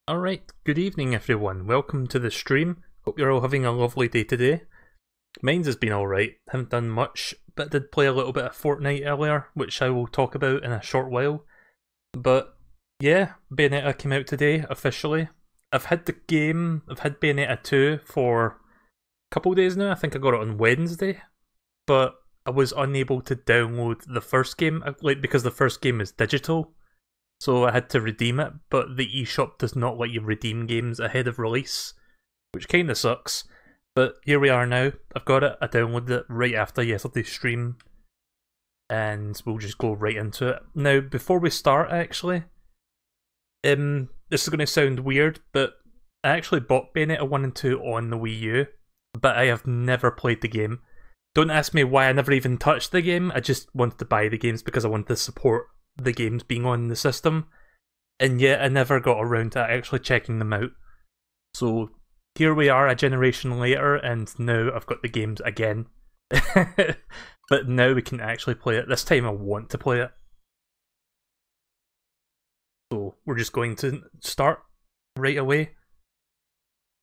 Alright, good evening everyone, welcome to the stream. Hope you're all having a lovely day today. Mine's has been alright, haven't done much, but I did play a little bit of Fortnite earlier, which I will talk about in a short while. But yeah, Bayonetta came out today, officially. I've had the game, I've had Bayonetta 2 for a couple days now. I think I got it on Wednesday, but I was unable to download the first game, because the first game is digital. So I had to redeem it, but the eShop does not let you redeem games ahead of release, which kinda sucks. But here we are now, I've got it, I downloaded it right after yesterday's stream, and we'll just go right into it. Now, before we start actually, this is going to sound weird, but I actually bought Bayonetta 1 and 2 on the Wii U, but I have never played the game. Don't ask me why I never even touched the game, I just wanted to buy the games because I wanted to support the games being on the system, and yet I never got around to actually checking them out. So here we are a generation later, and now I've got the games again. But now we can actually play it. This time I want to play it. So we're just going to start right away.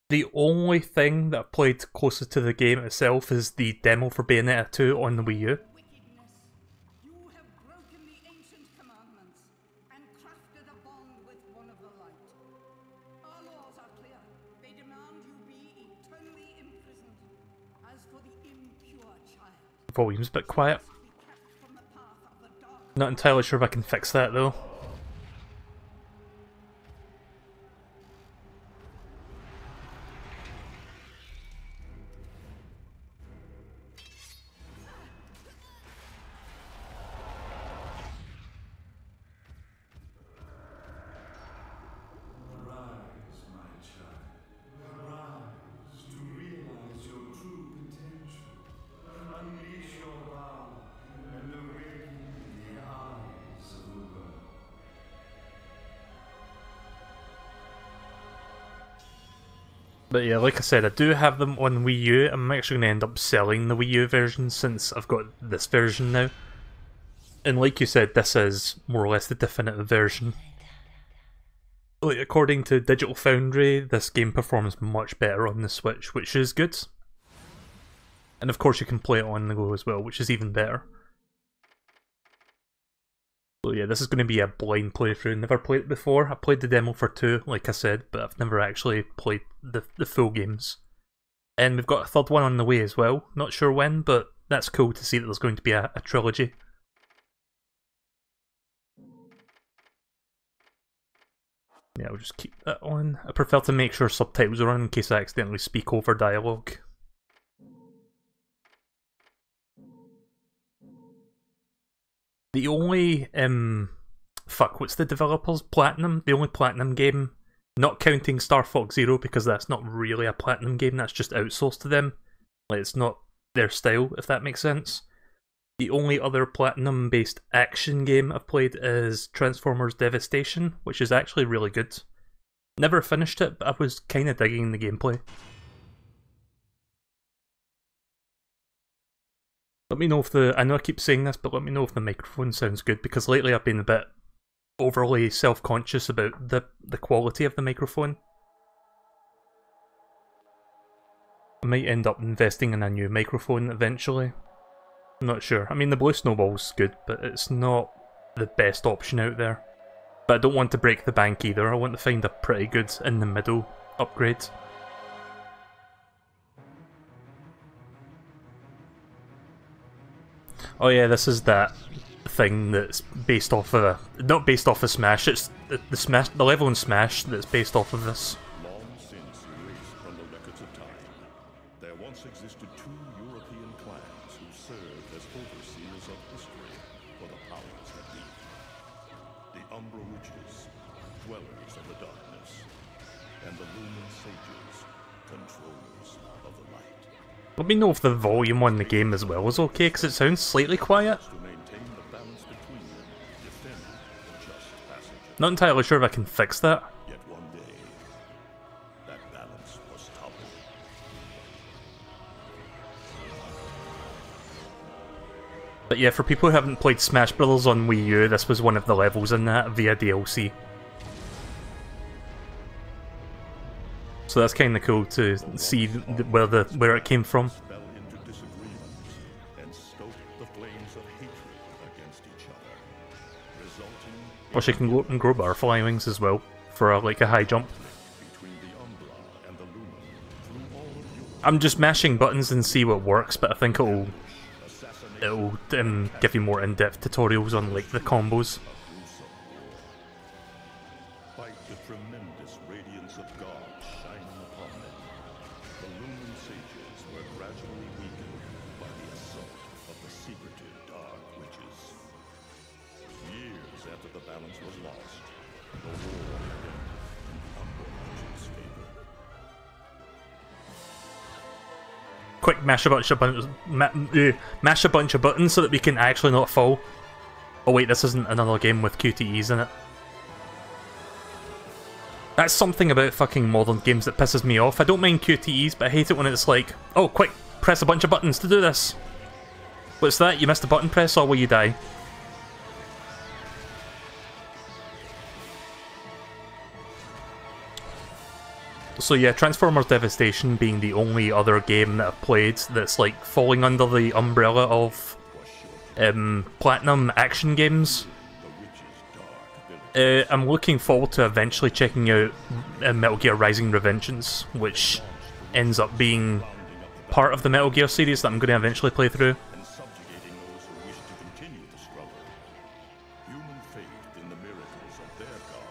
The only thing that I've played closest to the game itself is the demo for Bayonetta 2 on the Wii U. Volume's a bit quiet. Not entirely sure if I can fix that though. But yeah, like I said, I do have them on Wii U. I'm actually going to end up selling the Wii U version since I've got this version now. And like you said, this is more or less the definitive version. Like, according to Digital Foundry, this game performs much better on the Switch, which is good. And of course you can play it on the go as well, which is even better. So yeah, this is going to be a blind playthrough. Never played it before. I played the demo for 2, like I said, but I've never actually played the full games. And we've got a third one on the way as well. Not sure when, but that's cool to see that there's going to be a trilogy. Yeah, I'll just keep that on. I prefer to make sure subtitles are on in case I accidentally speak over dialogue. The only, what's the developers? Platinum? The only Platinum game, not counting Star Fox Zero because that's not really a Platinum game, that's just outsourced to them. Like, it's not their style, if that makes sense. The only other Platinum-based action game I've played is Transformers Devastation, which is actually really good. Never finished it, but I was kinda digging the gameplay. Let me know if I know I keep saying this, but let me know if the microphone sounds good, because lately I've been a bit overly self-conscious about the quality of the microphone. I might end up investing in a new microphone eventually. I'm not sure. I mean, the Blue Snowball's good, but it's not the best option out there. But I don't want to break the bank either, I want to find a pretty good in-the-middle upgrade. Oh yeah, this is that thing that's based off of not based off of Smash, it's the level in Smash that's based off of this. Long since erased from the records of time, there once existed 2 European clans who served as overseers of history for the powers that be. The Umbra Witches, dwellers of the darkness, and the Lumen Sages, controllers of the light. Let me know if the volume on the game as well is okay, because it sounds slightly quiet. Not entirely sure if I can fix that. Yet one day, that balance was toppled. But yeah, for people who haven't played Smash Bros. On Wii U, this was one of the levels in that via DLC. So that's kind of cool to see where it came from. Fell into disagreements and stoked the flames of hatred against each other, resulting Or she can go up and grow butterfly wings as well for like a high jump. between the Umbra and the Lumen through all of Europe. I'm just mashing buttons and see what works, but I think it'll give you more in-depth tutorials on like the combos. Fight the tremendous radiance of God shining upon them. The Lumen sages were gradually weakened by the assault of the secretive Dark Witches. Years after the balance was lost, the war ended in the Umbra Witches' favor. Quick, mash a bunch of buttons, mash a bunch of buttons so that we can actually not fall. Oh wait, this isn't another game with QTEs in it. That's something about fucking modern games that pisses me off. I don't mind QTEs, but I hate it when it's like, oh quick, press a bunch of buttons to do this. What's that? You missed a button press, or will you die? So yeah, Transformers Devastation being the only other game that I've played that's like falling under the umbrella of Platinum action games. I'm looking forward to eventually checking out Metal Gear Rising: Revengeance, which ends up being part of the Metal Gear series that I'm going to eventually play through. And subjugating those who wish to continue the struggle. Human faith in the miracles of their god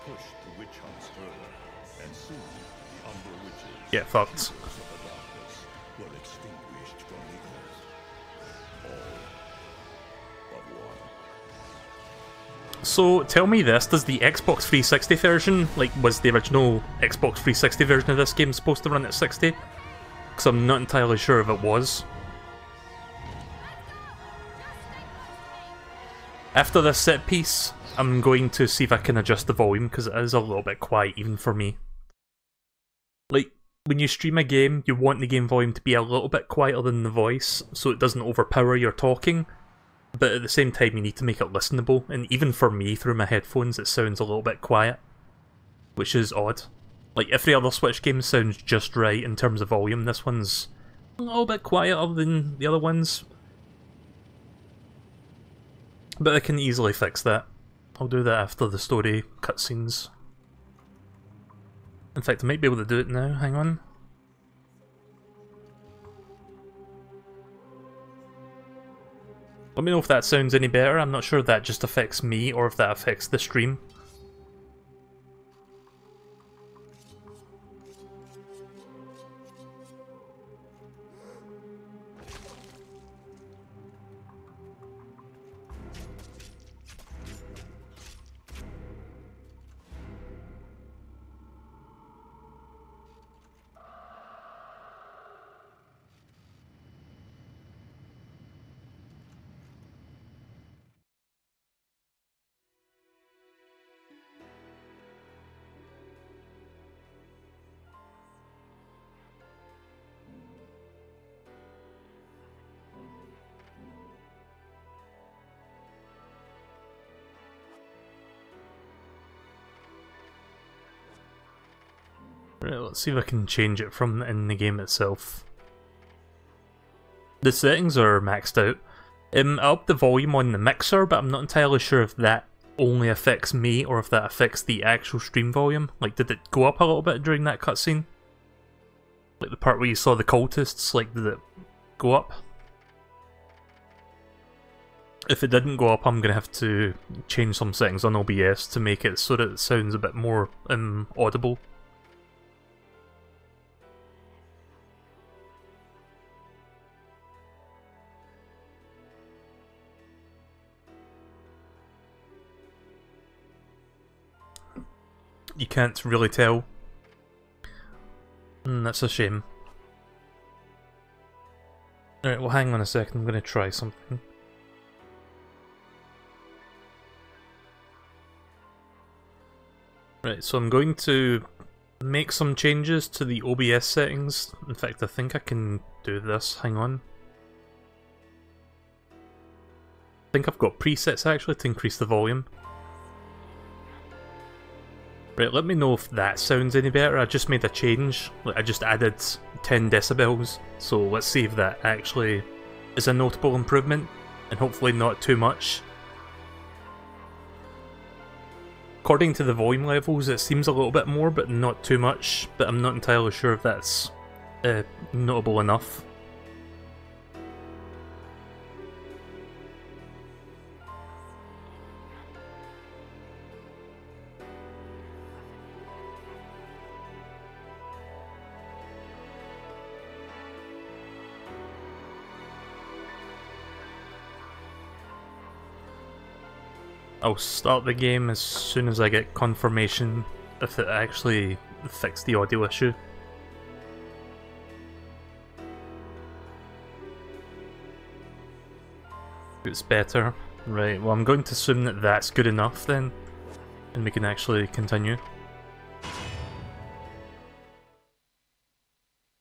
pushed the witch hunts further, and soon the Umbra Witches, Get fucked. keepers of the darkness, were extinguished from the earth. All but one. So tell me this, does the Xbox 360 version, like was the original Xbox 360 version of this game supposed to run at 60? Because I'm not entirely sure if it was. After this set piece, I'm going to see if I can adjust the volume, because it is a little bit quiet even for me. Like, when you stream a game, you want the game volume to be a little bit quieter than the voice, so it doesn't overpower your talking. But at the same time, you need to make it listenable, and even for me, through my headphones, it sounds a little bit quiet. Which is odd. Like, every other Switch game sounds just right in terms of volume, this one's a little bit quieter than the other ones. But I can easily fix that. I'll do that after the story cutscenes. In fact, I might be able to do it now, hang on. Let me know if that sounds any better. I'm not sure if that just affects me or if that affects the stream. Right, let's see if I can change it from in the game itself. The settings are maxed out. I upped the volume on the mixer, but I'm not entirely sure if that only affects me or if that affects the actual stream volume. Like, did it go up a little bit during that cutscene? Like the part where you saw the cultists, like, did it go up? If it didn't go up, I'm gonna have to change some settings on OBS to make it so that it sounds a bit more audible. You can't really tell. That's a shame. Alright, well hang on a second, I'm gonna try something. Right, so I'm going to make some changes to the OBS settings. In fact, I think I can do this, hang on. I think I've got presets actually to increase the volume. Right, let me know if that sounds any better. I just made a change. Like, I just added 10 decibels, so let's see if that actually is a notable improvement, and hopefully not too much. According to the volume levels, it seems a little bit more, but not too much, but I'm not entirely sure if that's notable enough. I'll start the game as soon as I get confirmation if it actually fixed the audio issue. It's better. Right, well I'm going to assume that that's good enough then, and we can actually continue.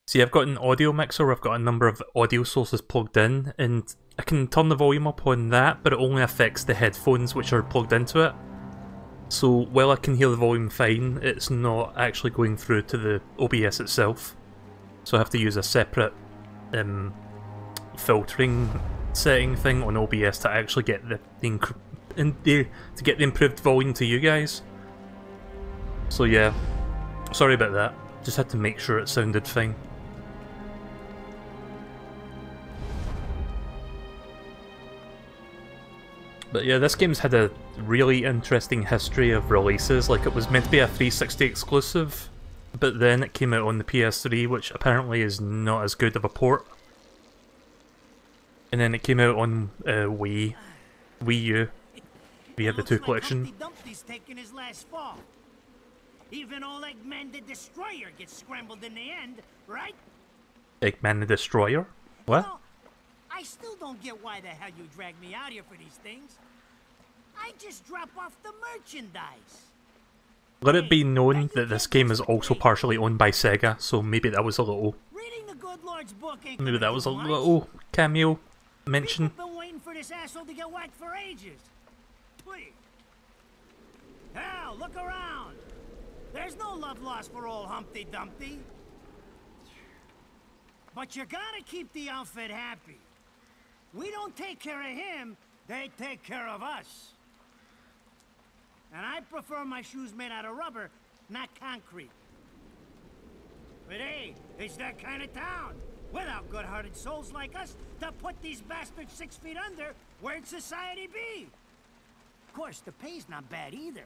See, I've got an audio mixer where I've got a number of audio sources plugged in, and I can turn the volume up on that, but it only affects the headphones which are plugged into it. So while I can hear the volume fine, it's not actually going through to the OBS itself. So I have to use a separate filtering setting thing on OBS to actually get the improved volume to you guys. So yeah, sorry about that. Just had to make sure it sounded fine. But yeah, this game's had a really interesting history of releases. Like, it was meant to be a 360 exclusive, but then it came out on the PS3, which apparently is not as good of a port. And then it came out on Wii U. We had the 2 collection. Taking his last fall. Even old Eggman the Destroyer gets scrambled in the end, right? Eggman the Destroyer? What? Well, I still don't get why the hell you drag me out here for these things. I just drop off the merchandise. Let it be known that this game is also partially owned by Sega, so maybe that was a little... Reading the good Lord's book ain't Maybe that gonna was do a much. little cameo mention. People have been waiting for this asshole to get whacked for ages. Please. Hell, look around. There's no love lost for old Humpty Dumpty. But you gotta keep the outfit happy. We don't take care of him, they take care of us. And I prefer my shoes made out of rubber, not concrete. But hey, it's that kind of town. Without good-hearted souls like us to put these bastards 6 feet under, where'd society be? Of course, the pay's not bad either.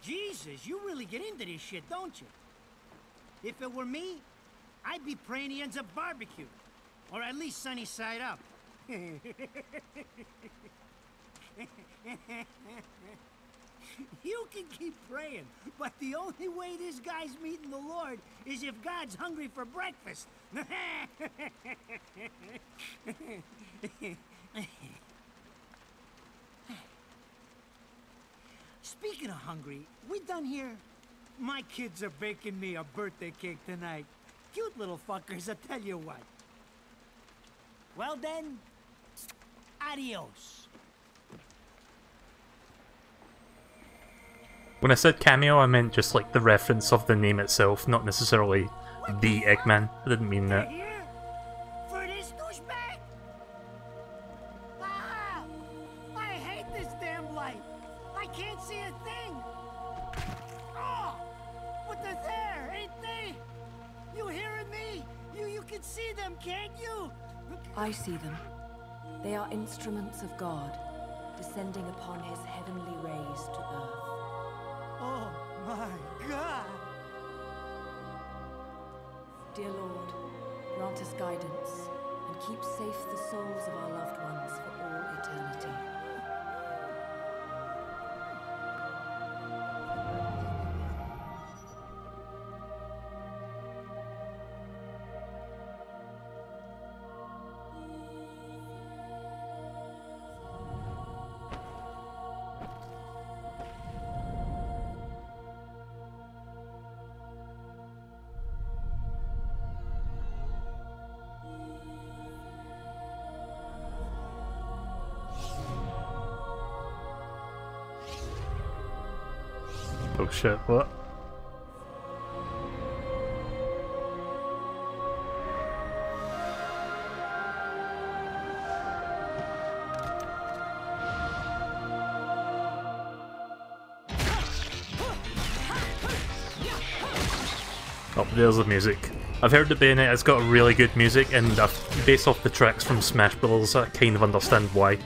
Jesus, you really get into this shit, don't you? If it were me, I'd be praying he ends up barbecued. Or at least sunny side up. You can keep praying, but the only way this guy's meeting the Lord is if God's hungry for breakfast. Speaking of hungry, we done here? My kids are baking me a birthday cake tonight. Cute little fuckers, I tell you what. Well then, adios. When I said cameo, I meant just like the reference of the name itself, not necessarily the Eggman. I didn't mean that. Here? For this douchebag? Ah! I hate this damn light. I can't see a thing. Oh! But they're there, ain't they? You hearing me? You can see them, can't you? I see them. They are instruments of God, descending upon his heavenly rays to earth. Oh my God! Dear Lord, grant us guidance, and keep safe the souls of our loved ones for all eternity. Oh shit, what? Oh, there's the music. I've heard that Bayonetta's got really good music, and based off the tracks from Smash Bros, I kind of understand why.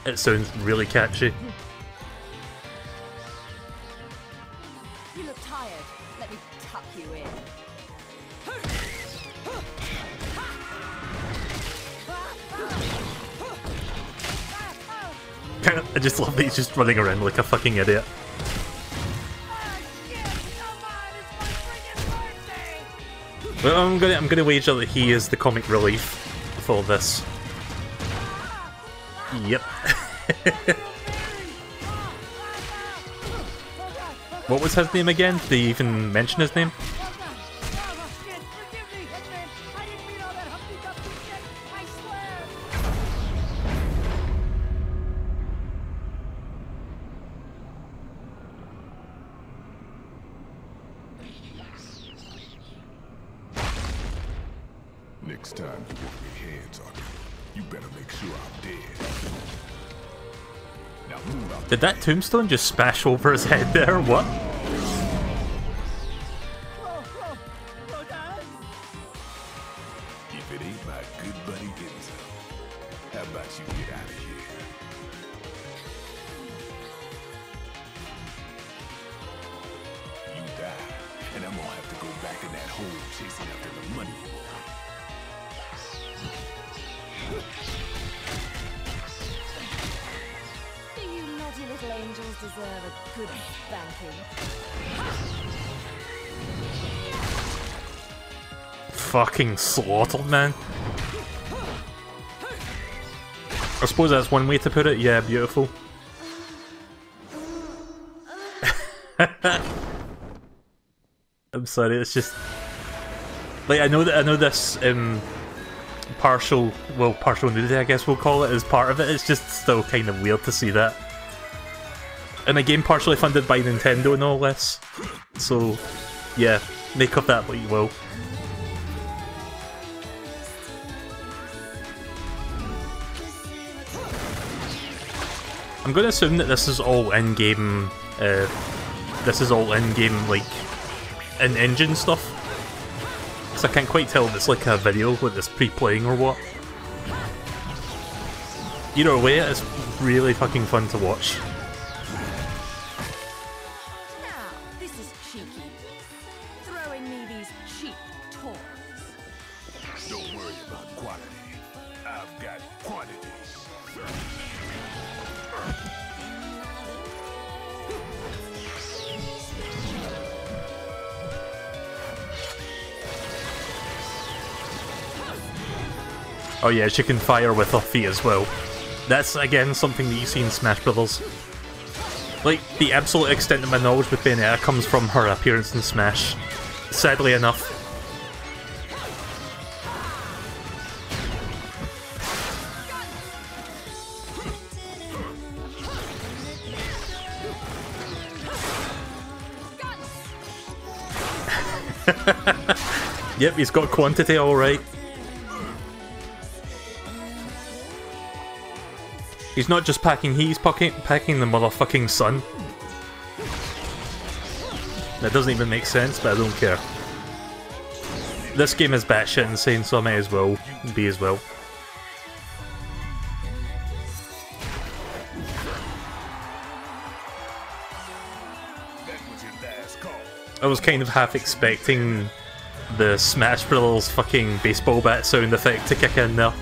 It sounds really catchy. You look tired. Let me tuck you in. I just love that he's just running around like a fucking idiot. Well, I'm gonna wager that he is the comic relief for this. Yep. What was his name again? Did they even mention his name? Next time you get your hands on me, you better make sure I'm dead. Now move out. Did that tombstone just smash over his head there, or what? If it ain't my good buddy Enzo, how about you get out of here? You die, and I'm gonna have to go back in that hole chasing after the money you want. Do you naughty little angels deserve a good spanking? Fucking slaughtered, man. I suppose that's one way to put it. Yeah, beautiful. I'm sorry, it's just like I know this partial nudity, I guess we'll call it, is part of it. It's just still kind of weird to see that in a game partially funded by Nintendo and all this. So yeah, make of that what you will. I'm going to assume that this is all in-game. Like in-engine stuff. Because I can't quite tell if it's like a video with this pre-playing or what. Either way, it's really fucking fun to watch. Now, this is cheeky. Throwing me these cheap toys. Don't worry about quality. I've got quantity. Oh yeah, she can fire with her feet as well. That's again something that you see in Smash Brothers. Like, the absolute extent of my knowledge with Bayonetta comes from her appearance in Smash. Sadly enough. Yep, he's got quantity alright. He's not just packing heat, he's packing the motherfucking sun. That doesn't even make sense, but I don't care. This game is batshit insane, so I may as well be as well. I was kind of half expecting the Smash Bros. Fucking baseball bat sound effect to kick in there.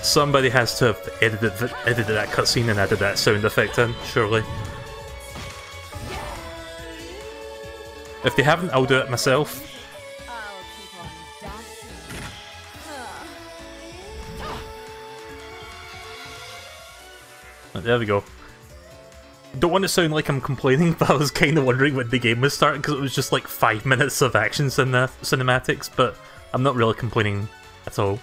Somebody has to have edited that cutscene and added that sound effect in, surely. If they haven't, I'll do it myself. I'll keep on dancing. There we go. Don't want to sound like I'm complaining, but I was kind of wondering when the game was starting because it was just like 5 minutes of action cinematics, but I'm not really complaining at all.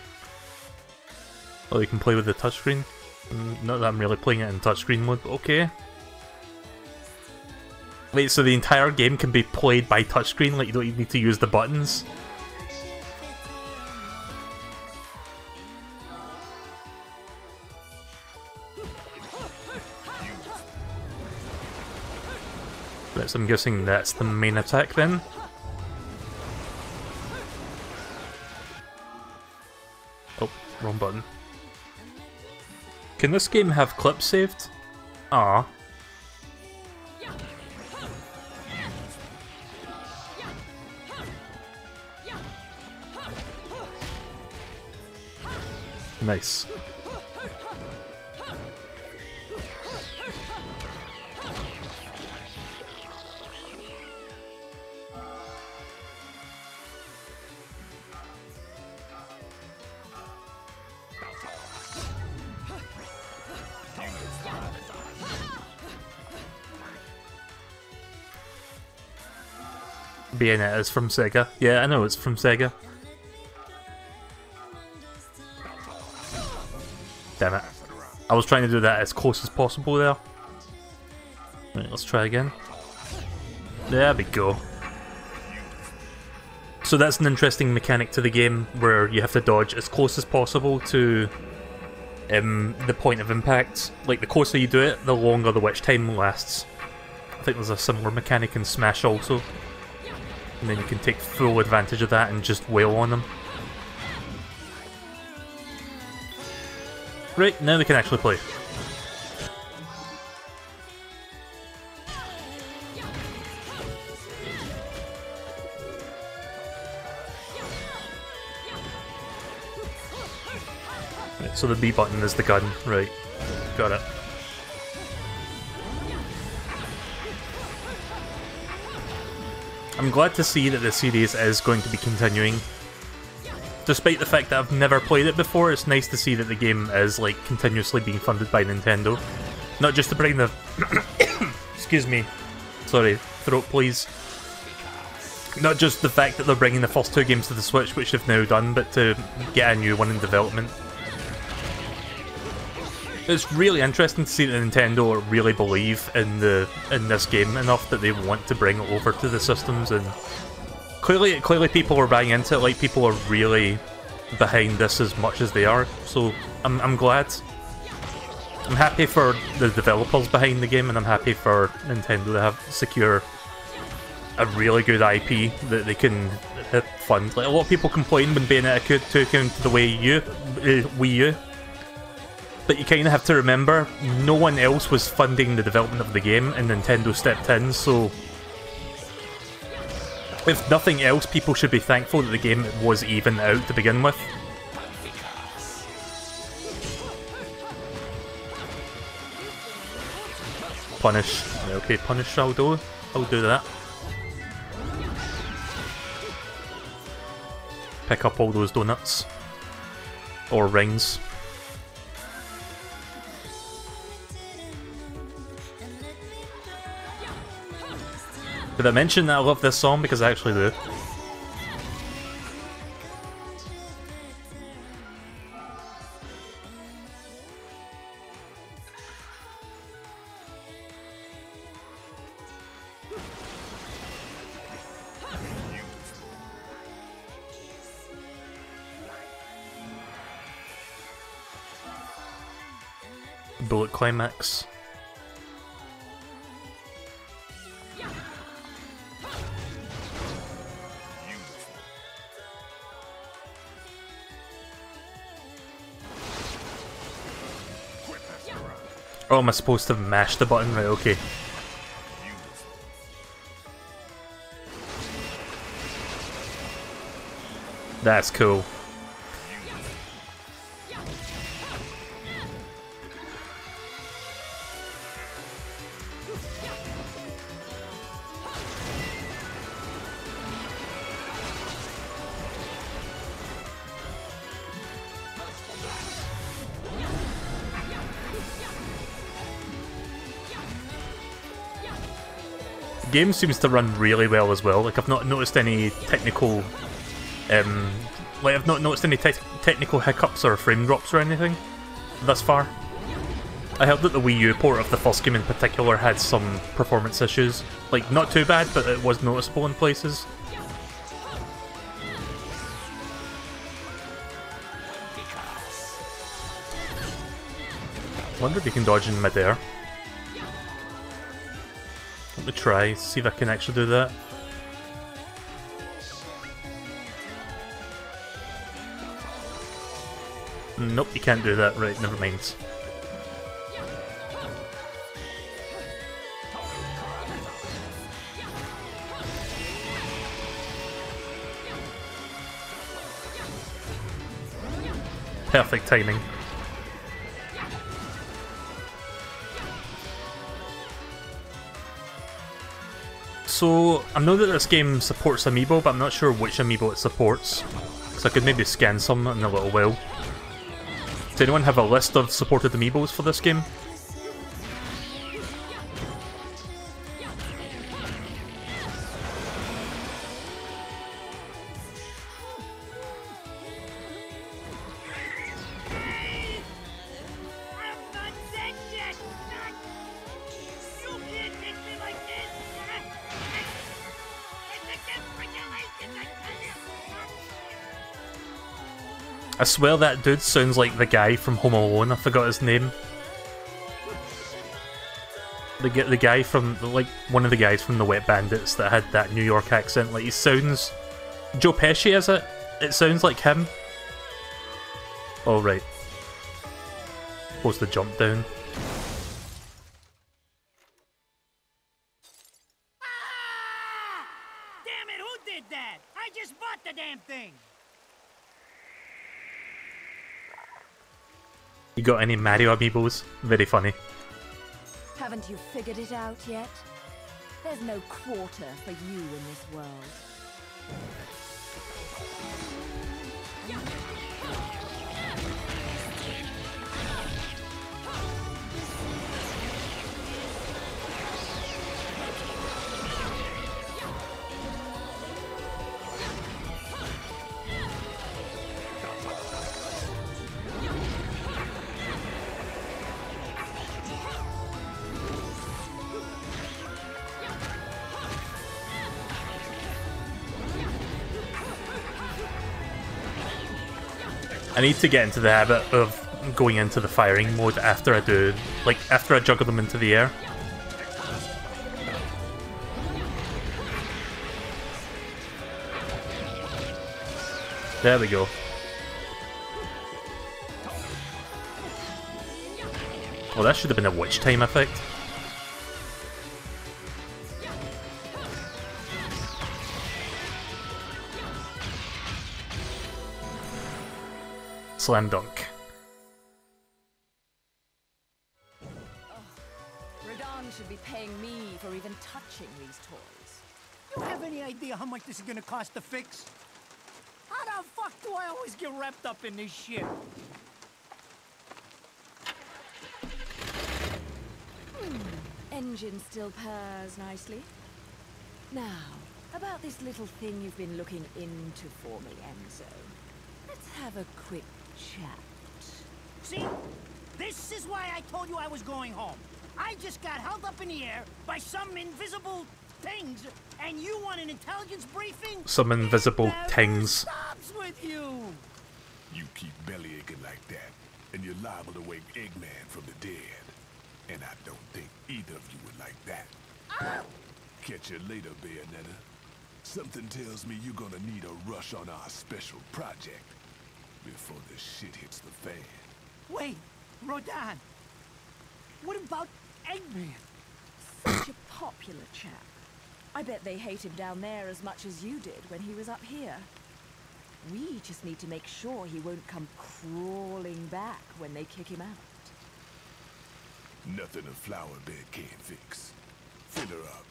Oh, you can play with the touchscreen? Not that I'm really playing it in touchscreen mode, but okay. Wait, so the entire game can be played by touchscreen, like you don't even need to use the buttons? Right, so I'm guessing that's the main attack then. Oh, wrong button. Can this game have clips saved? Ah. Nice. Bayonetta is from Sega. Yeah, I know it's from Sega. Damn it. I was trying to do that as close as possible there. Right, let's try again. There we go. So that's an interesting mechanic to the game, where you have to dodge as close as possible to the point of impact. Like, the closer you do it, the longer the witch time lasts. I think there's a similar mechanic in Smash also. And then you can take full advantage of that and just wail on them. Right, now they can actually play. Right, so the B button is the gun, right. Got it. I'm glad to see that the series is going to be continuing. Despite the fact that I've never played it before, it's nice to see that the game is like continuously being funded by Nintendo. Not just to bring the... excuse me. Sorry, throat please. Not just the fact that they're bringing the first two games to the Switch, which they've now done, but to get a new one in development. It's really interesting to see that Nintendo really believe in this game enough that they want to bring it over to the systems, and clearly people are buying into it. Like, people are really behind this as much as they are. So I'm glad. I'm happy for the developers behind the game, and I'm happy for Nintendo to have secure a really good IP that they can fund. Like, a lot of people complain when Bayonetta 2 came to the Wii U. But you kind of have to remember, no one else was funding the development of the game, and Nintendo stepped in, so if nothing else, people should be thankful that the game was even out to begin with. Punish. Okay, punish I'll do that. Pick up all those donuts. Or rings. Did I mention that I love this song? Because I actually do. Bullet climax. Oh, am I supposed to mash the button? Right, okay. That's cool. The game seems to run really well as well. Like, I've not noticed any technical, technical hiccups or frame drops or anything thus far. I heard that the Wii U port of the first game in particular had some performance issues. Like, not too bad, but it was noticeable in places. Wonder if you can dodge in midair. Let me try, see if I can actually do that. Nope, you can't do that. Right, never mind. Perfect timing. So, I know that this game supports Amiibo, but I'm not sure which Amiibo it supports. So I could maybe scan some in a little while. Does anyone have a list of supported Amiibos for this game? I swear that dude sounds like the guy from Home Alone. I forgot his name. The guy from, like, one of the guys from the Wet Bandits that had that New York accent. Like, he sounds... Joe Pesci, is it? It sounds like him. Oh, right. Supposed to jump down. Ah! Damn it, who did that? I just bought the damn thing! You got any Mario Amiibos? Very funny. Haven't you figured it out yet? There's no quarter for you in this world. I need to get into the habit of going into the firing mode after I do, like, after I juggle them into the air. There we go. Oh, that should have been a witch time effect. Slam dunk. Radon should be paying me for even touching these toys. You have any idea how much this is gonna cost to fix? How the fuck do I always get wrapped up in this shit? Engine still purrs nicely. Now, about this little thing you've been looking into for me, Enzo. Let's have a quick chat. See? This is why I told you I was going home. I just got held up in the air by some invisible things, and you want an intelligence briefing? Some invisible It never things. stops with you. You keep bellyaching like that, and you're liable to wake Eggman from the dead. And I don't think either of you would like that. Catch you later, Bayonetta. Something tells me you're gonna need a rush on our special project before this shit hits the fan. Wait, Rodan. What about Eggman? Such a popular chap. I bet they hate him down there as much as you did when he was up here. We just need to make sure he won't come crawling back when they kick him out. Nothing a flower bed can't fix. Fill her up.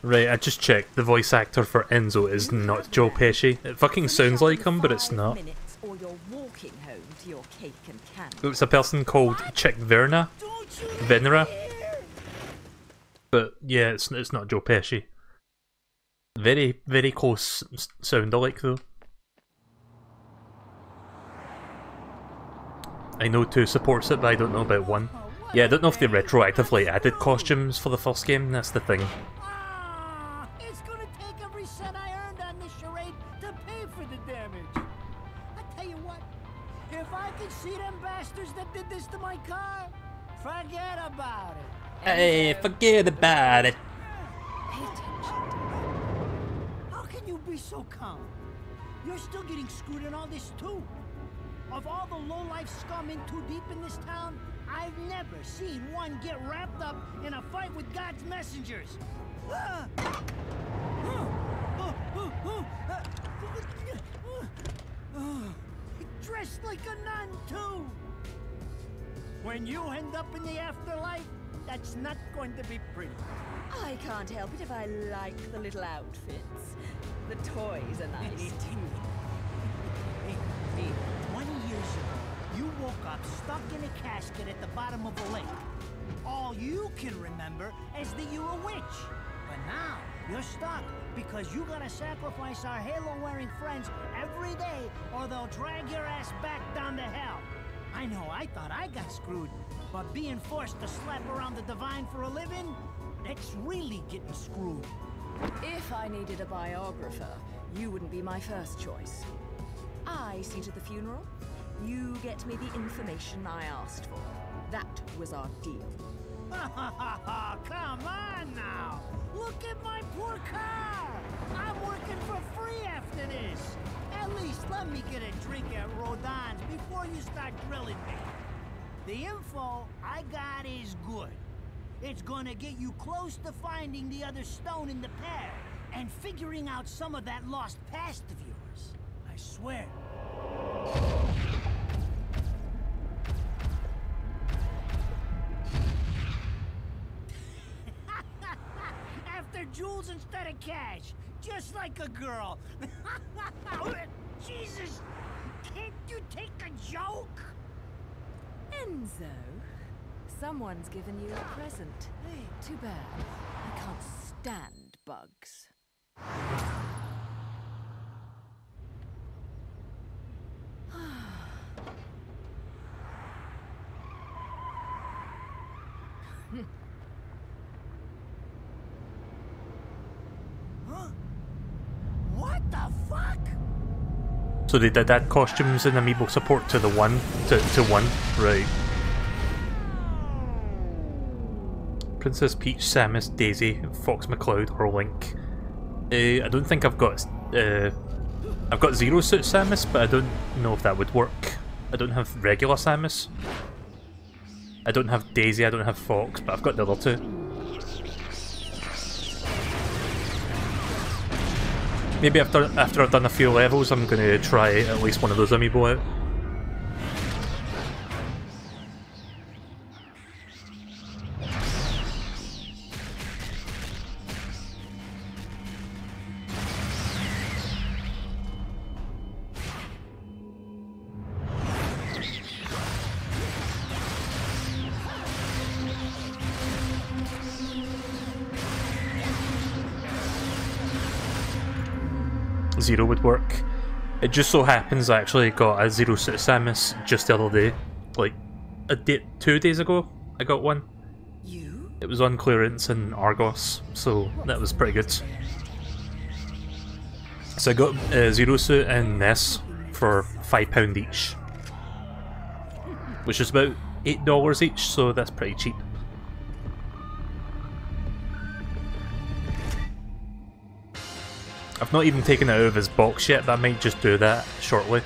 Right, I just checked. The voice actor for Enzo is not Joe Pesci. It fucking sounds like him, but it's not. Or you're walking home to your cake and candy. It's a person called Chick Verna. Don't you Venera. dare! But yeah, it's not Joe Pesci. Very, very close sound alike though. I know 2 supports it, but I don't know about 1. Yeah, I don't know if they retroactively added costumes for the first game, that's the thing. It's gonna take every cent I earned on this charade to pay for the damage. I tell you what, if I could see them bastards that did this to my car, forget about it. Hey, forget about it. Pay attention. How can you be so calm? You're still getting screwed in all this too. Of all the low-life scum in too deep in this town, I've never seen one get wrapped up in a fight with God's messengers. Dressed like a nun too. When you end up in the afterlife, that's not going to be pretty. I can't help it if I like the little outfits. The toys are nice too. Hey, 20 years ago, you woke up stuck in a casket at the bottom of a lake. All you can remember is that you're a witch. But now, you're stuck because you gotta sacrifice our halo-wearing friends every day or they'll drag your ass back down to hell. I know, I thought I got screwed, but being forced to slap around the divine for a living, that's really getting screwed. If I needed a biographer, you wouldn't be my first choice. I see to the funeral. You get me the information I asked for. That was our deal. Come on now! Look at my poor car! I'm working for free after this! At least let me get a drink at Rodon's before you start drilling me. The info I got is good. It's gonna get you close to finding the other stone in the pair and figuring out some of that lost past of yours. I swear. After jewels instead of cash, just like a girl. Jesus, can't you take a joke? Enzo, someone's given you a present. Too bad. I can't stand bugs. Huh? What the fuck? So they did add costumes and amiibo support to the 1, to 1, right. Princess Peach, Samus, Daisy, Fox McCloud, or Link. I don't think I've got Zero Suit Samus, but I don't know if that would work. I don't have regular Samus. I don't have Daisy, I don't have Fox, but I've got the other 2. Maybe after I've done a few levels, I'm gonna try at least one of those amiibo out. Zero would work. It just so happens I actually got a Zero Suit Samus just the other day. Like, 2 days ago, I got one. You? It was on clearance in Argos, so that was pretty good. So I got Zero Suit and Ness for £5 each. Which is about $8 each, so that's pretty cheap. I've not even taken it out of his box yet, but I might just do that shortly.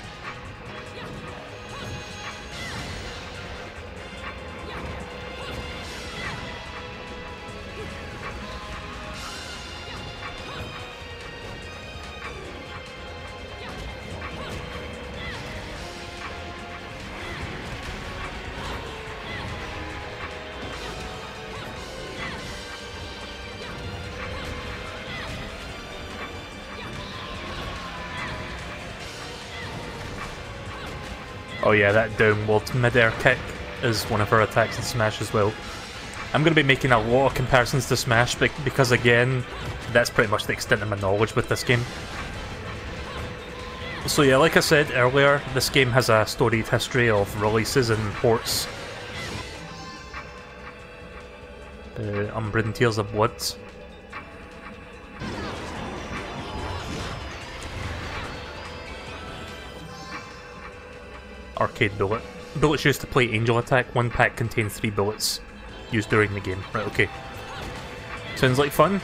Oh yeah, that downward mid-air kick is one of her attacks in Smash as well. I'm going to be making a lot of comparisons to Smash because again, that's pretty much the extent of my knowledge with this game. So yeah, like I said earlier, this game has a storied history of releases and ports. Umbra and Tears of Blood. Arcade bullet. Bullets used to play Angel Attack. One pack contains 3 bullets used during the game. Right, okay. Sounds like fun.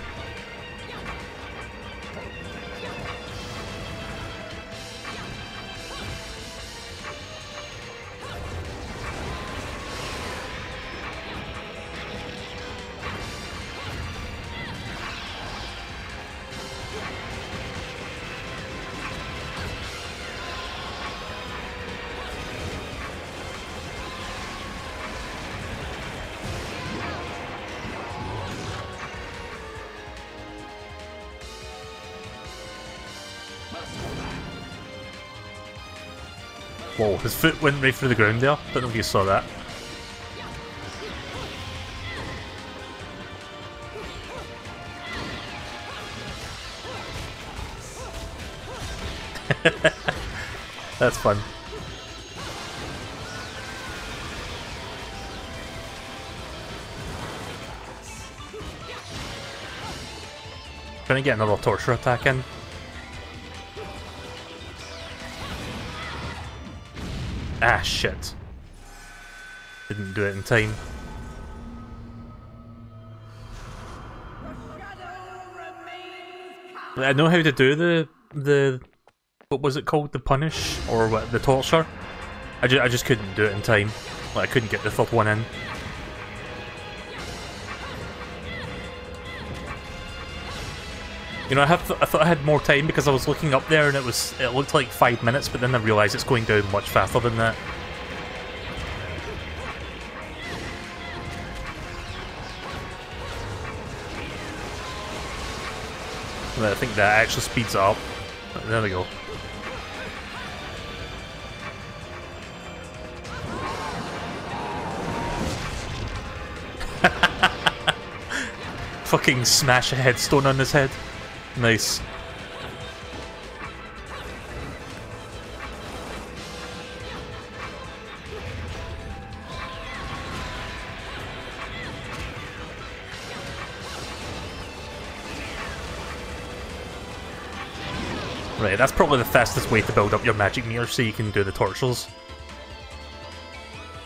Whoa, his foot went right through the ground there. Don't know if you saw that. That's fun. Trying to get another torture attack in. Ah, shit. Didn't do it in time. I know how to do the what was it called? The punish? Or what? The torture? I just couldn't do it in time. Like, I couldn't get the third one in. You know, I thought I had more time because I was looking up there and it looked like 5 minutes, but then I realised it's going down much faster than that. I think that actually speeds it up. There we go. Fucking smash a headstone on his head. Nice. Right, that's probably the fastest way to build up your magic meter so you can do the tortures.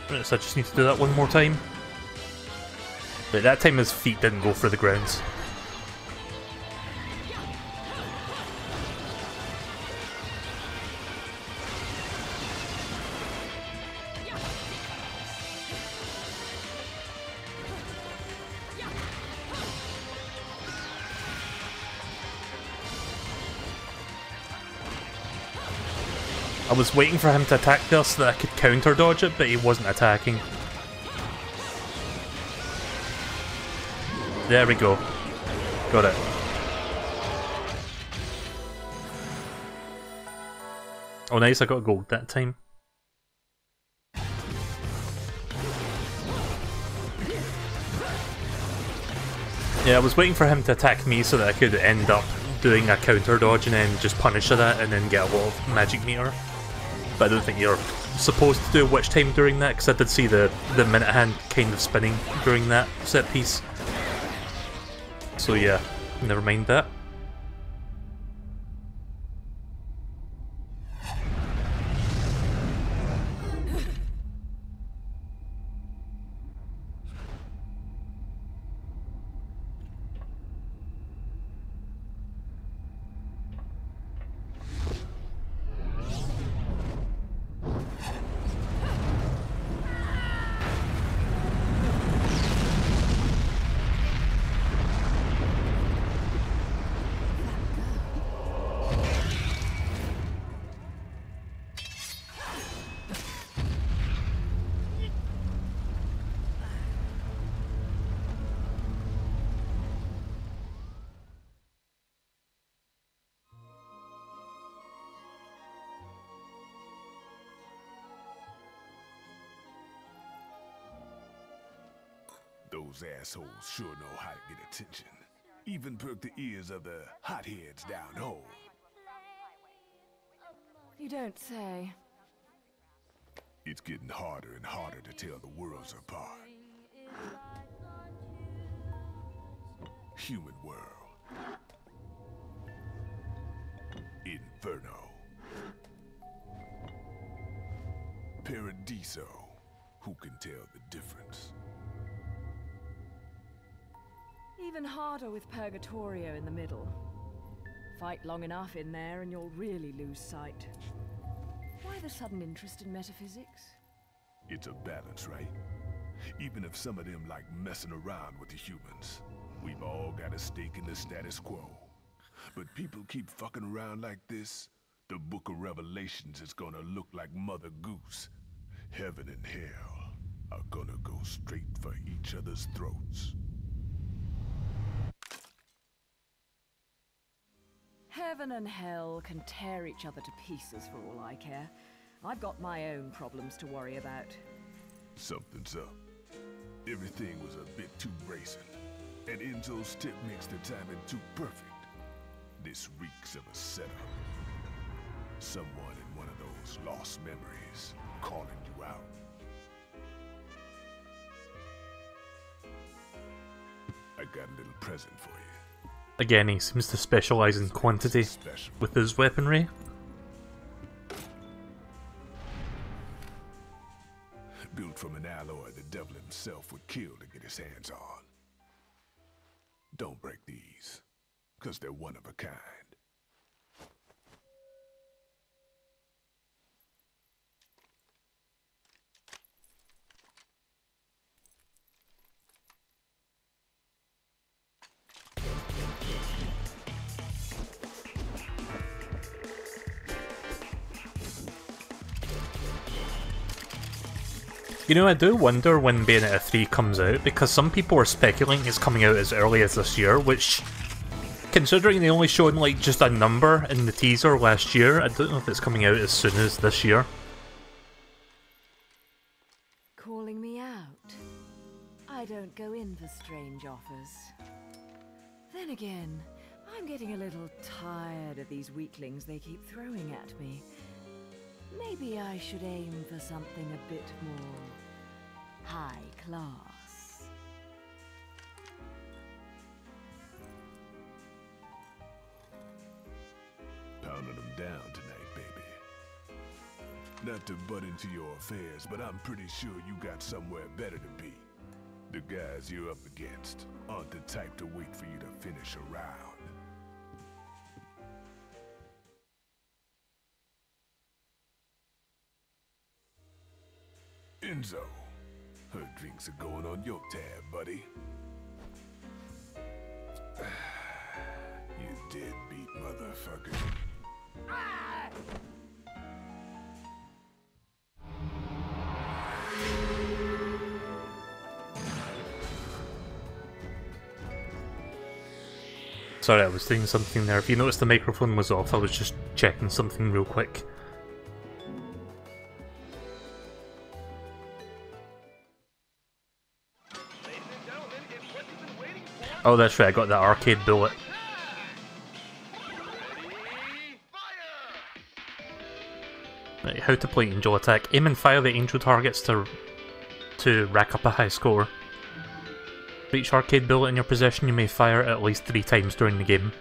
Right, so I just need to do that one more time. Right, that time his feet didn't go through the ground. I was waiting for him to attack there so that I could counter dodge it, but he wasn't attacking. There we go. Got it. Oh nice, I got gold that time. Yeah, I was waiting for him to attack me so that I could end up doing a counter dodge and then just punish that and then get a lot of magic meter. But I don't think you're supposed to do witch time during that, because I did see the minute hand kind of spinning during that set piece. So yeah, never mind that. Those assholes sure know how to get attention. Even perk the ears of the hotheads down home. You don't say. It's getting harder and harder to tell the worlds apart. Human world. Inferno. Paradiso. Who can tell the difference? Even harder with Purgatorio in the middle. Fight long enough in there and you'll really lose sight. Why the sudden interest in metaphysics? It's a balance, right? Even if some of them like messing around with the humans, we've all got a stake in the status quo. But people keep fucking around like this, the Book of Revelations is gonna look like Mother Goose. Heaven and hell are gonna go straight for each other's throats. Heaven and hell can tear each other to pieces for all I care. I've got my own problems to worry about. Something's up. Everything was a bit too bracing, and Enzo's tip makes the timing too perfect. This reeks of a setup. Someone in one of those lost memories calling you out. I got a little present for you. Again, he seems to specialise in quantity with his weaponry. Built from an alloy the devil himself would kill to get his hands on. Don't break these, because they're one of a kind. You know, I do wonder when Bayonetta 3 comes out, because some people are speculating it's coming out as early as this year, which, considering they only showed like just a number in the teaser last year, I don't know if it's coming out as soon as this year. Calling me out? I don't go in for strange offers. Then again, I'm getting a little tired of these weaklings they keep throwing at me. Maybe I should aim for something a bit more high class. Pounding them down tonight, baby. Not to butt into your affairs, but I'm pretty sure you got somewhere better to be. The guys you're up against aren't the type to wait for you to finish a round. Enzo, her drinks are going on your tab, buddy. You deadbeat motherfucker. Sorry, I was doing something there. If you noticed the microphone was off, I was just checking something real quick. Oh, that's right, I got that arcade bullet. Right, how to play Angel Attack. Aim and fire the angel targets to rack up a high score. For each arcade bullet in your possession, you may fire at least 3 times during the game.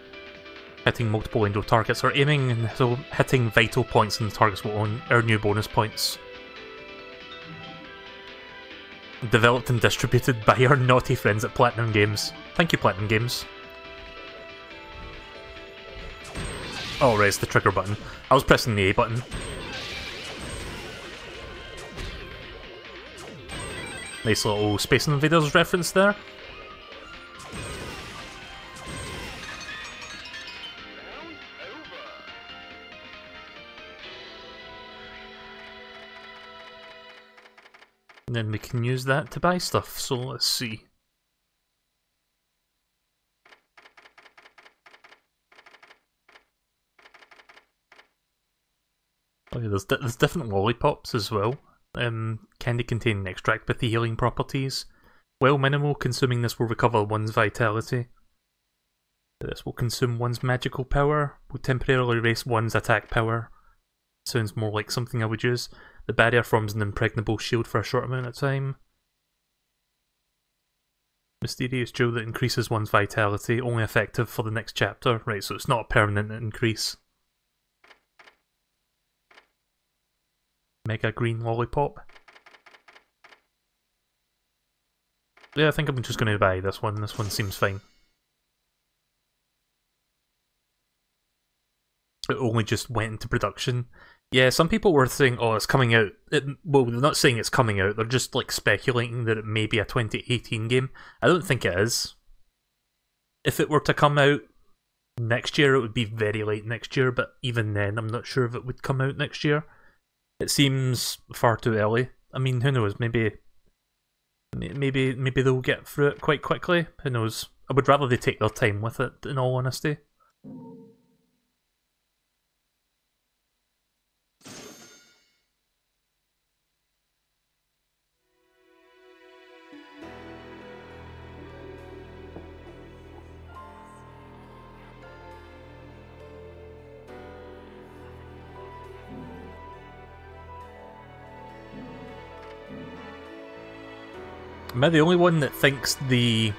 Hitting multiple angel targets or aiming and hitting vital points in the targets will earn you bonus points. Developed and distributed by our naughty friends at Platinum Games. Thank you, Platinum Games. Oh, right, it's the trigger button. I was pressing the A button. Nice little Space Invaders reference there. And then we can use that to buy stuff, so let's see. Oh yeah, there's different lollipops as well. Candy containing extract with the healing properties. While minimal, consuming this will recover one's vitality. This will consume one's magical power, will temporarily erase one's attack power. sounds more like something I would use. The barrier forms an impregnable shield for a short amount of time. Mysterious jewel that increases one's vitality, only effective for the next chapter. Right, so it's not a permanent increase. Mega green lollipop. Yeah, I think I'm just going to buy this one. This one seems fine. It only just went into production. Yeah, some people were saying, oh, it's coming out. Well, they're not saying it's coming out, they're just like speculating that it may be a 2018 game. I don't think it is. If it were to come out next year, it would be very late next year, but even then, I'm not sure if it would come out next year. It seems far too early. I mean, who knows, maybe they'll get through it quite quickly. Who knows? I would rather they take their time with it, in all honesty. Am I the only one that thinks the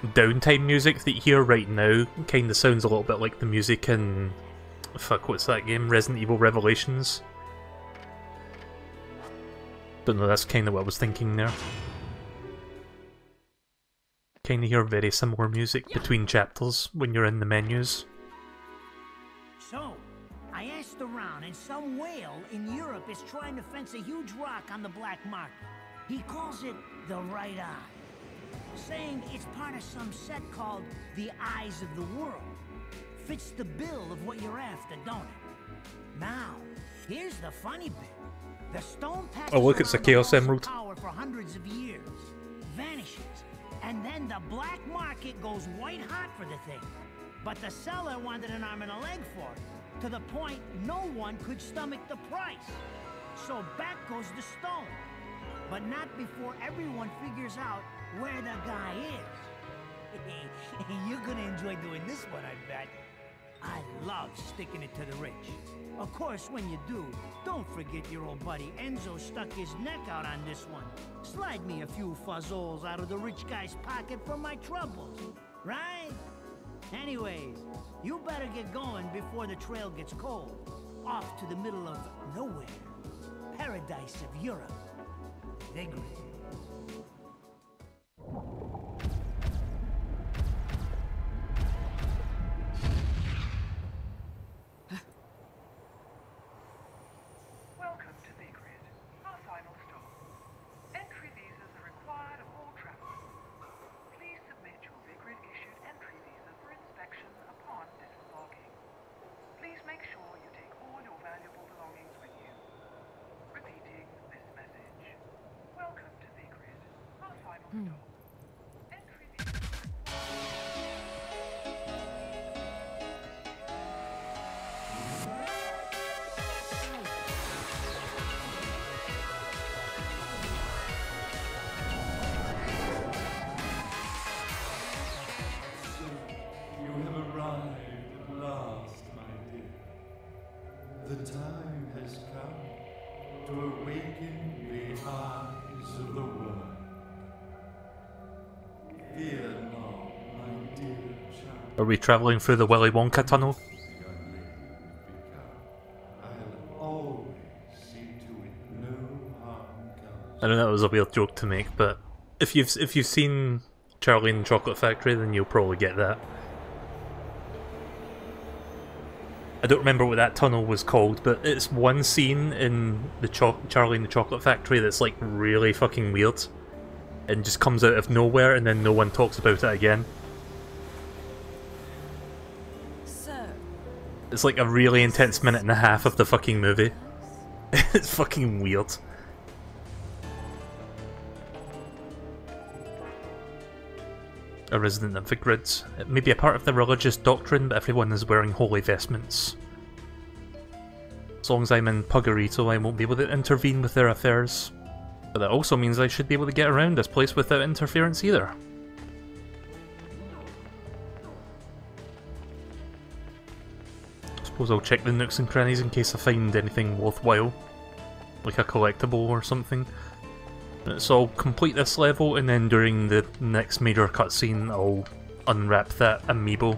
downtime music that you hear right now kind of sounds a little bit like the music in... fuck, what's that game? Resident Evil Revelations? But no, that's kind of what I was thinking there. Kind of hear very similar music between chapters when you're in the menus. So, I asked around, and some whale in Europe is trying to fence a huge rock on the black market. He calls it the Right Eye, saying it's part of some set called the Eyes of the World. Fits the bill of what you're after, don't it? Now, here's the funny bit. The stone patches oh look, it's a Chaos Emerald. Power for hundreds of years, vanishes, and then the black market goes white hot for the thing. But the seller wanted an arm and a leg for it, to the point no one could stomach the price. So back goes the stone. But not before everyone figures out where the guy is. You're gonna enjoy doing this one, I bet. I love sticking it to the rich. Of course, when you do, don't forget your old buddy Enzo stuck his neck out on this one. Slide me a few fuzzoles out of the rich guy's pocket for my troubles, right? Anyways, you better get going before the trail gets cold. Off to the middle of nowhere. Paradise of Europe. Vigrid. Welcome to Vigrid, our final stop. Entry visas are required of all travelers. Please submit your Vigrid-issued entry visa for inspection upon disembarking. Please make sure you take all your valuable belongings with you. Repeating this message. Welcome to Vigrid, our final stop. Entry visa. You have arrived at last, my dear. The time has come to awaken the eyes of the world. Fear not, my dear child. Are we travelling through the Willy Wonka tunnel? The young lady you've become. I'll always see to it no harm comes. I know that was a weird joke to make, but if you've seen Charlie and the Chocolate Factory, then you'll probably get that. I don't remember what that tunnel was called, but it's one scene in the Charlie and the Chocolate Factory that's like really fucking weird. And just comes out of nowhere and then no one talks about it again. So, It's like a really intense minute and a half of the fucking movie. It's fucking weird. A resident of Vigrid. It may be a part of the religious doctrine, but everyone is wearing holy vestments. As long as I'm in Puggarito, I won't be able to intervene with their affairs. But that also means I should be able to get around this place without interference either. I suppose suppose I'll check the nooks and crannies in case I find anything worthwhile, like a collectible or something. So I'll complete this level, and then during the next major cutscene I'll unwrap that amiibo.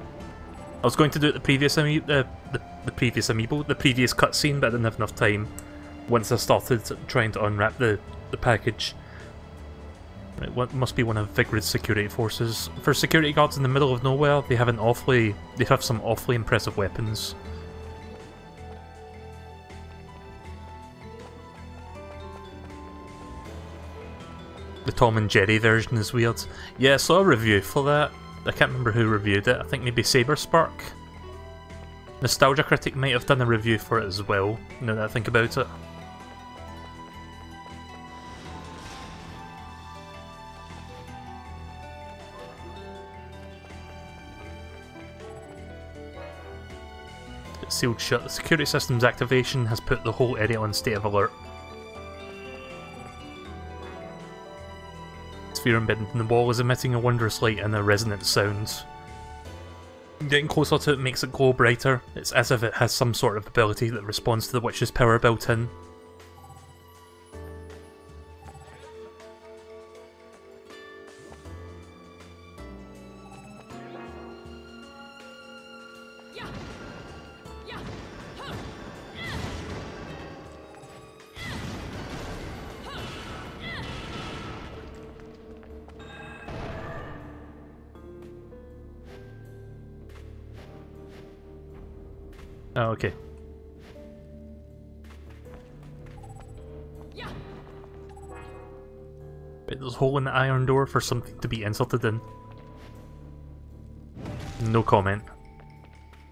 I was going to do it the previous cutscene, but I didn't have enough time once I started trying to unwrap the package. Right, what must be one of Vigrid's security forces. For security guards in the middle of nowhere, they have some awfully impressive weapons. The Tom and Jerry version is weird. Yeah, I saw a review for that. I can't remember who reviewed it. I think maybe Saberspark. Nostalgia Critic might have done a review for it as well, now that I think about it. It's sealed shut. The security system's activation has put the whole area on state of alert. Sphere embedded in the wall is emitting a wondrous light and a resonant sound. Getting closer to it makes it glow brighter. It's as if it has some sort of ability that responds to the witch's power built in. Oh, okay. Wait, there's a hole in the iron door for something to be inserted in. No comment.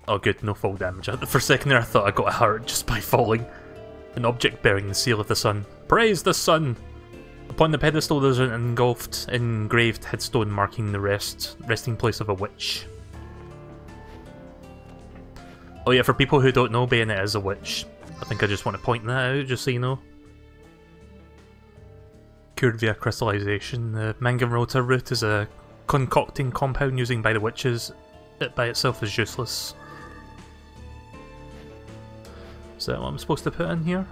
Oh good, no fall damage. For a second there I thought I got a heart just by falling. An object bearing the seal of the sun. Praise the sun! Upon the pedestal there's an engraved headstone marking the resting place of a witch. Oh yeah, for people who don't know, Bayonetta is a witch. I think I just want to point that out, just so you know. Cured via crystallization. The Mangamrota root is a concocting compound used by the witches. It by itself is useless. Is that what I'm supposed to put in here?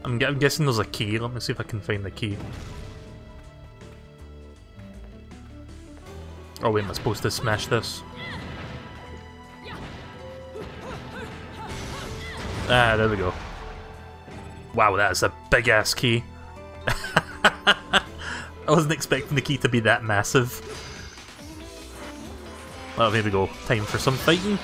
I'm guessing there's a key. Let me see if I can find the key. Oh wait, am I supposed to smash this? Ah, there we go. Wow, that is a big ass key. I wasn't expecting the key to be that massive. Well, here we go. Time for some fighting.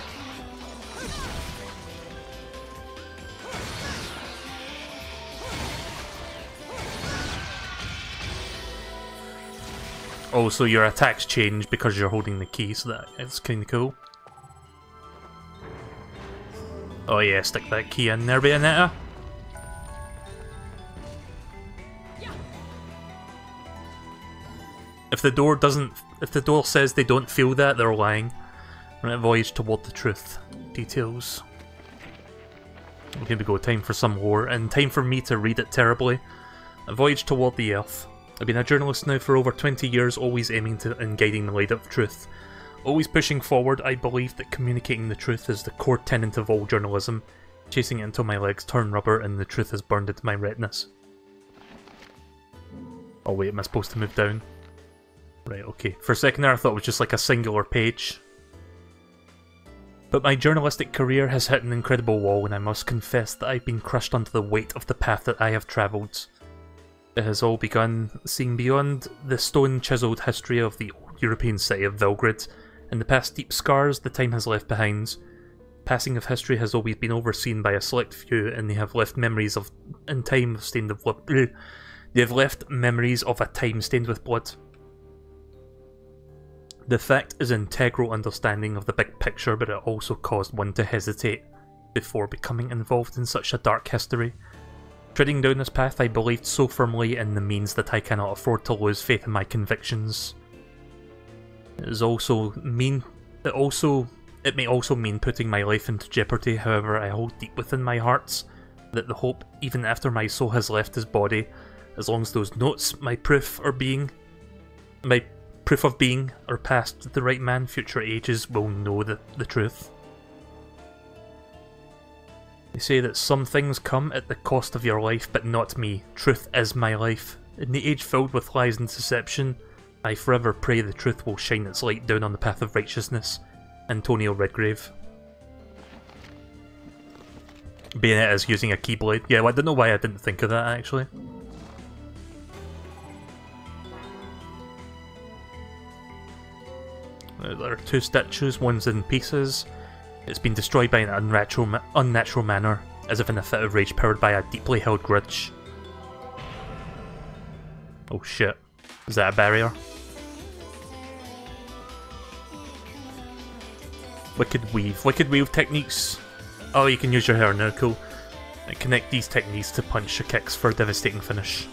Oh, so your attacks change because you're holding the key, so that's kinda cool. Oh yeah, stick that key in there, Bayonetta. If the door says they don't feel that, they're lying. Right, voyage toward the truth. Details. Here we go, time for some lore, and time for me to read it terribly. A voyage toward the earth. I've been a journalist now for over 20 years, always aiming to and guiding the light of truth. Always pushing forward, I believe that communicating the truth is the core tenet of all journalism. Chasing it until my legs turn rubber and the truth is burned into my retinas. Oh wait, am I supposed to move down? Right, okay. For a second there I thought it was just like a singular page. But my journalistic career has hit an incredible wall, and I must confess that I've been crushed under the weight of the path that I have travelled. It has all begun seeing beyond the stone-chiselled history of the old European city of Velgrid, and the past deep scars the time has left behind. Passing of history has always been overseen by a select few, and they have left memories of a time stained with blood. The fact is integral understanding of the big picture, but it also caused one to hesitate before becoming involved in such a dark history. Treading down this path, I believed so firmly in the means that I cannot afford to lose faith in my convictions. It may also mean putting my life into jeopardy. However, I hold deep within my heart that the hope, even after my soul has left this body, As long as those notes, my proof of being, are passed to the right man, future ages will know the truth. They say that some things come at the cost of your life, but not me. Truth is my life. In the age filled with lies and deception, I forever pray the truth will shine its light down on the path of righteousness. Antonio Redgrave. Bayonetta is using a keyblade. Yeah, well, I don't know why I didn't think of that, actually. There are two statues, one's in pieces. It's been destroyed by an unnatural manner, as if in a fit of rage powered by a deeply held grudge. Oh shit. Is that a barrier? Wicked weave techniques. Oh, you can use your hair now, cool. And connect these techniques to punch your kicks for a devastating finish.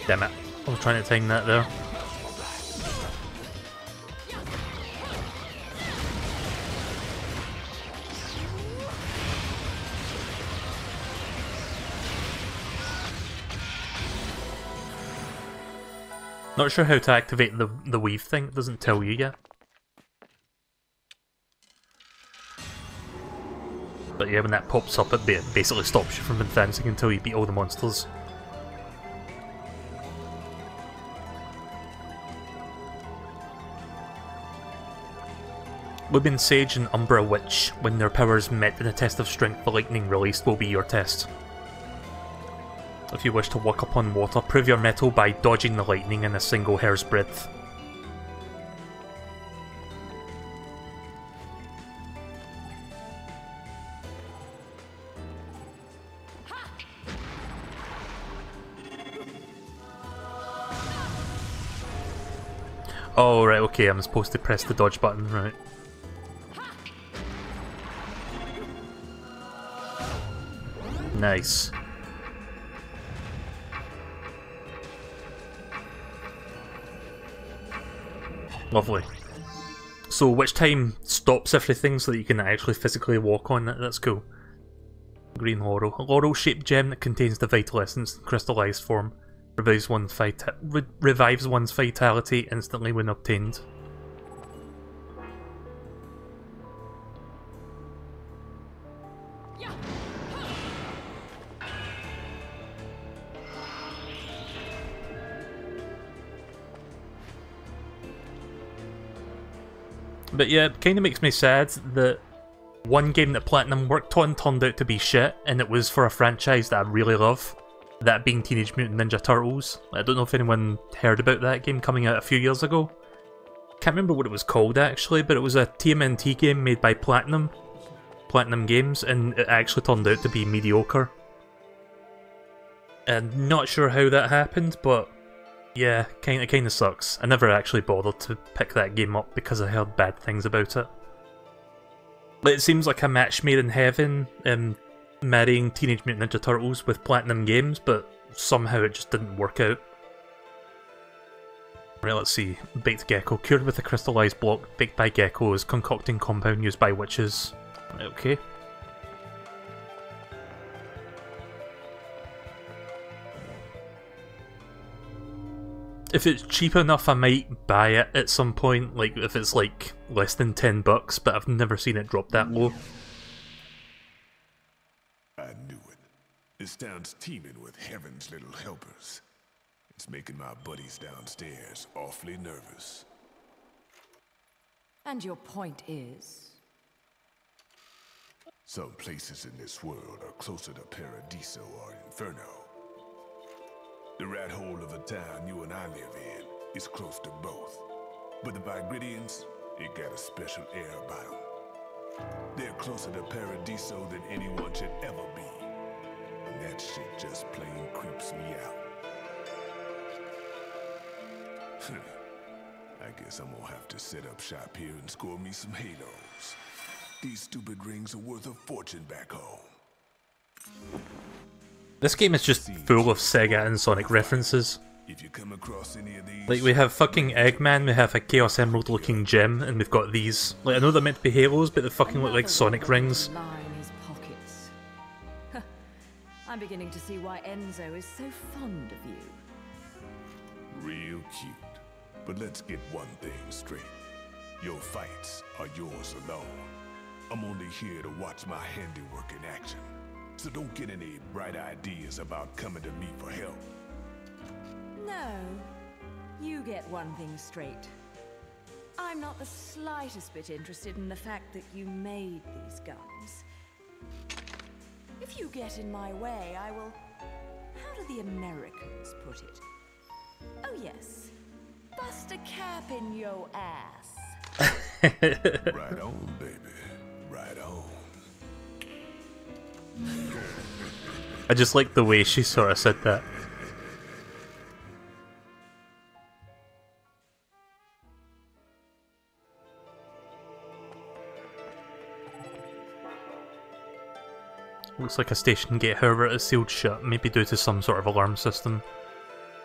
Damn it, I was trying to time that there. Not sure how to activate the weave thing, it doesn't tell you yet. But yeah, when that pops up, it basically stops you from advancing until you beat all the monsters. Lumen Sage and Umbra Witch, when their powers met in a test of strength, the lightning released will be your test. If you wish to walk upon water, prove your mettle by dodging the lightning in a single hair's breadth. Oh right, okay, I'm supposed to press the dodge button, right. Nice. Lovely. So which time stops everything so that you can actually physically walk on it? That's cool. Green Laurel. A laurel-shaped gem that contains the vital essence in crystallized form. Revives one's vitality instantly when obtained. But yeah, it kind of makes me sad that one game that Platinum worked on turned out to be shit, and it was for a franchise that I really love, that being Teenage Mutant Ninja Turtles. I don't know if anyone heard about that game coming out a few years ago. Can't remember what it was called actually, but it was a TMNT game made by Platinum Games, and it actually turned out to be mediocre. And not sure how that happened, but yeah, kinda sucks. I never actually bothered to pick that game up because I heard bad things about it. It seems like a match made in heaven, marrying Teenage Mutant Ninja Turtles with Platinum Games, but somehow it just didn't work out. Right, let's see. Baked Gecko. Cured with a crystallized block, baked by geckos, concocting compound used by witches. Right, okay. If it's cheap enough, I might buy it at some point, like if it's like less than $10, but I've never seen it drop that low. I knew it. This town's teeming with heaven's little helpers. It's making my buddies downstairs awfully nervous. And your point is? Some places in this world are closer to Paradiso or Inferno. The rat hole of a town you and I live in is close to both. But the Vigridians, it got a special air about them. They're closer to Paradiso than anyone should ever be. And that shit just plain creeps me out. I guess I'm gonna have to set up shop here and score me some halos. These stupid rings are worth a fortune back home. This game is just full of Sega and Sonic references. If you come across any of these, Like, we have fucking Eggman, we have a Chaos Emerald looking gem, and we've got these. Like, I know they're meant to be halos, but they fucking look like Sonic rings. Line his pockets. I'm beginning to see why Enzo is so fond of you. real cute. But let's get one thing straight. Your fights are yours alone. I'm only here to watch my handiwork in action. So don't get any bright ideas about coming to me for help. No, you get one thing straight. I'm not the slightest bit interested in the fact that you made these guns. If you get in my way, I will... How do the Americans put it? Oh yes, bust a cap in your ass. Right on, baby. Right on. I just like the way she sort of said that. Looks like a station gate, however it is sealed shut, maybe due to some sort of alarm system.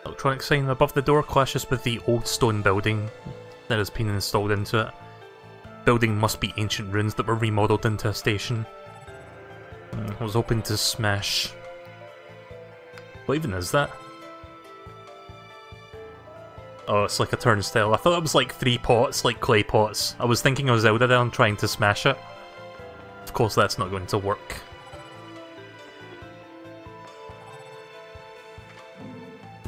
Electronic sign above the door clashes with the old stone building that has been installed into it. Building must be ancient ruins that were remodeled into a station. I was hoping to smash... What even is that? Oh, it's like a turnstile. I thought it was like 3 pots, like clay pots. I was thinking of Zelda there and trying to smash it. Of course that's not going to work.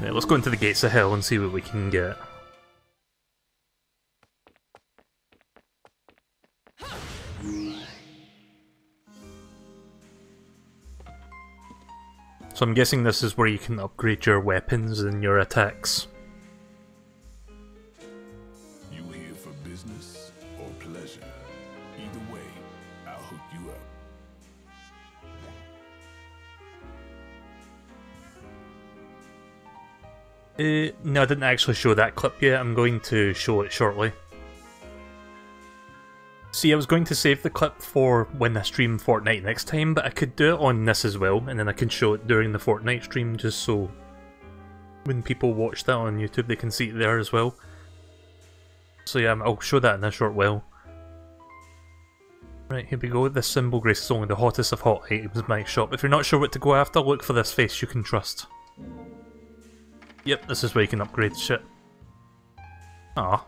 Yeah, let's go into the gates of hell and see what we can get. So I'm guessing this is where you can upgrade your weapons and your attacks. You here for business or pleasure? Either way, I'll hook you up. No, I didn't actually show that clip yet. I'm going to show it shortly. See, I was going to save the clip for when I stream Fortnite next time, but I could do it on this as well, and then I can show it during the Fortnite stream, just so when people watch that on YouTube they can see it there as well. So yeah, I'll show that in a short while. Right, here we go. This symbol grace is only the hottest of hot items in my shop. If you're not sure what to go after, look for this face you can trust. Yep, this is where you can upgrade shit. Ah.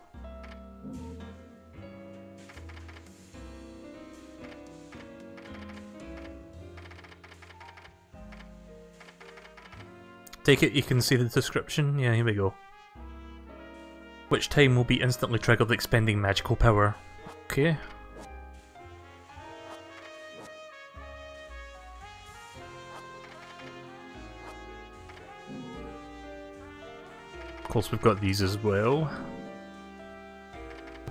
Take it you can see the description? Yeah, here we go. Which time will be instantly triggered expending magical power. Okay. Of course we've got these as well.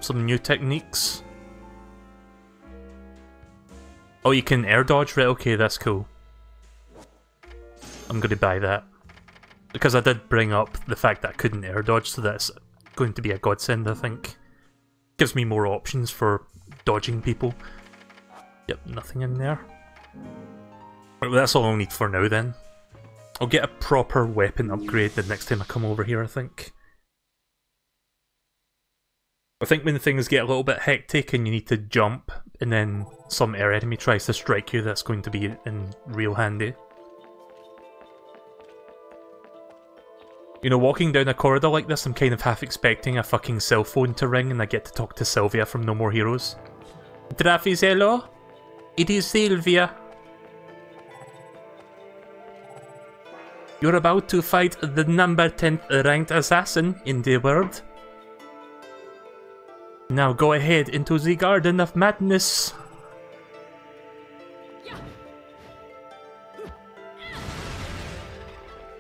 Some new techniques. Oh, you can air dodge? Right, okay, that's cool. I'm gonna buy that. Because I did bring up the fact that I couldn't air dodge, so that's going to be a godsend, I think. Gives me more options for dodging people. Yep, nothing in there. Right, well, that's all I'll need for now then. I'll get a proper weapon upgrade the next time I come over here, I think. I think when things get a little bit hectic and you need to jump, and then some air enemy tries to strike you, that's going to be in real handy. You know, walking down a corridor like this, I'm kind of half expecting a fucking cell phone to ring and I get to talk to Sylvia from No More Heroes. Drafizello? It is Sylvia. You're about to fight the number 10th ranked assassin in the world. Now go ahead into the Garden of Madness.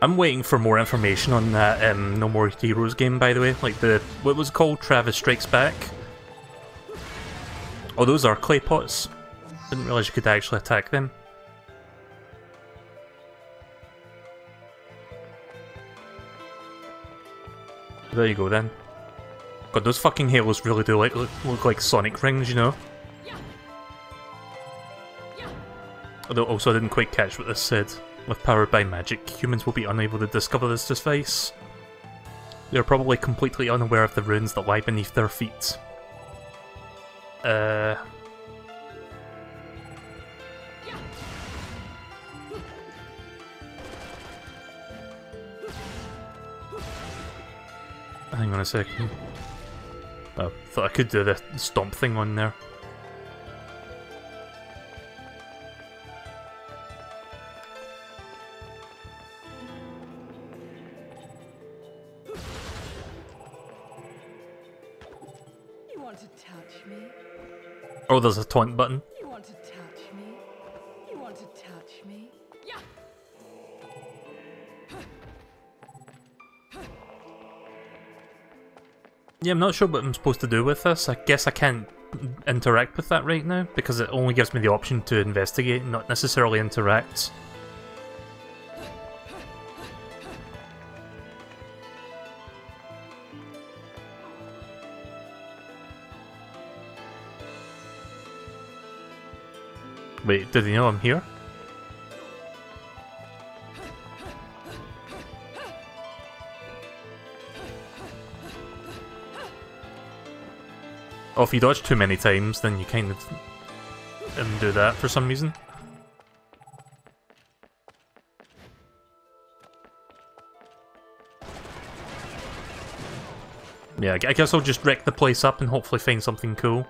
I'm waiting for more information on that No More Heroes game, by the way. Like the, what was it called? Travis Strikes Back? Oh, those are clay pots. Didn't realise you could actually attack them. There you go then. God, those fucking halos really do like look like Sonic rings, you know? Although also I didn't quite catch what this said. With powered by magic, humans will be unable to discover this device. They're probably completely unaware of the ruins that lie beneath their feet. Hang on a second. Oh, thought I could do the stomp thing on there. You want to touch me? Oh, there's a taunt button. You want to touch me? You want to touch me? Yeah. Yeah, I'm not sure what I'm supposed to do with this. I guess I can't interact with that right now, because it only gives me the option to investigate, not necessarily interact. Wait, did he know I'm here? Oh, if you dodge too many times, then you kind of do that for some reason. Yeah, I guess I'll just wreck the place up and hopefully find something cool.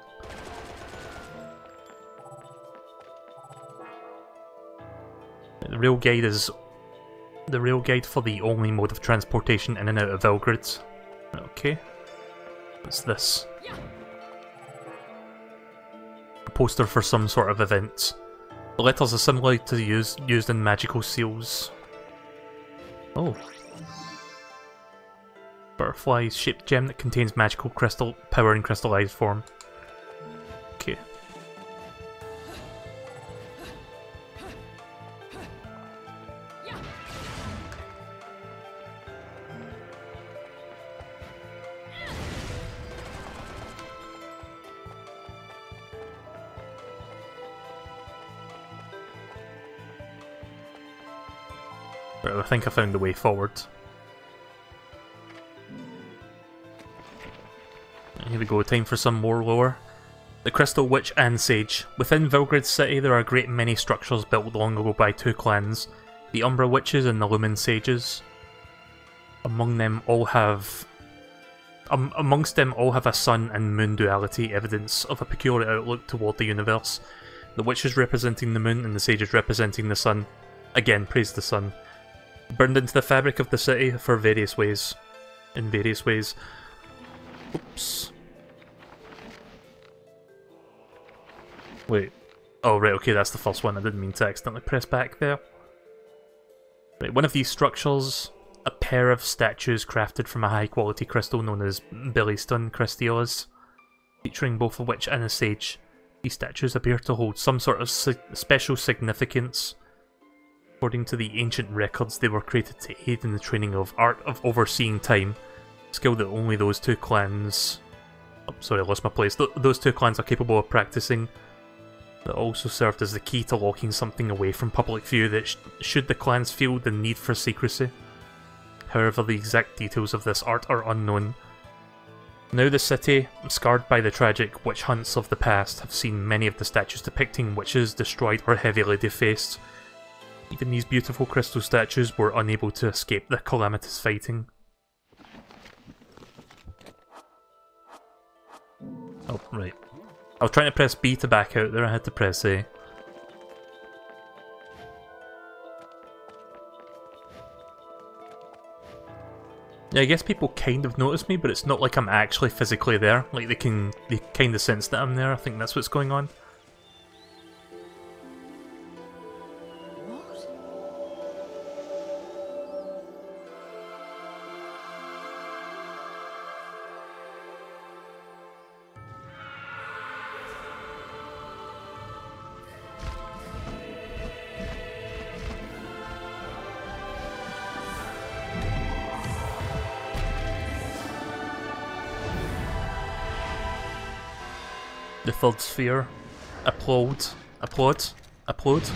The rail guide is the rail guide for the only mode of transportation in and out of Belgrade. Okay. What's this? A poster for some sort of event. The letters are similar to used in magical seals. Oh. Butterfly's shaped gem that contains magical crystal power in crystallized form. Okay. Right, I think I found the way forward. Here we go, time for some more lore. The Crystal Witch and Sage. Within Belgrade City there are a great many structures built long ago by two clans, the Umbra Witches and the Lumen Sages. Amongst them all have a sun and moon duality, evidence of a peculiar outlook toward the universe. The witches representing the moon and the sages representing the sun. Again, praise the sun. Burned into the fabric of the city for various ways. In various ways. Oops. Wait. Oh, right, okay, that's the first one. I didn't mean to accidentally press back there. Right, one of these structures, a pair of statues crafted from a high-quality crystal known as Billystone crystals, featuring both a witch and a sage. These statues appear to hold some sort of special significance. According to the ancient records, they were created to aid in the training of Art of Overseeing Time, skill that only those two clans... Oh, sorry, I lost my place. Those two clans are capable of practicing. That also served as the key to locking something away from public view that should the clans feel the need for secrecy. However, the exact details of this art are unknown. Now the city, scarred by the tragic witch hunts of the past, have seen many of the statues depicting witches destroyed or heavily defaced. Even these beautiful crystal statues were unable to escape the calamitous fighting. Oh, right. I was trying to press B to back out there, I had to press A. Yeah, I guess people kind of notice me, but it's not like I'm actually physically there. Like, they kind of sense that I'm there. I think that's what's going on. The third sphere. Applaud. Applaud. Applaud.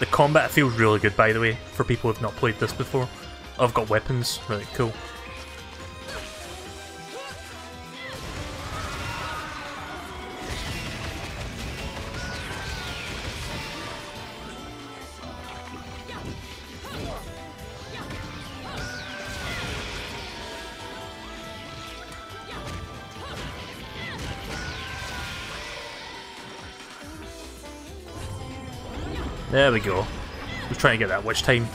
The combat feels really good, by the way, for people who have not played this before. Oh, I've got weapons. Really cool. There we go. We're trying to get that witch time.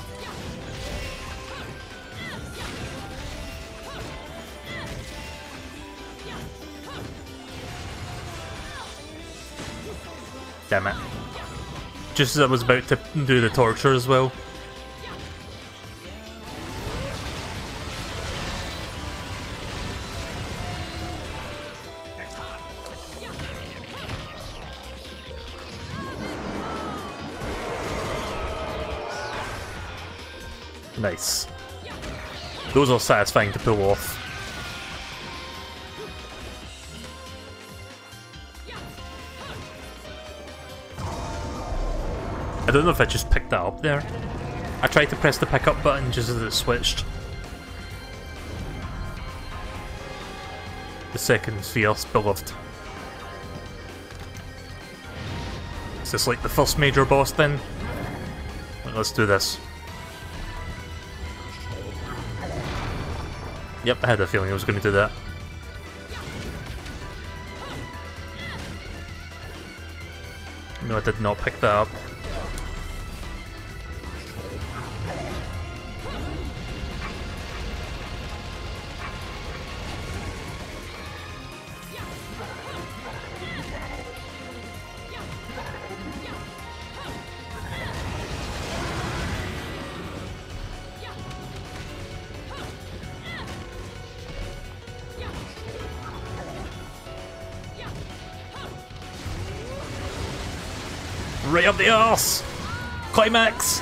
Damn it. Just as I was about to do the torture as well. Nice. Those are satisfying to pull off. I don't know if I just picked that up there. I tried to press the pickup button just as it switched. The second fierce beloved. Is this like the first major boss then? Let's do this. Yep, I had a feeling I was going to do that. No, I did not pick that up. Right up the arse! Climax!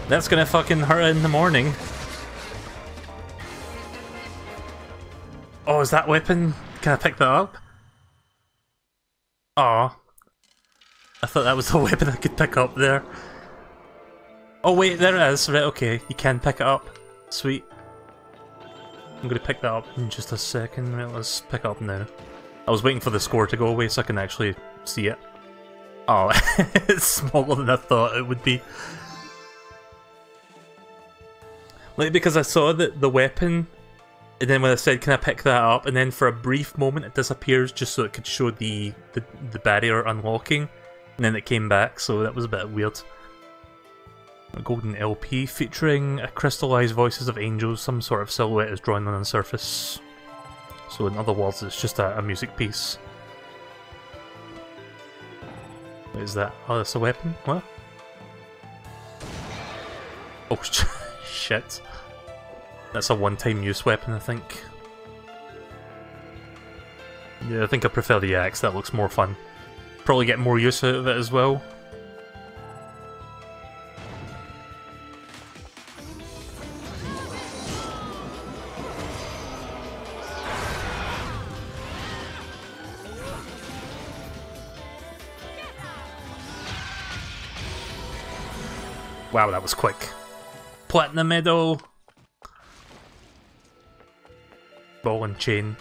That's gonna fucking hurt in the morning. Oh, is that weapon? Can I pick that up? Aw. I thought that was the weapon I could pick up there. Oh wait, there it is. Right, okay, you can pick it up. Sweet. I'm gonna pick that up in just a second. Right, let's pick it up now. I was waiting for the score to go away so I can actually see it. Oh, it's smaller than I thought it would be. Like, because I saw the weapon, and then when I said, can I pick that up, and then for a brief moment it disappears just so it could show the barrier unlocking. And then it came back, so that was a bit weird. A golden LP featuring crystallized voices of angels. Some sort of silhouette is drawn on the surface. So in other words, it's just a music piece. What is that? Oh, that's a weapon? What? Oh, shit. That's a one-time use weapon, I think. Yeah, I think I prefer the axe. That looks more fun. Probably get more use out of it as well. Wow, that was quick. Platinum medal. Ball and chain.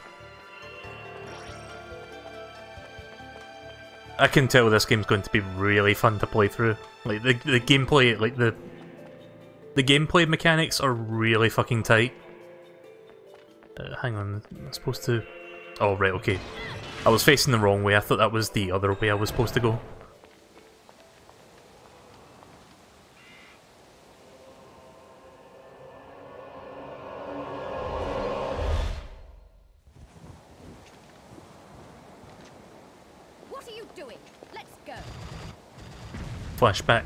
I can tell this game's going to be really fun to play through. Like the gameplay, like the gameplay mechanics are really fucking tight. Hang on, I'm supposed to... Oh right, okay. I was facing the wrong way. I thought that was the other way I was supposed to go. Flashback.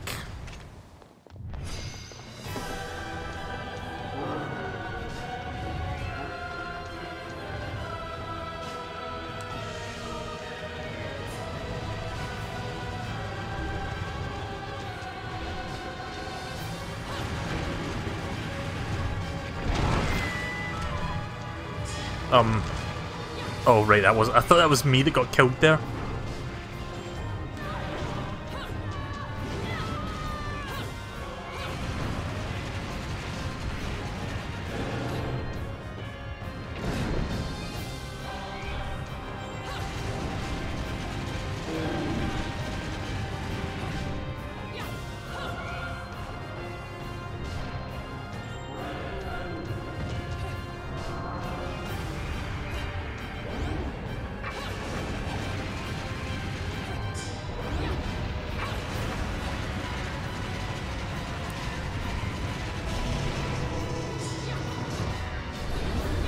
Oh right, that was. I thought that was me that got killed there.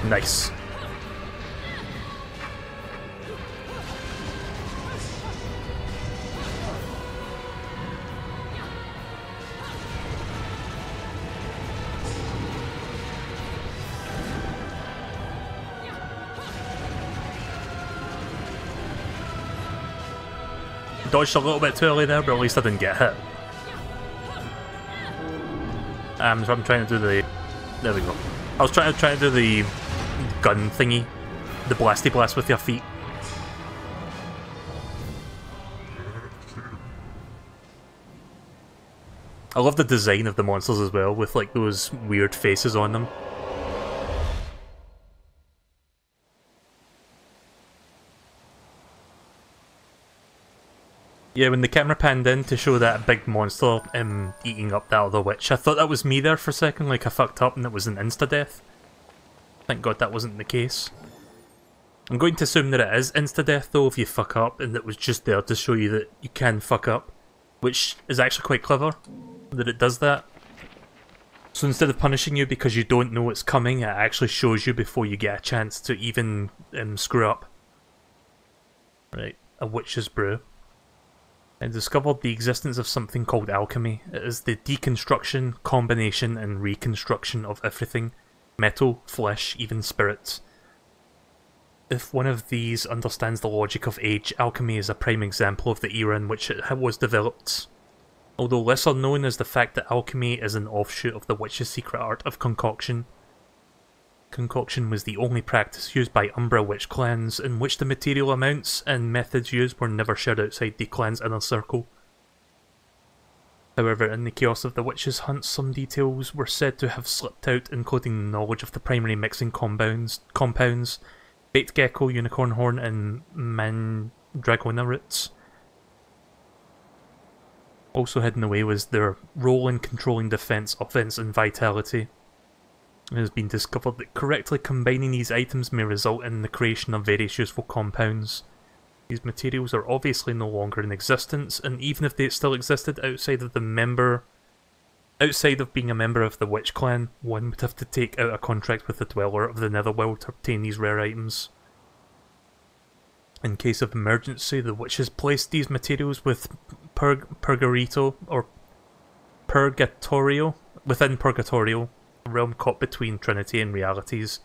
Nice. Dodged a little bit too early there, but at least I didn't get hit. So I'm trying to do the... There we go. I was trying to do the gun thingy. The blasty blast with your feet. I love the design of the monsters as well, with like those weird faces on them. Yeah, when the camera panned in to show that big monster eating up that other witch, I thought that was me there for a second, like I fucked up and it was an insta-death. Thank God that wasn't the case. I'm going to assume that it is insta-death though if you fuck up, and it was just there to show you that you can fuck up. Which is actually quite clever, that it does that. So instead of punishing you because you don't know it's coming, it actually shows you before you get a chance to even screw up. Right, a witch's brew. I discovered the existence of something called alchemy. It is the deconstruction, combination and reconstruction of everything. Metal, flesh, even spirits. If one of these understands the logic of age, alchemy is a prime example of the era in which it was developed. Although lesser known is the fact that alchemy is an offshoot of the witch's secret art of concoction. Concoction was the only practice used by Umbra witch clans in which the material amounts and methods used were never shared outside the clan's inner circle. However, in the chaos of the witches' hunt, some details were said to have slipped out, including knowledge of the primary mixing compounds, baked gecko, unicorn horn, and mandragona roots. Also hidden away was their role in controlling defense, offense, and vitality. It has been discovered that correctly combining these items may result in the creation of various useful compounds. These materials are obviously no longer in existence, and even if they still existed outside of being a member of the Witch Clan, one would have to take out a contract with the Dweller of the Netherworld to obtain these rare items. In case of emergency, the witches placed these materials with Purgatorio, within Purgatorio, a realm caught between Trinity and realities,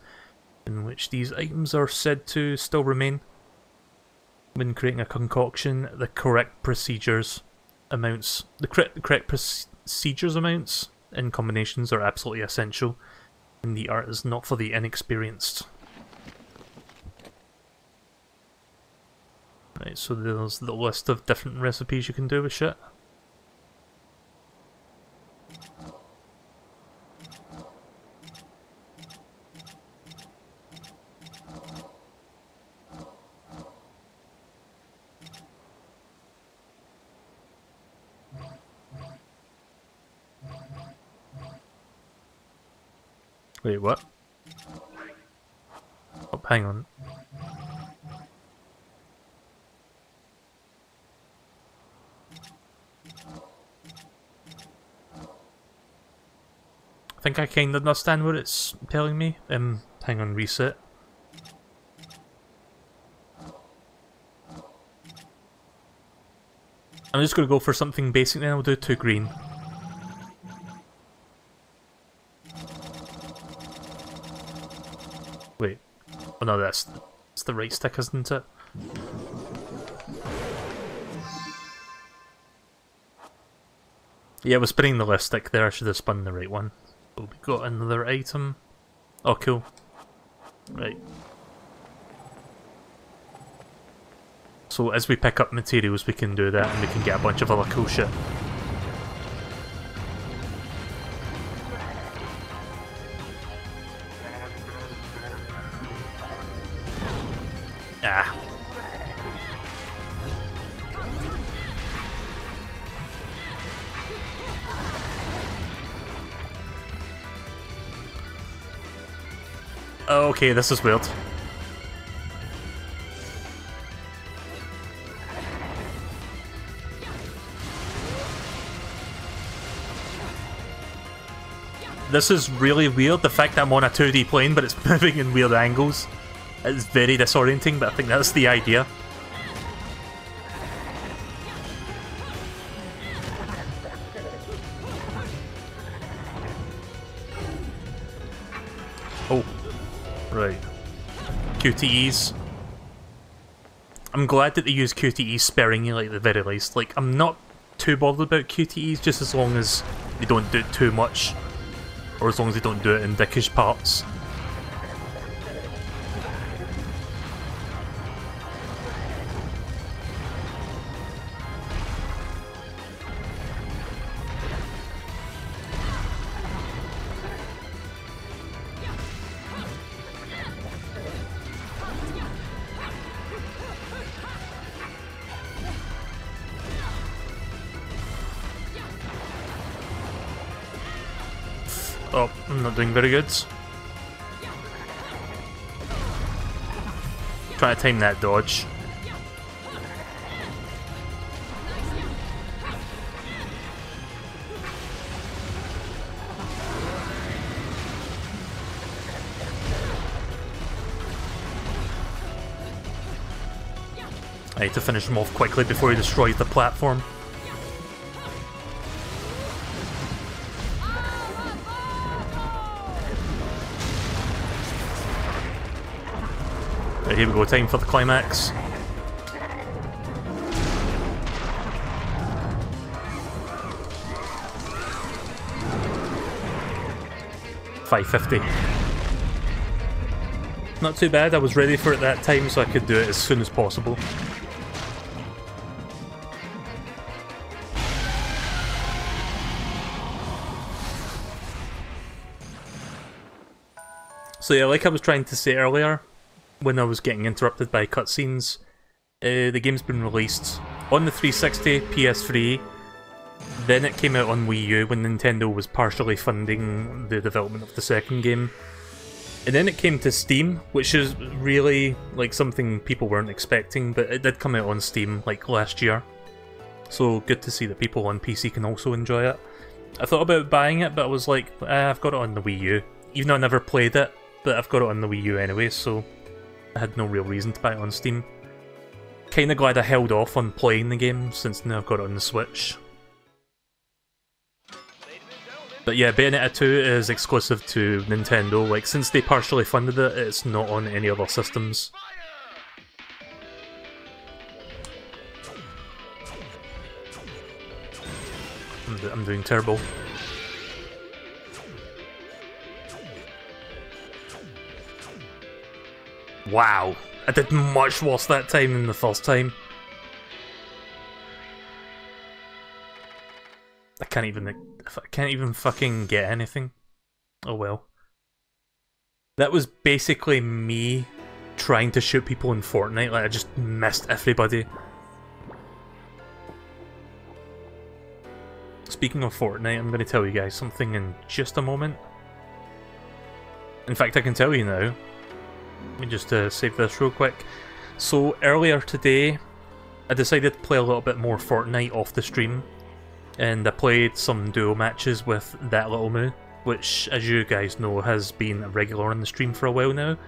in which these items are said to still remain. When creating a concoction, the correct procedures amounts in combinations are absolutely essential, and the art is not for the inexperienced. Right, so there's the list of different recipes you can do with shit. Wait, what? Oh, hang on. I think I kind of understand what it's telling me. Hang on, reset. I'm just going to go for something basic then, I'll do 2 green. Wait. Oh no, that's the right stick, isn't it? Yeah, I was spinning the left stick there, I should have spun the right one. So we got another item. Oh, cool. Right. So as we pick up materials we can do that and we can get a bunch of other cool shit. Ah. Okay, this is weird. This is really weird, the fact that I'm on a 2D plane but it's moving in weird angles. It's very disorienting, but I think that's the idea. Oh, right. QTEs. I'm glad that they use QTEs sparingly at the very least. Like, I'm not too bothered about QTEs just as long as they don't do it too much. Or as long as they don't do it in dickish parts. Oh, I'm not doing very good. Try to time that dodge. I need to finish him off quickly before he destroys the platform. Right, here we go, time for the climax. $550. Not too bad, I was ready for it that time so I could do it as soon as possible. So yeah, like I was trying to say earlier, when I was getting interrupted by cutscenes, the game's been released on the 360, PS3, then it came out on Wii U when Nintendo was partially funding the development of the second game, and then it came to Steam, which is really like something people weren't expecting, but it did come out on Steam like last year, so good to see that people on PC can also enjoy it. I thought about buying it, but I was like, I've got it on the Wii U, even though I never played it, but I've got it on the Wii U anyway, so I had no real reason to buy it on Steam. Kinda glad I held off on playing the game, since now I've got it on the Switch. But yeah, Bayonetta 2 is exclusive to Nintendo, like since they partially funded it, it's not on any other systems. I'm doing terrible. Wow, I did much worse that time than the first time. I can't even fucking get anything. Oh well. That was basically me trying to shoot people in Fortnite, like I just missed everybody. Speaking of Fortnite, I'm going to tell you guys something in just a moment. In fact, I can tell you now. Let me just save this real quick. So earlier today, I decided to play a little bit more Fortnite off the stream, and I played some duo matches with That Little Moo, which, as you guys know, has been a regular on the stream for a while now.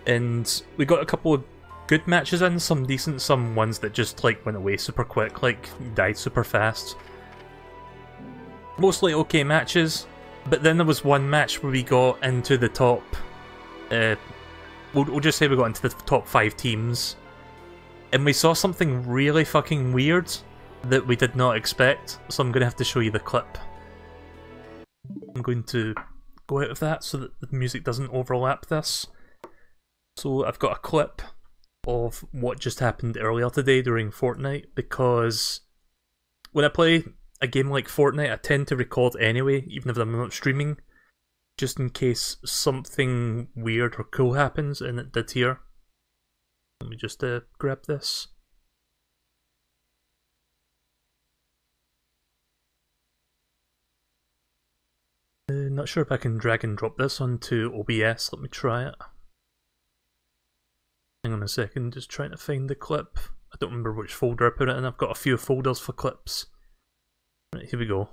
And we got a couple of good matches in, some decent, some ones that just like went away super quick, like died super fast. Mostly okay matches, but then there was one match where we got into the top... We'll just say we got into the top 5 teams, and we saw something really fucking weird that we did not expect, so I'm going to have to show you the clip. I'm going to go out of that so that the music doesn't overlap this. So I've got a clip of what just happened earlier today during Fortnite, because when I play a game like Fortnite, I tend to record anyway, even if I'm not streaming, just in case something weird or cool happens, and it did here. Let me just grab this. Not sure if I can drag and drop this onto OBS. Let me try it. Hang on a second, just trying to find the clip. I don't remember which folder I put it in. I've got a few folders for clips. Right, here we go.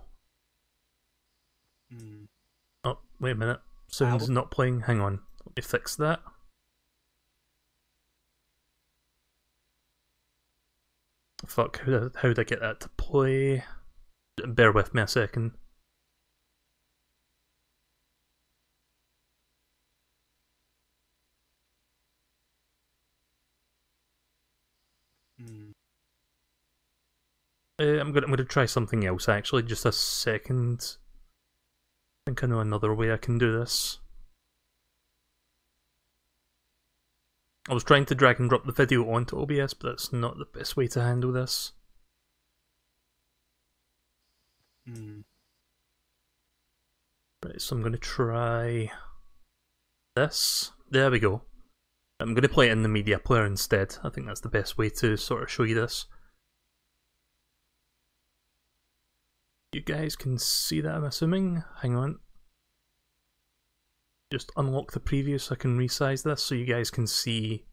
Oh, wait a minute. Sound's not playing. Hang on. Let me fix that. Fuck, how'd I get that to play? Bear with me a second. I'm gonna try something else actually, just a second. I think I know another way I can do this. I was trying to drag and drop the video onto OBS, but that's not the best way to handle this. Right, so I'm gonna try this. There we go. I'm gonna play it in the media player instead. I think that's the best way to sort of show you this. You guys can see that, I'm assuming? Hang on. Just unlock the preview so I can resize this so you guys can see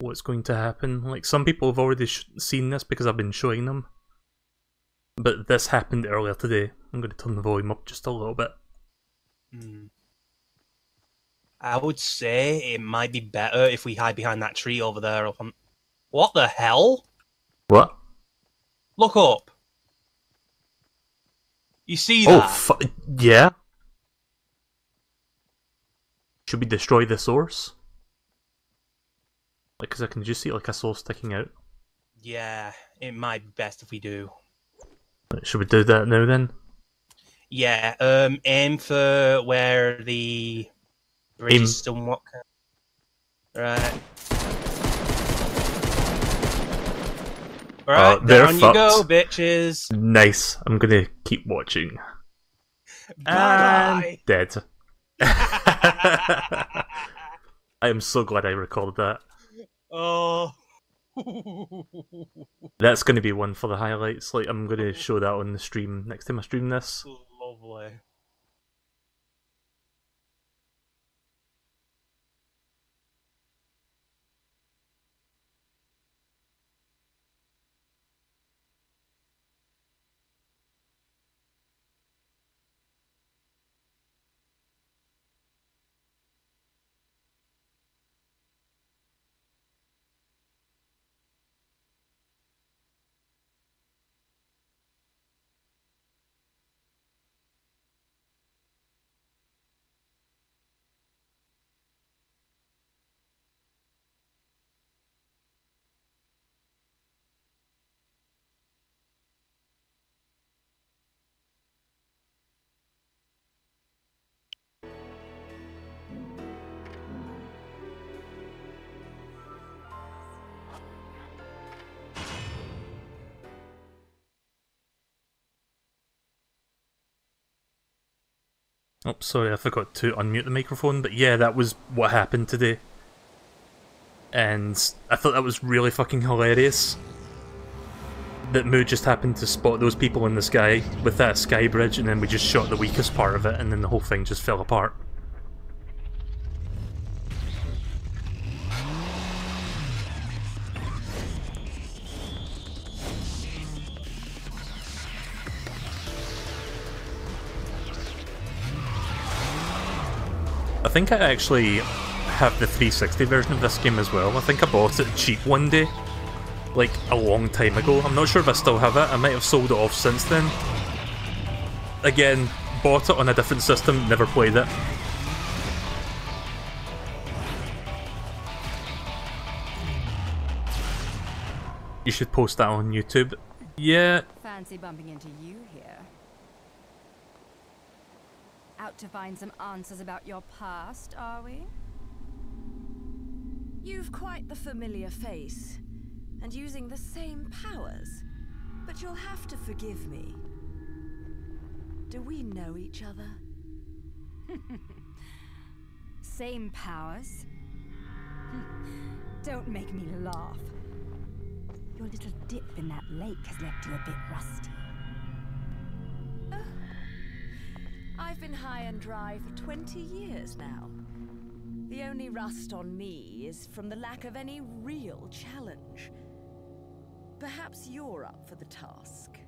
what's going to happen. Like, some people have already seen this because I've been showing them. But this happened earlier today. I'm going to turn the volume up just a little bit. I would say it might be better if we hide behind that tree over there. Or something. What the hell? What? Look up. You see that? Oh, yeah? Should we destroy the source? Like, cause I can just see like a source sticking out. Yeah, it might be best if we do. Right, should we do that now then? Yeah, aim for where the bridge is somewhat... Right. Alright, down you go, bitches! Nice, I'm gonna keep watching. Bye-bye! Dead. I am so glad I recorded that. Oh. That's gonna be one for the highlights. Like, I'm gonna show that on the stream next time I stream this. Lovely. Oh, sorry, I forgot to unmute the microphone, but yeah, that was what happened today. And I thought that was really fucking hilarious. That Moo just happened to spot those people in the sky with that sky bridge, and then we just shot the weakest part of it, and then the whole thing just fell apart. I think I actually have the 360 version of this game as well. I think I bought it cheap one day, like a long time ago. I'm not sure if I still have it. I might have sold it off since then. Again, bought it on a different system, never played it. You should post that on YouTube. Yeah. Fancy bumping into you here. Out to find some answers about your past, are we? You've quite the familiar face, and using the same powers. But you'll have to forgive me. Do we know each other? Same powers? Don't make me laugh. Your little dip in that lake has left you a bit rusty. I've been high and dry for 20 years now. The only rust on me is from the lack of any real challenge. Perhaps you're up for the task.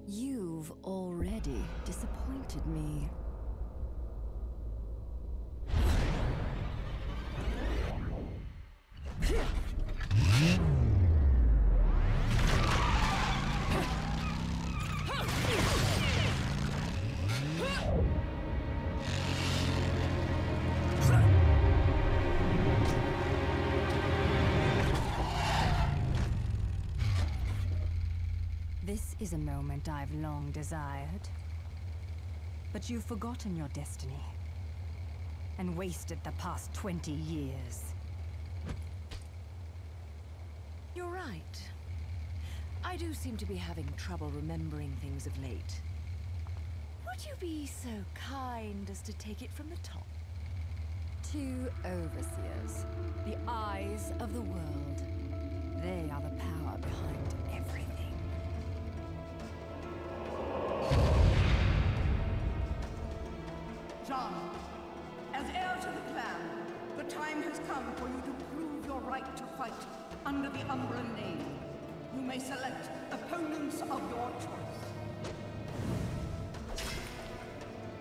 You've already disappointed me. This is a moment I've long desired. But you've forgotten your destiny and wasted the past 20 years. You're right. I do seem to be having trouble remembering things of late. Would you be so kind as to take it from the top? 2 overseers, the eyes of the world. They are the power behind everything. John, as heir to the clan, the time has come for you to prove your right to fight under the Umbran name. You may select opponents of your choice.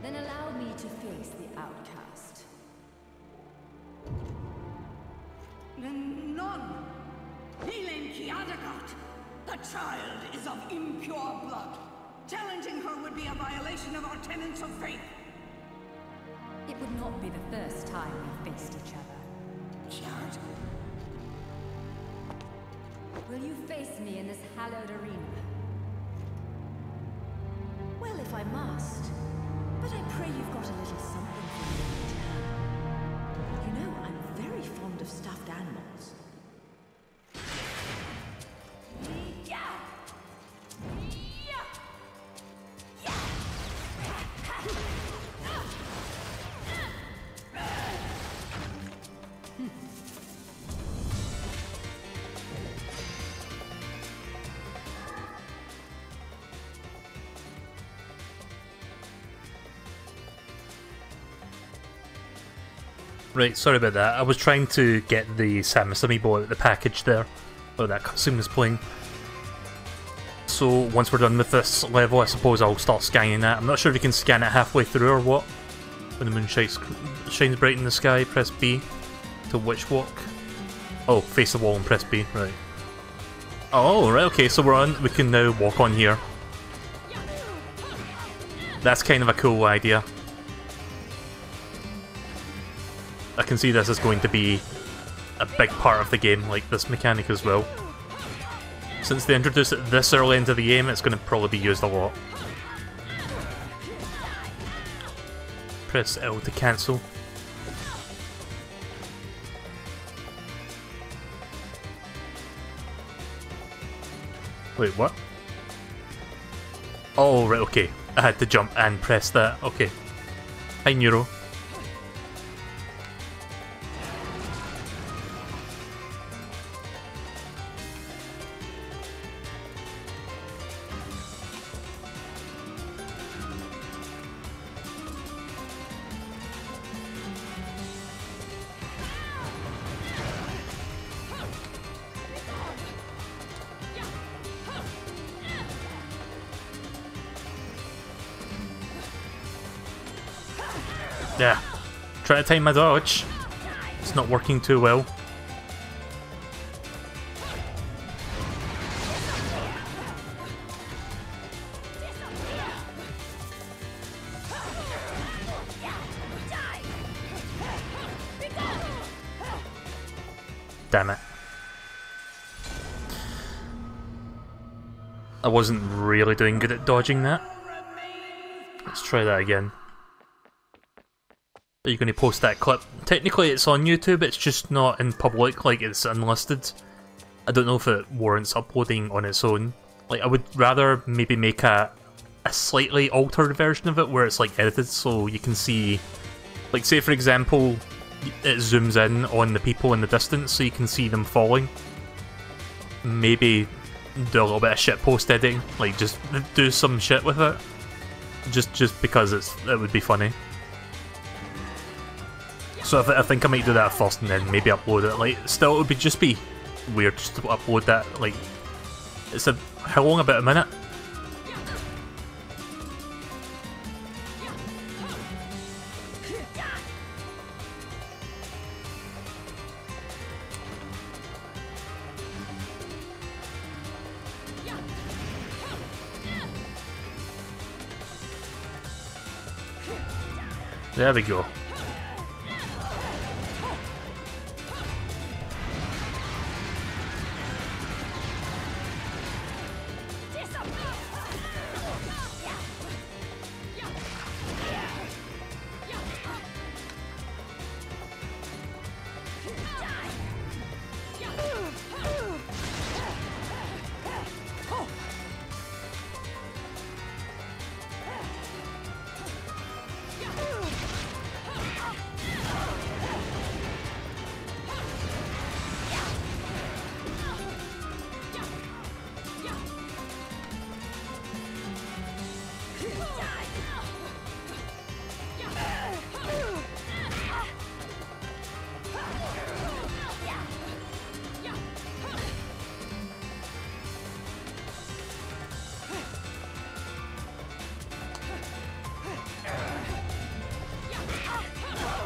Then allow me to face the outcast. None. Healing Kiadagat. The child is of impure blood. Challenging her would be a violation of our tenets of faith. It would not be the first time we've faced each other. Kiad? Will you face me in this hallowed arena? Well, if I must. But I pray you've got a little something for me in return. You know, I'm very fond of stuffed animals. Right, sorry about that. I was trying to get the Samus amiibo out of the package there. Oh, that cutscene was playing. So, once we're done with this level, I suppose I'll start scanning that. I'm not sure if you can scan it halfway through or what. When the moon shines bright in the sky, press B to witch walk. Oh, face the wall and press B, right. Oh, right, okay, so we can now walk on here. That's kind of a cool idea. I can see this is going to be a big part of the game, like this mechanic as well. Since they introduced it this early into the game, it's going to probably be used a lot. Press L to cancel. Wait, what? Oh, right, okay. I had to jump and press that. Okay. Hi, Neuro. Yeah. Try to time my dodge. It's not working too well. Damn it. I wasn't really doing good at dodging that. Let's try that again. Are you going to post that clip? Technically it's on YouTube, it's just not in public, like it's unlisted. I don't know if it warrants uploading on its own. Like, I would rather maybe make a slightly altered version of it where it's like edited so you can see, like say for example, it zooms in on the people in the distance so you can see them falling. Maybe do a little bit of shit post editing, like just do some shit with it. Just because it would be funny. So I think I might do that first and then maybe upload it. Like, still it would just be weird just to upload that. Like, it's how long? About a minute? There we go.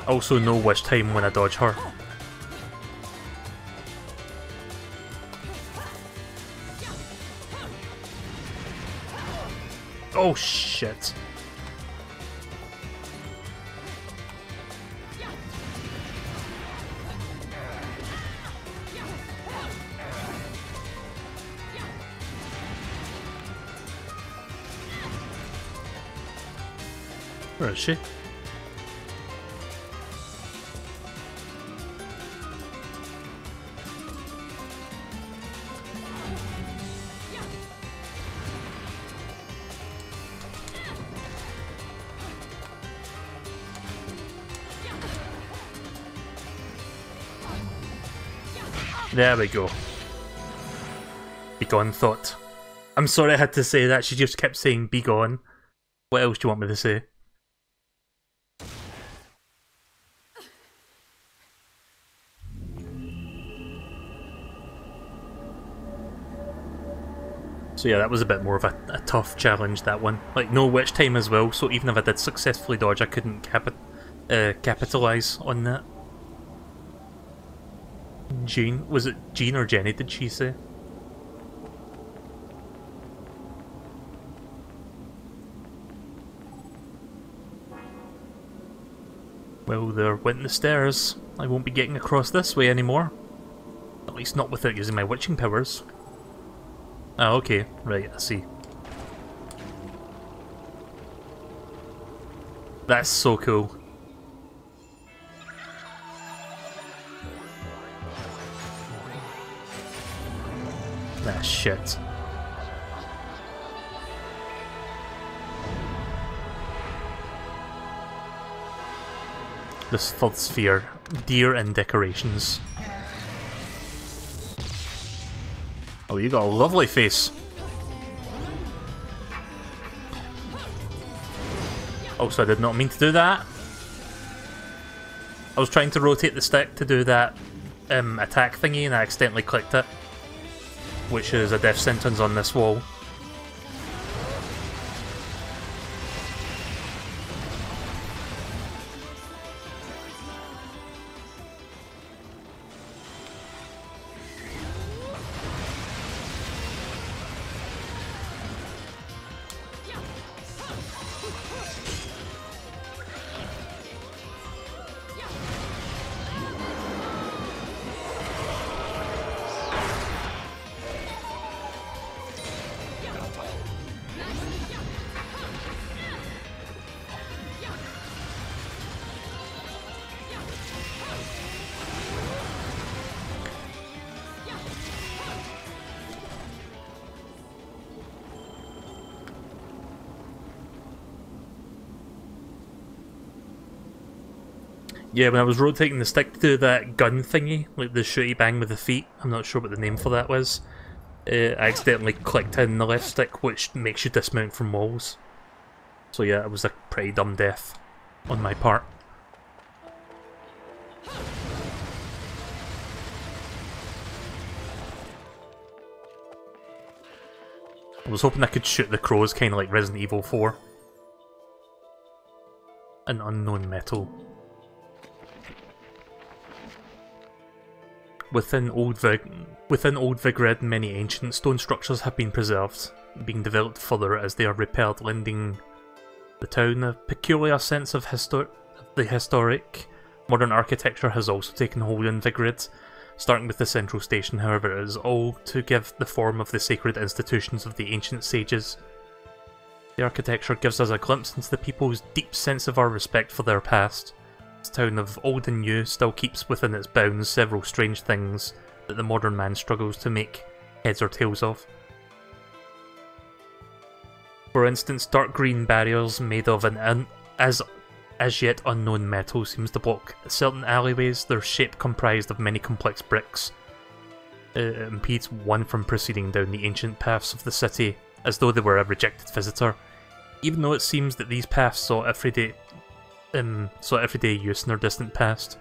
Also know which time when I dodge her. Oh shit. Where is she? There we go. Be gone, thought. I'm sorry I had to say that, she just kept saying be gone. What else do you want me to say? So yeah, that was a bit more of a tough challenge, that one. Like, no witch time as well, so even if I did successfully dodge, I couldn't capitalise on that. Jean? Was it Jean or Jenny, did she say? Well, there went the stairs. I won't be getting across this way anymore. At least not without using my witching powers. Oh, okay. Right, I see. That's so cool. Ah, shit. This third sphere. Deer and decorations. Oh, you got a lovely face. Also, I did not mean to do that. I was trying to rotate the stick to do that attack thingy and I accidentally clicked it. Which is a death sentence on this wall. Yeah, when I was rotating the stick to do that gun thingy, like the shooty bang with the feet, I'm not sure what the name for that was, I accidentally clicked in the left stick, which makes you dismount from walls. So yeah, it was a pretty dumb death on my part. I was hoping I could shoot the crows, kind of like Resident Evil 4. An unknown metal. Within Old Vigrid, many ancient stone structures have been preserved, being developed further as they are repaired, lending the town a peculiar sense of the historic. Modern architecture has also taken hold in Vigrid, starting with the central station. However, it is all to give the form of the sacred institutions of the ancient sages. The architecture gives us a glimpse into the people's deep sense of our respect for their past. This town of old and new still keeps within its bounds several strange things that the modern man struggles to make heads or tails of. For instance, dark green barriers made of an as yet unknown metal seems to block certain alleyways, their shape comprised of many complex bricks. It impedes one from proceeding down the ancient paths of the city, as though they were a rejected visitor, even though it seems that these paths saw everyday use in their distant past.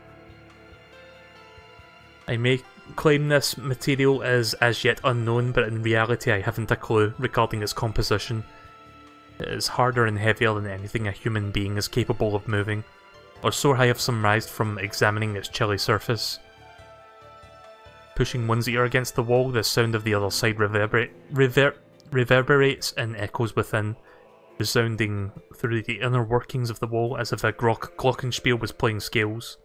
I may claim this material is as yet unknown, but in reality I haven't a clue regarding its composition. It is harder and heavier than anything a human being is capable of moving, or so I have surmised from examining its chilly surface. Pushing one's ear against the wall, the sound of the other side reverberates and echoes within, resounding through the inner workings of the wall as if a glockenspiel was playing scales.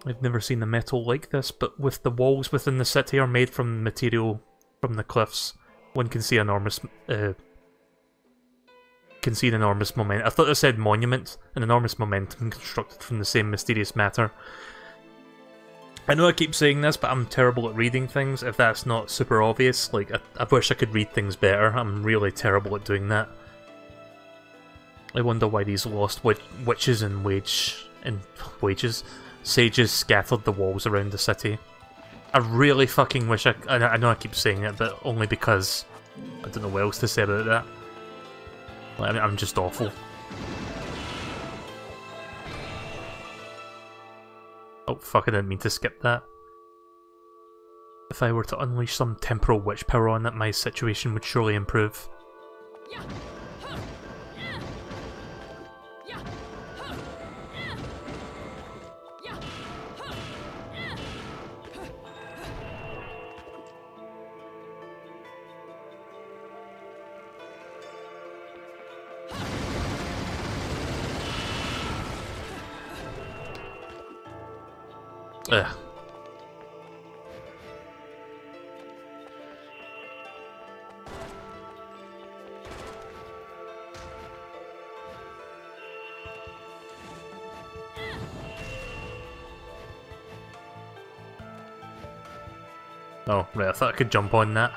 I've never seen a metal like this, but with the walls within the city are made from material from the cliffs, one can see enormous momentum. I thought it said monument, an enormous momentum constructed from the same mysterious matter. I know I keep saying this, but I'm terrible at reading things, if that's not super obvious. Like, I wish I could read things better. I'm really terrible at doing that. I wonder why these lost witches and sages scattered the walls around the city. I really fucking wish I know I keep saying it, but only because I don't know what else to say about that. Like, I'm just awful. Oh fuck, I didn't mean to skip that. If I were to unleash some temporal witch power on it, my situation would surely improve. Ugh. Oh, right, I thought I could jump on that.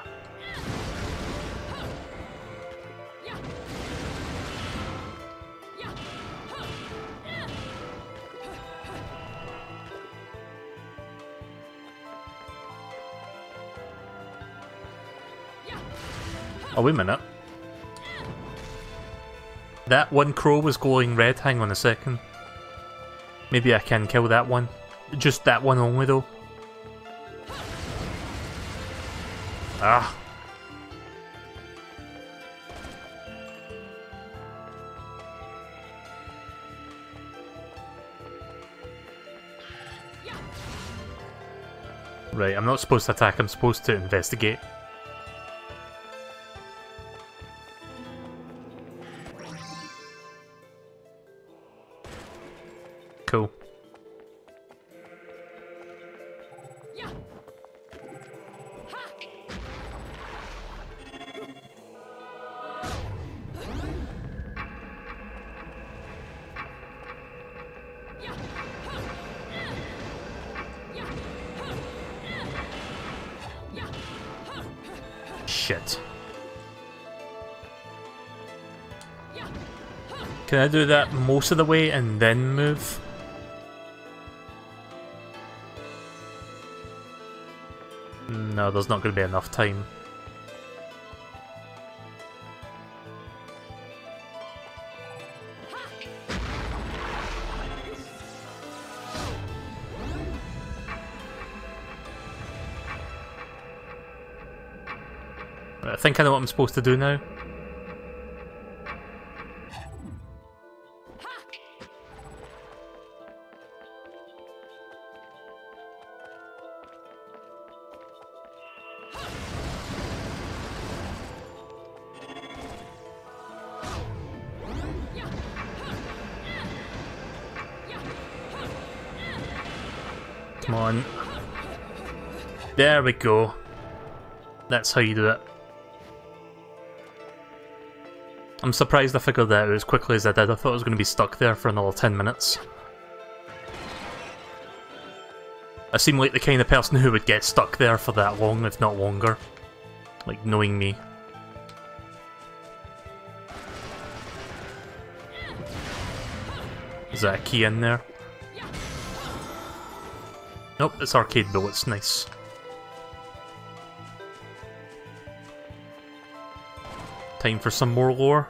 Oh, wait a minute. That one crow was glowing red, hang on a second. Maybe I can kill that one. Just that one only though. Ah. Right, I'm not supposed to attack, I'm supposed to investigate. Cool. Shit. Can I do that most of the way and then move? No, there's not going to be enough time. I think I know what I'm supposed to do now. Come on. There we go. That's how you do it. I'm surprised I figured that out as quickly as I did. I thought I was going to be stuck there for another 10 minutes. I seem like the kind of person who would get stuck there for that long, if not longer. Like, knowing me. Is that a key in there? Nope, it's arcade bullets, nice. Time for some more lore.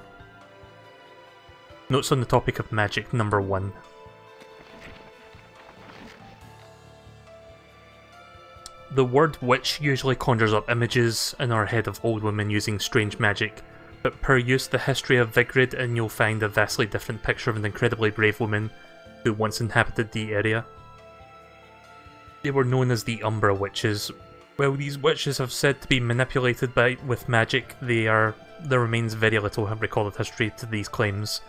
Notes on the topic of magic, number 1. The word witch usually conjures up images in our head of old women using strange magic, but per use the history of Vigrid and you'll find a vastly different picture of an incredibly brave woman who once inhabited the area. They were known as the Umbra Witches. While these witches have said to be manipulated with magic, there remains very little recorded history to these claims,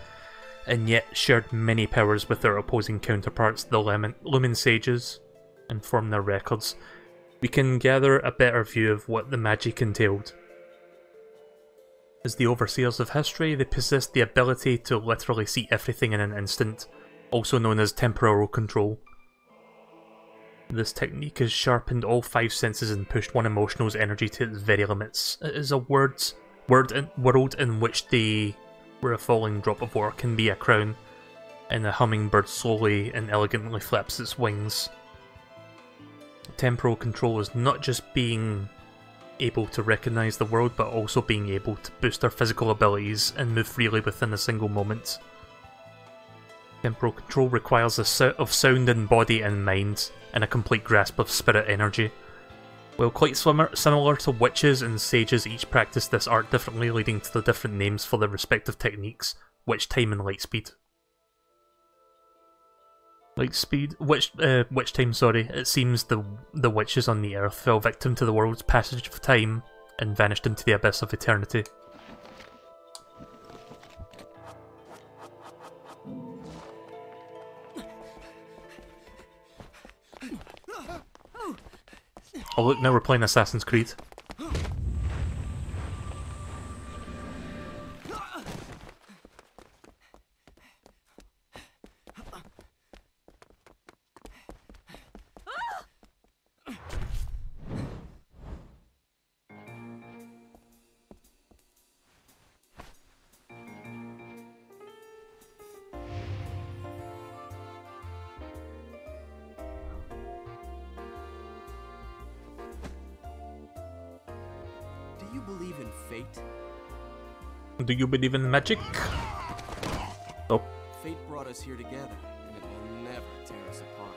and yet shared many powers with their opposing counterparts, the Lumen Sages, and from their records, we can gather a better view of what the magic entailed. As the overseers of history, they possessed the ability to literally see everything in an instant, also known as temporal control. This technique has sharpened all 5 senses and pushed one emotional's energy to its very limits. It is a world in which they where a falling drop of water can be a crown, and a hummingbird slowly and elegantly flaps its wings. Temporal control is not just being able to recognise the world, but also being able to boost our physical abilities and move freely within a single moment. Temporal control requires of sound in body and mind, and a complete grasp of spirit energy. While quite similar to witches and sages, each practice this art differently, leading to the different names for their respective techniques: witch time and light speed. Witch time, sorry. It seems the witches on the earth fell victim to the world's passage of time and vanished into the abyss of eternity. Oh look, now we're playing Assassin's Creed. Do you believe in fate? Do you believe in magic? Oh. Fate brought us here together, and it will never tear us apart.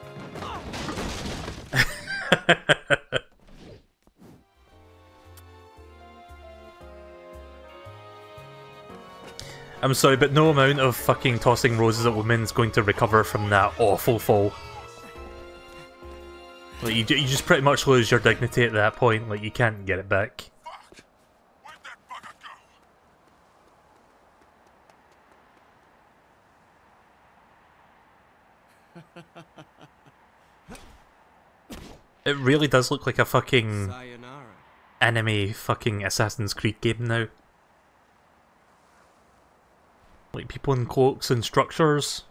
I'm sorry, but no amount of fucking tossing roses at women is going to recover from that awful fall. Like, you just pretty much lose your dignity at that point, like, you can't get it back. It really does look like a fucking anime fucking Assassin's Creed game now. Like people in cloaks and structures.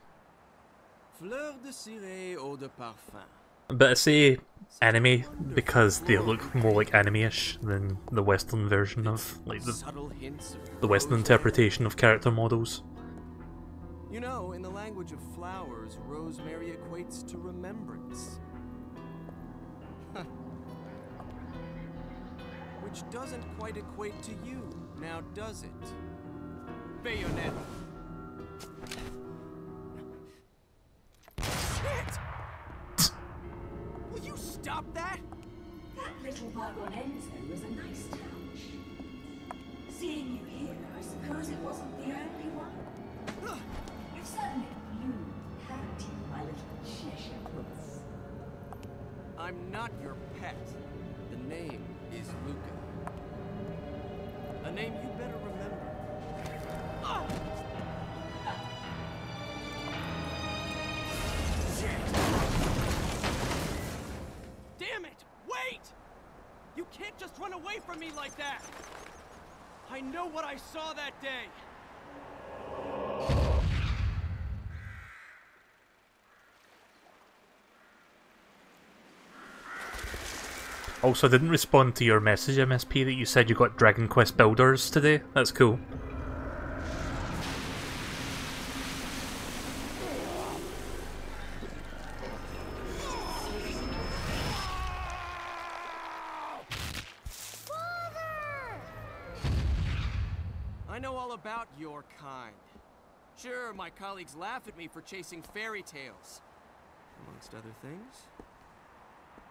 Fleur de ciré, eau de parfum. But I say anime because they look more like anime-ish than the Western version of, like the Western interpretation of character models. You know, in the language of flowers, rosemary equates to remembrance. Which doesn't quite equate to you, now does it? Bayonetta. Shit! Will you stop that? That little bug on Enzo was a nice touch. Seeing you here, I suppose it wasn't the only one. You've certainly bloomed, haven't you, my little Cheshire puss? I'm not your pet. The name is Luca. A name you better remember. Oh! Shit! Damn it! Wait! You can't just run away from me like that! I know what I saw that day! Also, I didn't respond to your message, MSP, that you said you got Dragon Quest Builders today. That's cool. I know all about your kind. Sure, my colleagues laugh at me for chasing fairy tales, amongst other things.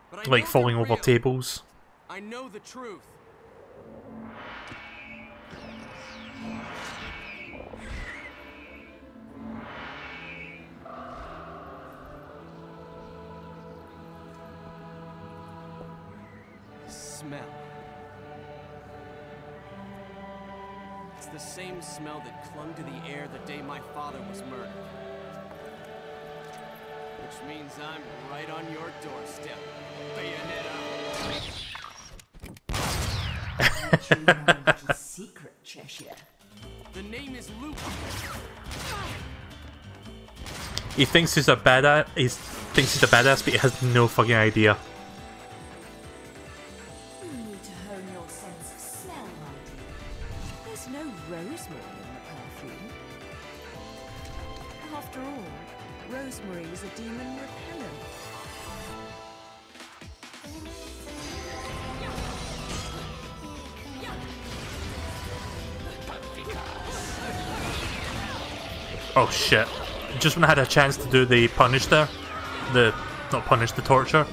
But I Like know falling they're over real. tables. I know the truth. Smell. It's the same smell that clung to the air the day my father was murdered. Which means I'm right on your doorstep, Bayonetta. Secret, Cheshire. The name is Luke. He thinks he's a badass. He thinks he's a badass, but he has no fucking idea. You need to hone your sense of smell, my dear. There's no rosemary in the perfume. After all, rosemary was a demon repellent. Oh shit. Just when I had a chance to do the punish there. Not punish, the torture.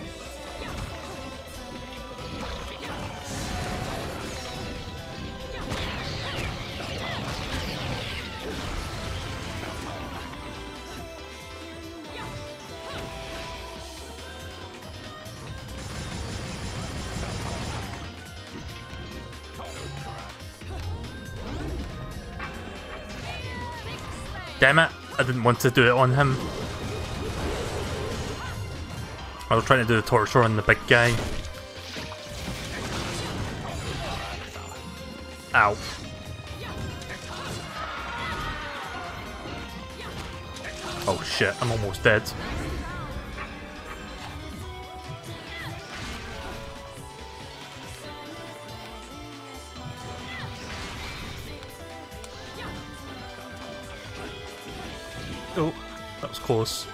Damn it, I didn't want to do it on him. I was trying to do the torture on the big guy. Ow. Oh shit, I'm almost dead. Oh, that was close.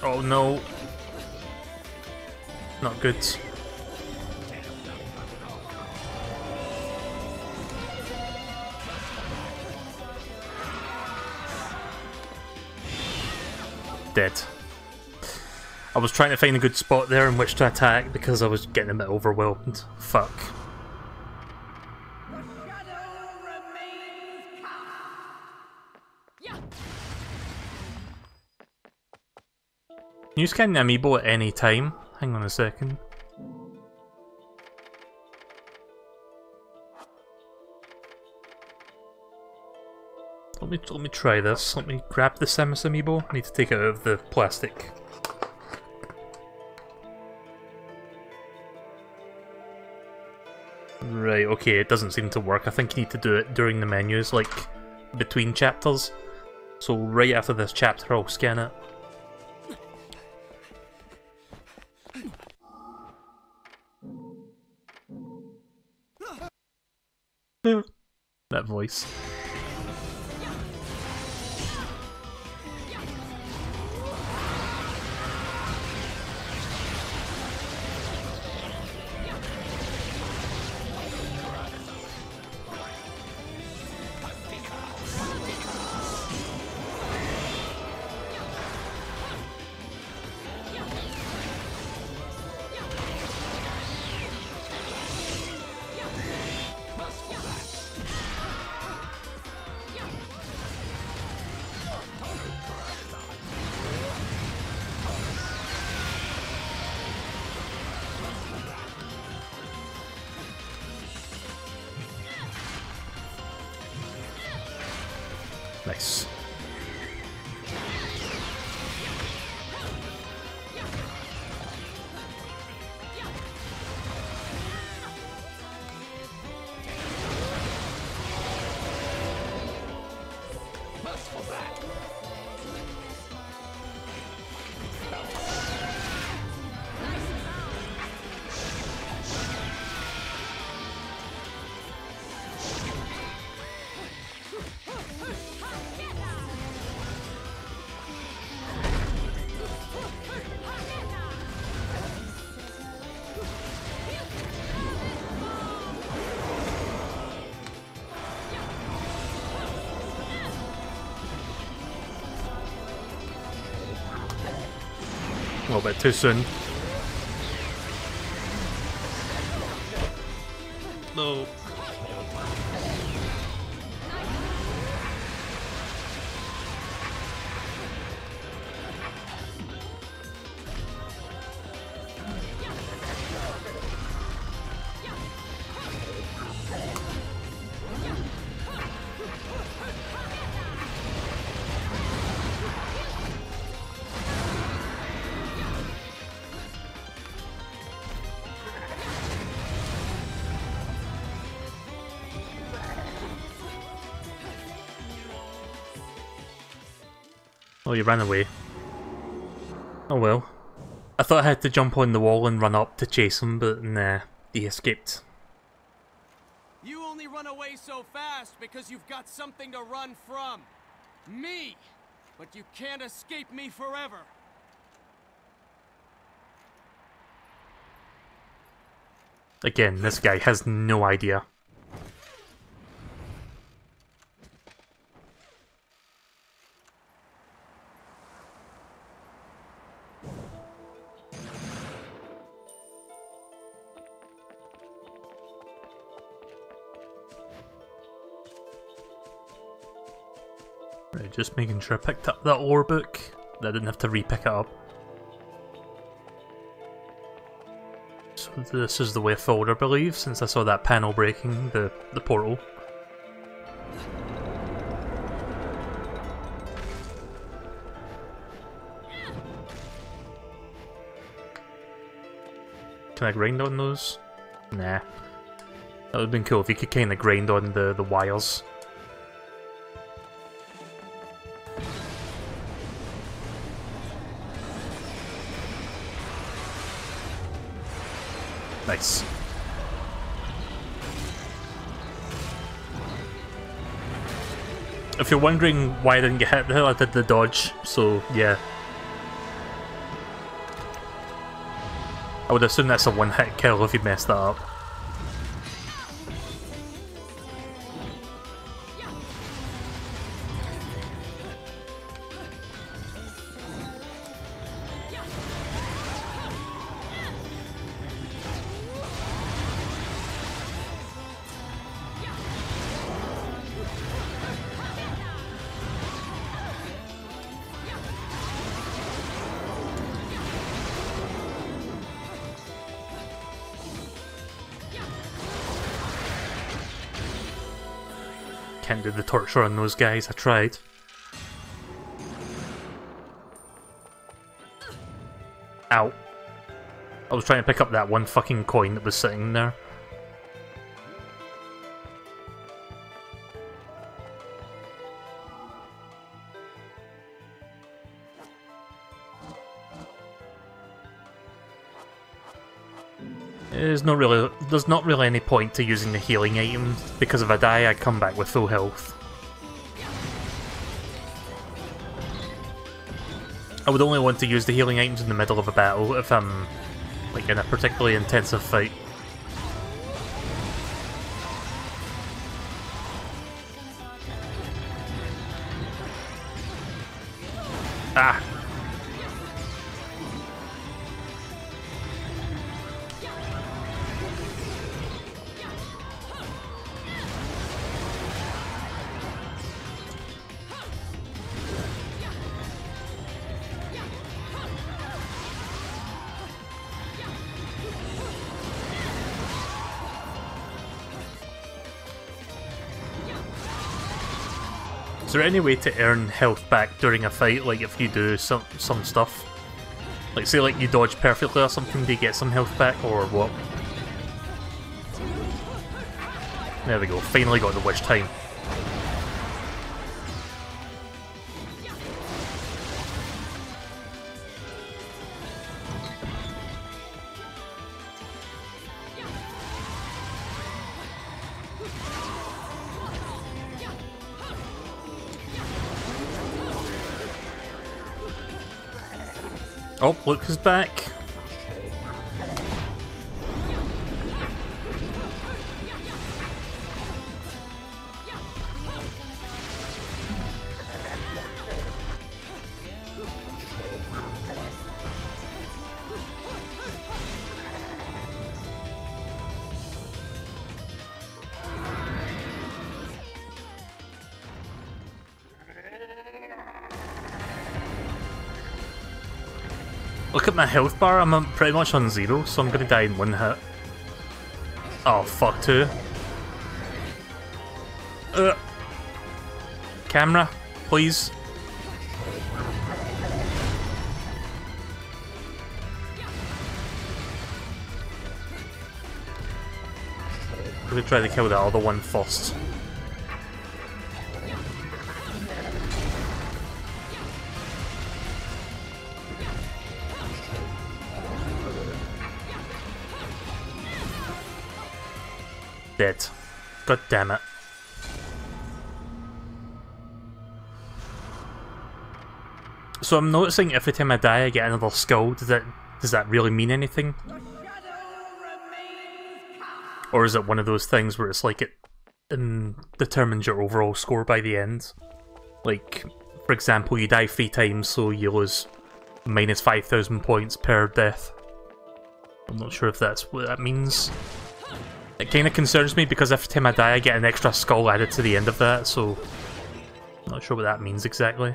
Oh no. Not good. Dead. I was trying to find a good spot there in which to attack because I was getting a bit overwhelmed. Fuck. You scan the amiibo at any time. Hang on a second. Let me try this. Let me grab the Samus amiibo. I need to take it out of the plastic. Right, okay, it doesn't seem to work. I think you need to do it during the menus, like between chapters. So right after this chapter, I'll scan it. That voice. Nice. A little bit too soon. No. Oh, you ran away. Oh well. I thought I had to jump on the wall and run up to chase him, but nah, he escaped. You only run away so fast because you've got something to run from. Me! But you can't escape me forever. Again, this guy has no idea. Right, just making sure I picked up that lore book. That I didn't have to re-pick it up. So this is the way forward, I believe, since I saw that panel breaking the portal. Can I grind on those? Nah. That would have been cool if you could kind of grind on the wires. Nice. If you're wondering why I didn't get hit there, I did the dodge, so yeah. I would assume that's a one-hit kill if you messed that up. Can't do the torture on those guys, I tried. Ow. I was trying to pick up that one fucking coin that was sitting there. There's not really any point to using the healing items, because if I die I come back with full health. I would only want to use the healing items in the middle of a battle if I'm like in a particularly intensive fight. Ah! Is there any way to earn health back during a fight, like if you do some stuff? Like say like you dodge perfectly or something, do you get some health back, or what? There we go, finally got the wish time. Oh, Luke is back. Look at my health bar, I'm pretty much on 0, so I'm gonna die in 1 hit. Oh, fuck, 2. Camera, please. I'm gonna try to kill that other one first. Dead. God damn it. So I'm noticing every time I die I get another skull. Does that really mean anything? Or is it one of those things where it's like it determines your overall score by the end? Like, for example, you die 3 times, so you lose minus 5,000 points per death. I'm not sure if that's what that means. It kind of concerns me because every time I die I get an extra skull added to the end of that, so I'm not sure what that means exactly.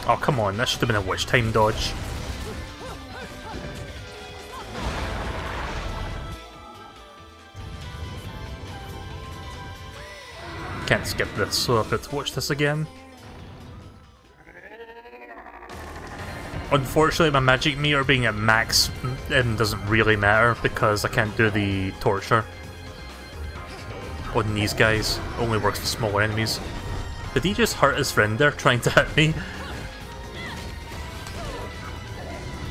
Oh, come on, that should have been a wish time dodge. Can't skip this, so I've got to watch this again. Unfortunately, my magic meter being at max doesn't really matter because I can't do the torture on these guys. It only works for smaller enemies. Did he just hurt his friend there trying to hit me?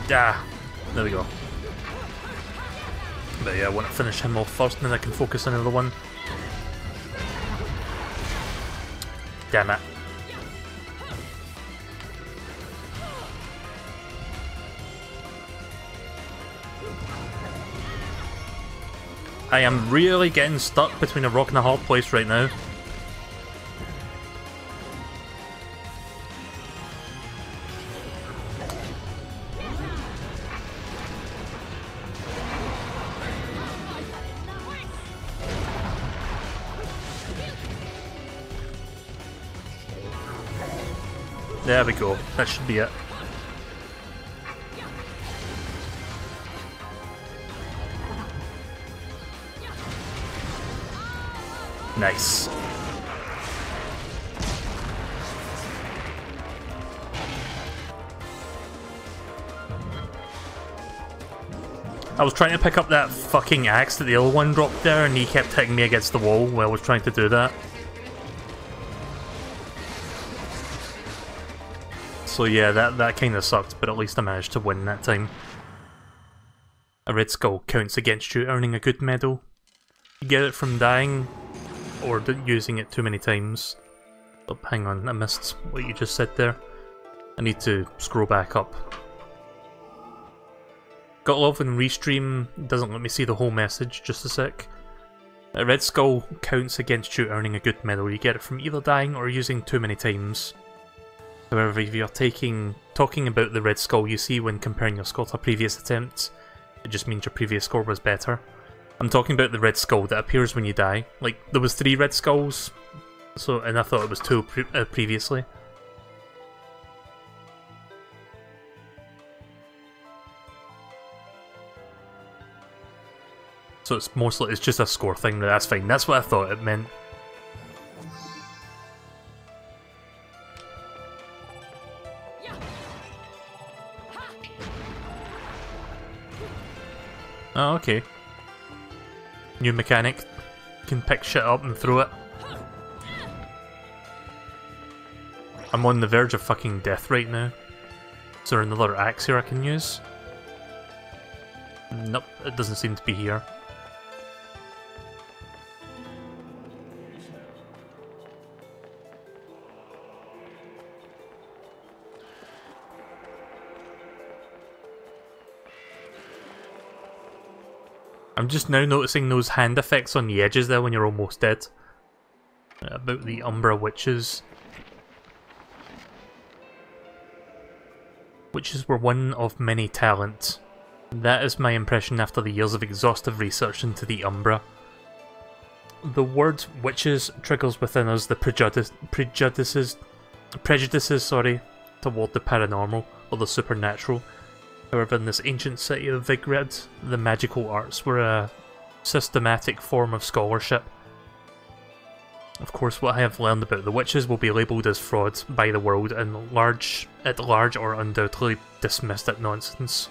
Ah, there we go. But yeah, I want to finish him off first and then I can focus on another one. Damn it. I am really getting stuck between a rock and a hard place right now. There we go. That should be it. Nice. I was trying to pick up that fucking axe that the other one dropped there, and he kept hitting me against the wall while I was trying to do that. So yeah, that kind of sucked, but at least I managed to win that time. A red skull counts against you, earning a good medal. You get it from dying, or using it too many times. Oh, hang on, I missed what you just said there. I need to scroll back up. Got love and restream doesn't let me see the whole message, just a sec. A red skull counts against you, earning a good medal. You get it from either dying or using too many times. However, if you're talking about the red skull you see when comparing your score to previous attempts, it just means your previous score was better. I'm talking about the red skull that appears when you die. Like, there was 3 red skulls, and I thought it was 2 previously. So it's just a score thing, that's fine. That's what I thought it meant. Oh, okay. New mechanic. Can pick shit up and throw it. I'm on the verge of fucking death right now. Is there another axe here I can use? Nope, it doesn't seem to be here. I'm just now noticing those hand effects on the edges there when you're almost dead. About the Umbra Witches. Witches were one of many talent. That is my impression after the years of exhaustive research into the Umbra. The word witches triggers within us the prejudices toward the paranormal or the supernatural. However, in this ancient city of Vigrid, the magical arts were a systematic form of scholarship. Of course, what I have learned about the witches will be labelled as fraud by the world and at large or undoubtedly dismissed as nonsense.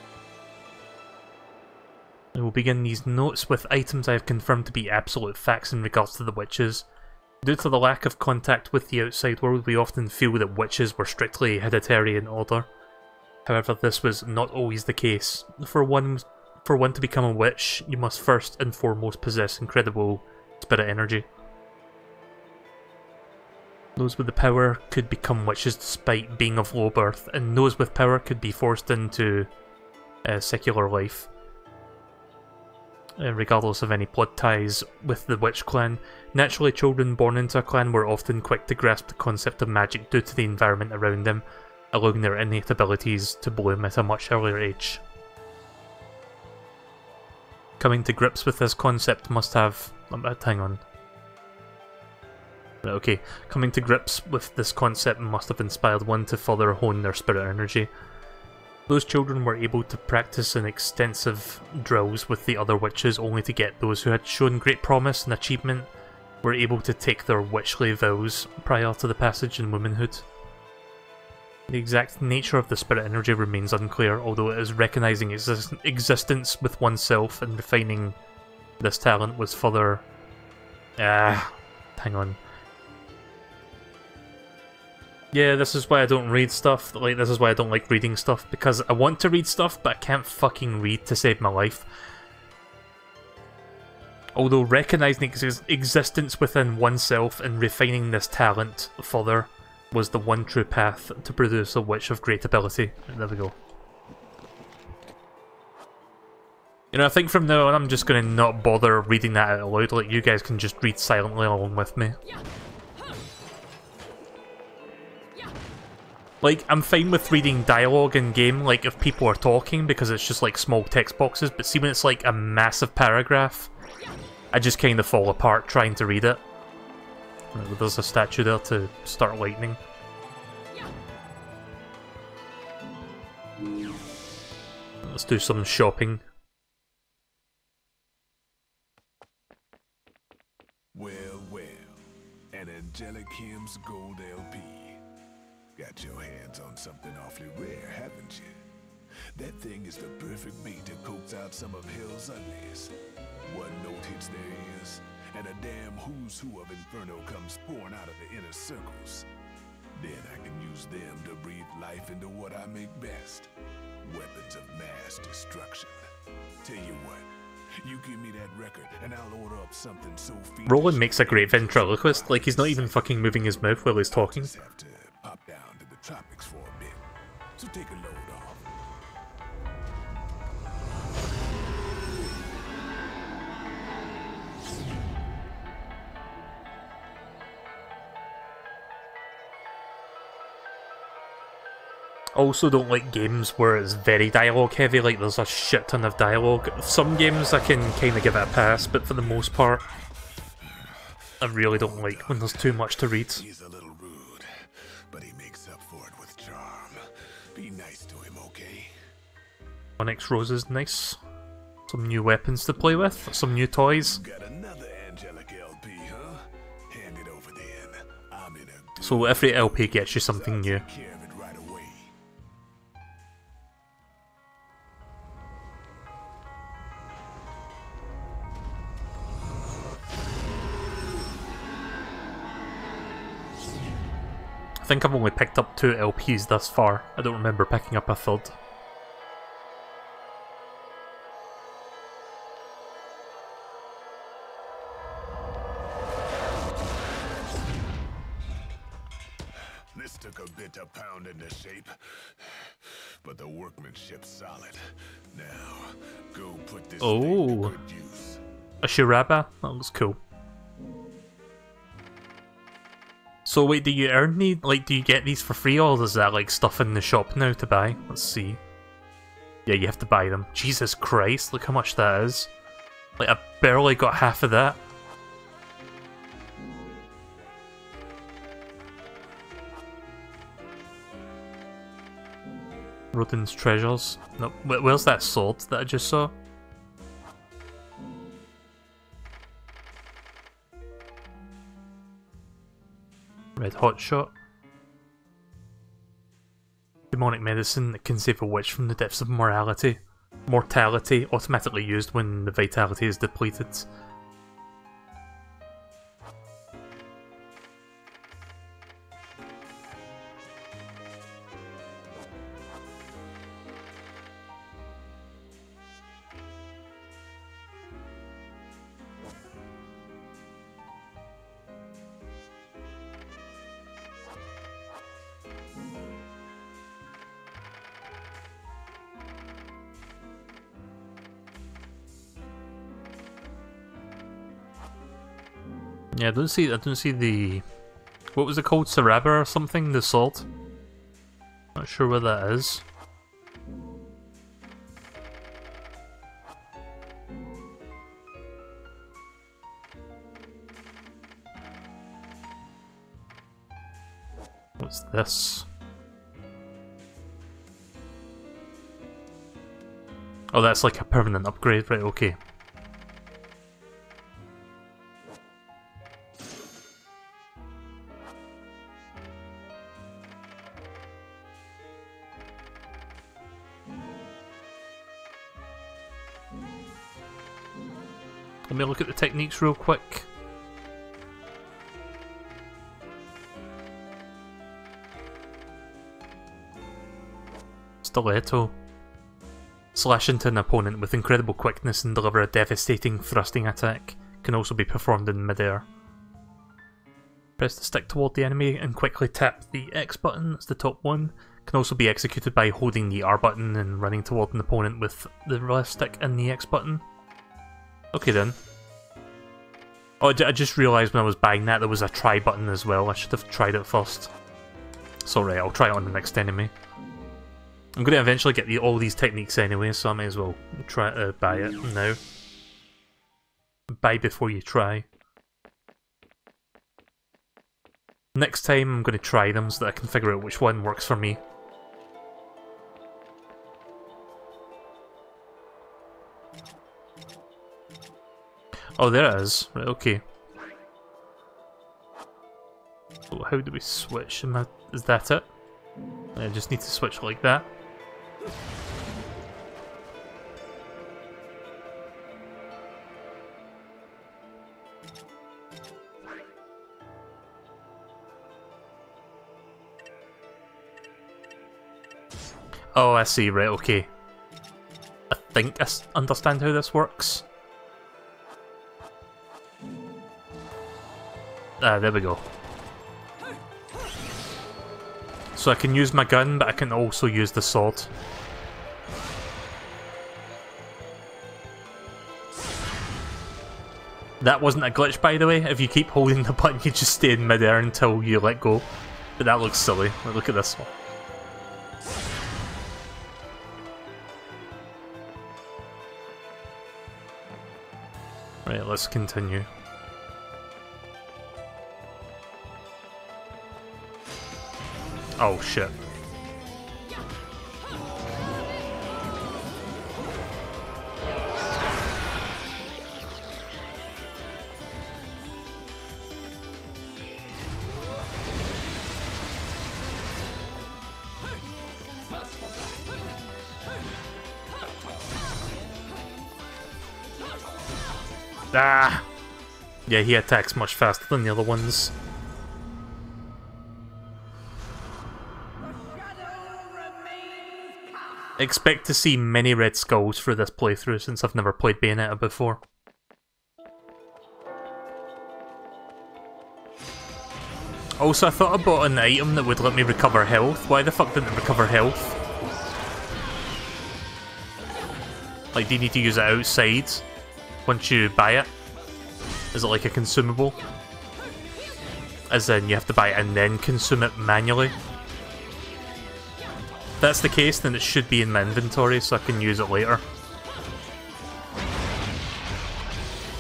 I will begin these notes with items I have confirmed to be absolute facts in regards to the witches. Due to the lack of contact with the outside world, we often feel that witches were strictly hereditary in order. However, this was not always the case. For one to become a witch, you must first and foremost possess incredible spirit energy. Those with the power could become witches despite being of low birth, and those with power could be forced into secular life. Regardless of any blood ties with the witch clan, naturally children born into a clan were often quick to grasp the concept of magic due to the environment around them, allowing their innate abilities to bloom at a much earlier age. Coming to grips with this concept must have... hang on. Okay, coming to grips with this concept must have inspired one to further hone their spirit energy. Those children were able to practice in extensive drills with the other witches, only to get those who had shown great promise and achievement were able to take their witchly vows prior to the passage in womanhood. The exact nature of the spirit energy remains unclear, although it is recognising its existence with oneself and refining this talent was further... hang on. Yeah, this is why I don't read stuff. Like, this is why I don't like reading stuff, because I want to read stuff, but I can't fucking read to save my life. Although recognising its existence within oneself and refining this talent further was the one true path to produce a witch of great ability. There we go. You know, I think from now on I'm just going to not bother reading that out loud, like you guys can just read silently along with me. Like, I'm fine with reading dialogue in game, like if people are talking, because it's just like small text boxes, but see when it's like a massive paragraph, I just kind of fall apart trying to read it. There's a statue there to start lightning. Let's do some shopping. Well, well, an Angelic Hymns Gold LP. Got your hands on something awfully rare, haven't you? That thing is the perfect bait to coax out some of hell's uglies. One note hits their ears, and a damn who's who of Inferno comes pouring out of the inner circles. Then I can use them to breathe life into what I make best. Weapons of mass destruction. Tell you what, you give me that record, and I'll order up something so fiendish. Roland makes a great ventriloquist, like he's not even fucking moving his mouth while he's talking. Just have to pop down to the tropics for a bit. So take a load off. Also don't like games where it's very dialogue heavy, like there's a shit ton of dialogue. Some games I can kind of give it a pass, but for the most part, I really don't like when there's too much to read. He's a little rude, but he makes up for it with charm. Be nice to him, okay? Onyx Rose is nice. Some new weapons to play with, some new toys. Got another Angelic LP, huh? Hand it over then. I'm in a good So every LP gets you something new. take care of it right away. I think I've only picked up 2 LPs thus far. I don't remember picking up a third. This took a bit to pound into shape, but the workmanship's solid. Now, go put this thing to Oh, good use. a Shiraba? That looks cool. So wait, do you earn these? Like, do you get these for free, or is that like stuff in the shop now to buy? Let's see. Yeah, you have to buy them. Jesus Christ, look how much that is. Like, I barely got half of that. Rodin's treasures. No, where's that sword that I just saw? Red hot shot. Demonic medicine that can save a witch from the depths of mortality, automatically used when the vitality is depleted. Yeah, I don't see the... What was it called? Saraba or something? The sword? Not sure where that is. What's this? Oh, that's like a permanent upgrade, right, okay. Let me look at the techniques real quick. Stiletto. Slash into an opponent with incredible quickness and deliver a devastating thrusting attack. can also be performed in midair. Press the stick toward the enemy and quickly tap the X button, that's the top one. Can also be executed by holding the R button and running toward an opponent with the left stick and the X button. Okay then. Oh, I just realised when I was buying that there was a try button as well. I should have tried it first. It's alright, I'll try it on the next enemy. I'm going to eventually get all these techniques anyway, so I may as well try to buy it now. Buy before you try. Next time I'm going to try them so that I can figure out which one works for me. Oh, there it is. Right, okay. So how do we switch? Is that it? I just need to switch like that. Oh, I see, right, okay. I think I understand how this works. Ah, there we go. So I can use my gun, but I can also use the sword. That wasn't a glitch, by the way. If you keep holding the button, you just stay in midair until you let go. But that looks silly. Look at this one. Right, let's continue. Oh shit. Ah! Yeah, he attacks much faster than the other ones. Expect to see many red skulls through this playthrough since I've never played Bayonetta before. Also, I thought I bought an item that would let me recover health. Why the fuck didn't it recover health? Like, do you need to use it outside once you buy it? Is it like a consumable? As in, you have to buy it and then consume it manually? If that's the case, then it should be in my inventory so I can use it later.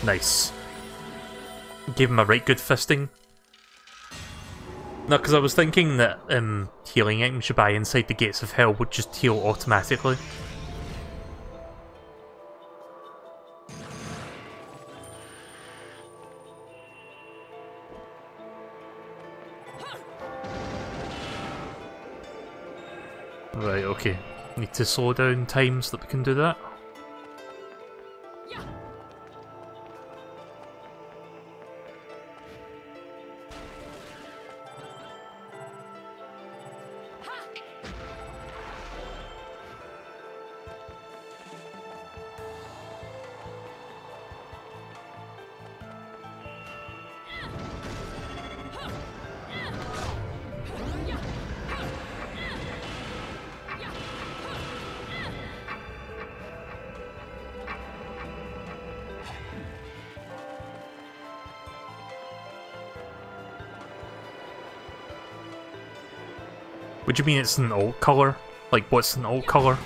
Nice. Gave him a right good fisting. No, because I was thinking that healing items you buy inside the Gates of Hell would just heal automatically. Right, okay. Need to slow down time so that we can do that. What do you mean it's an alt color? Like, what's an alt color?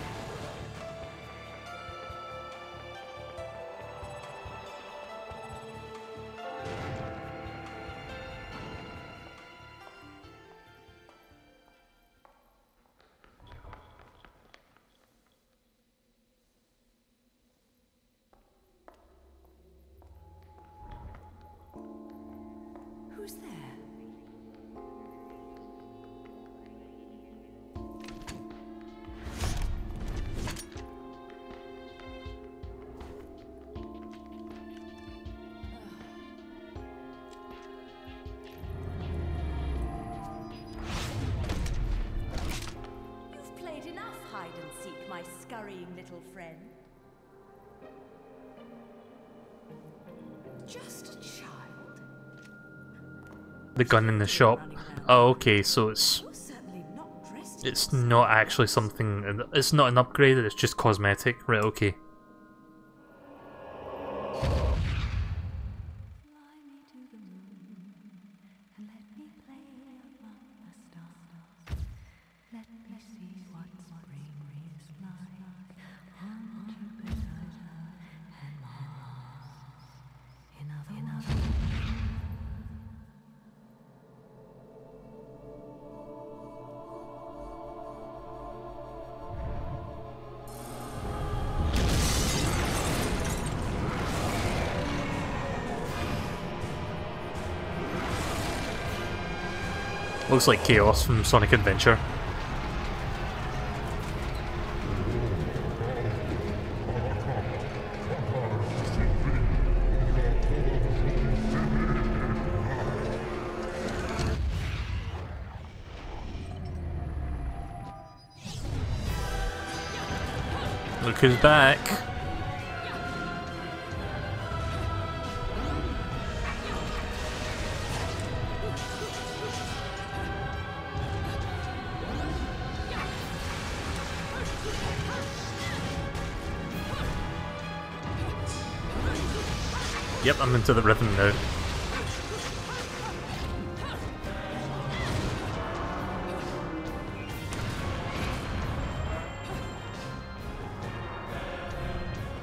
Who's there? My scurrying little friend. just a child. The gun in the shop. Oh, okay, so it's You're certainly not dressed. it's not actually something. It's not an upgrade. It's just cosmetic. Right? Okay. Looks like Chaos from Sonic Adventure. Look who's back. Yep, I'm into the rhythm now.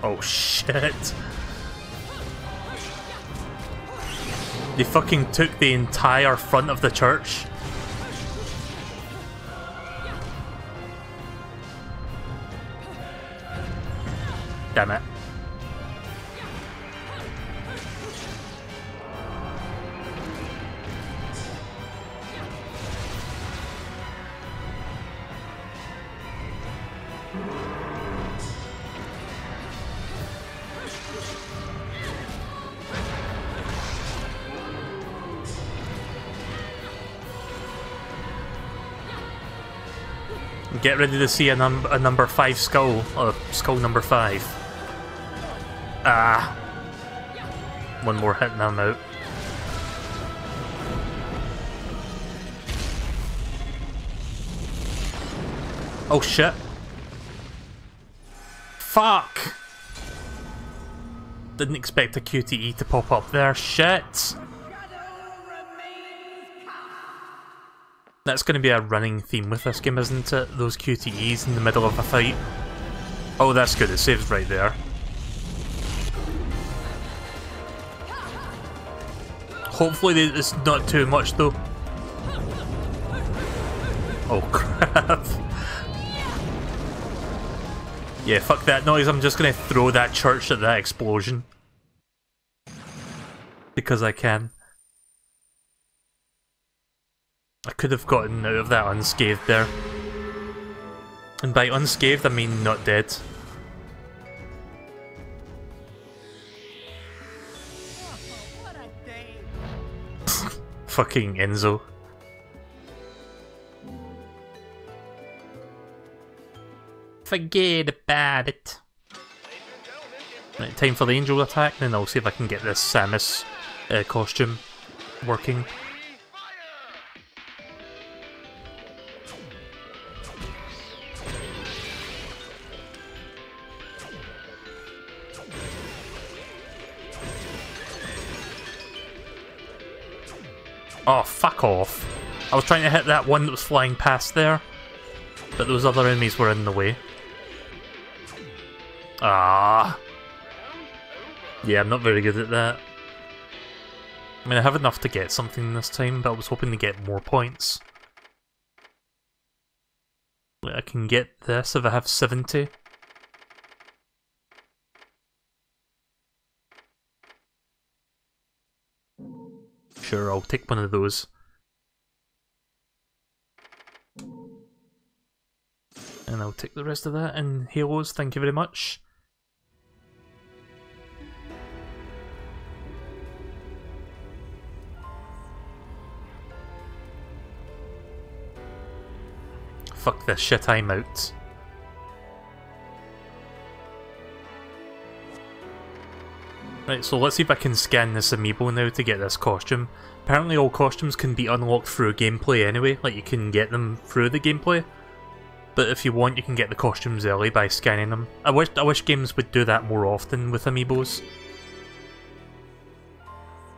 Oh shit. They fucking took the entire front of the church. Damn it. Get ready to see a number 5 skull, or skull number 5. Ah. One more hit and I'm out. Oh shit. Fuck! Didn't expect a QTE to pop up there, shit! That's going to be a running theme with this game, isn't it? Those QTEs in the middle of a fight. Oh, that's good, it saves right there. Hopefully it's not too much though. Oh crap. Yeah, fuck that noise, I'm just going to throw that church at that explosion. Because I can. I could have gotten out of that unscathed there. And by unscathed, I mean not dead. Fucking Enzo. Forget about it. Right, time for the angel attack, then I'll see if I can get this Samus costume working. Oh, fuck off. I was trying to hit that one that was flying past there, but those other enemies were in the way. Ah. Yeah, I'm not very good at that. I mean, I have enough to get something this time, but I was hoping to get more points. I can get this if I have 70. Sure, I'll take one of those. And I'll take the rest of that in Halos, thank you very much. Fuck this shit, I'm out. Right, so let's see if I can scan this amiibo now to get this costume. Apparently all costumes can be unlocked through gameplay anyway, like you can get them through the gameplay. But if you want, you can get the costumes early by scanning them. I wish games would do that more often with amiibos.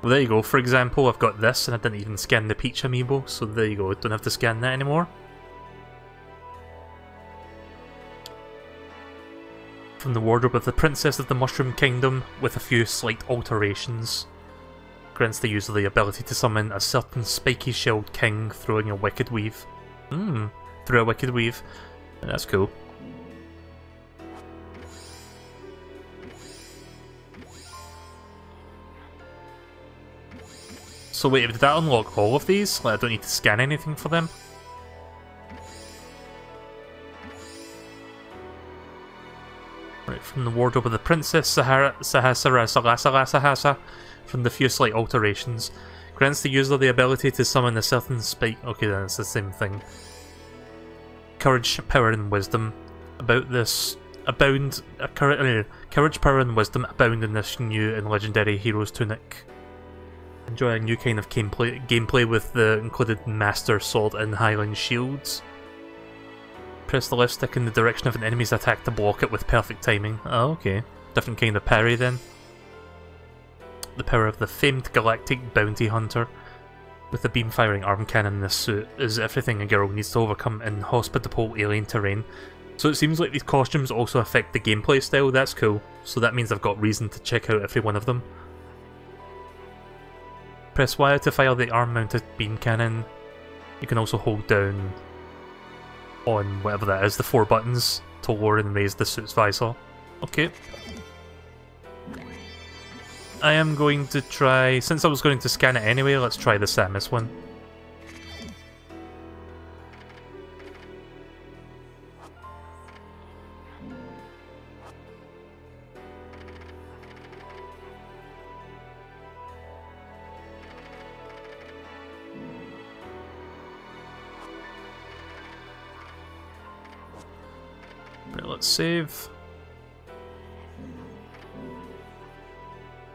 Well, there you go. For example, I've got this and I didn't even scan the Peach amiibo, so there you go. Don't have to scan that anymore. From the wardrobe of the Princess of the Mushroom Kingdom, with a few slight alterations. Grants the user the ability to summon a certain spiky-shelled king throwing a wicked weave. Through a wicked weave. That's cool. So wait, did that unlock all of these? Like, I don't need to scan anything for them? Right, from the wardrobe of the Princess Sahasa, from the few slight alterations, grants the user the ability to summon a certain spike. Okay, then it's the same thing. Courage, power, and wisdom. Courage, power, and wisdom abound in this new and legendary hero's tunic. Enjoy a new kind of gameplay with the included Master Sword and Highland shields. Press the left stick in the direction of an enemy's attack to block it with perfect timing. Oh, okay. Different kind of parry then. The power of the famed galactic bounty hunter. With the beam-firing arm cannon in this suit is everything a girl needs to overcome in hospitable alien terrain. So it seems like these costumes also affect the gameplay style. That's cool. So that means I've got reason to check out every one of them. Press Y to fire the arm-mounted beam cannon. You can also hold down on whatever that is, the 4 buttons, to lower and raise the suit's visor. Okay. I am going to try, since I was going to scan it anyway, let's try the Samus one. Right, let's save.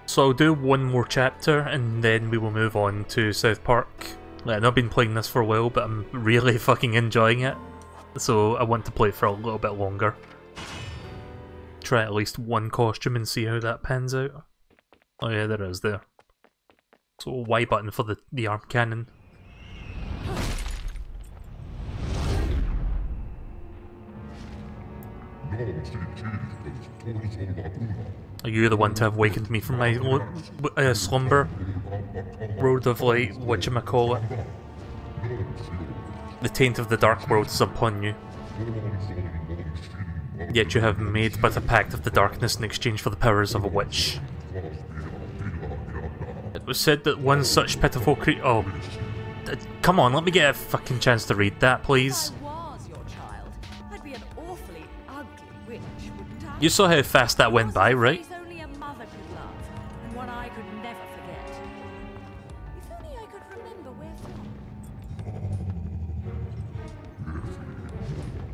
So I'll do one more chapter and then we will move on to South Park. Like, I've been playing this for a while, but I'm really fucking enjoying it. So I want to play for a little bit longer. Try at least one costume and see how that pans out. Oh yeah, there is there. So Y button for the arm cannon. Are you the one to have wakened me from my slumber? Road of light, whatchamacallit. The taint of the dark world is upon you. Yet you have made but a pact of the darkness in exchange for the powers of a witch. It was said that one such pitiful oh, come on, let me get a fucking chance to read that, please. You saw how fast that went by, right? Only a mother could love, and one I could never forget. If only I could remember where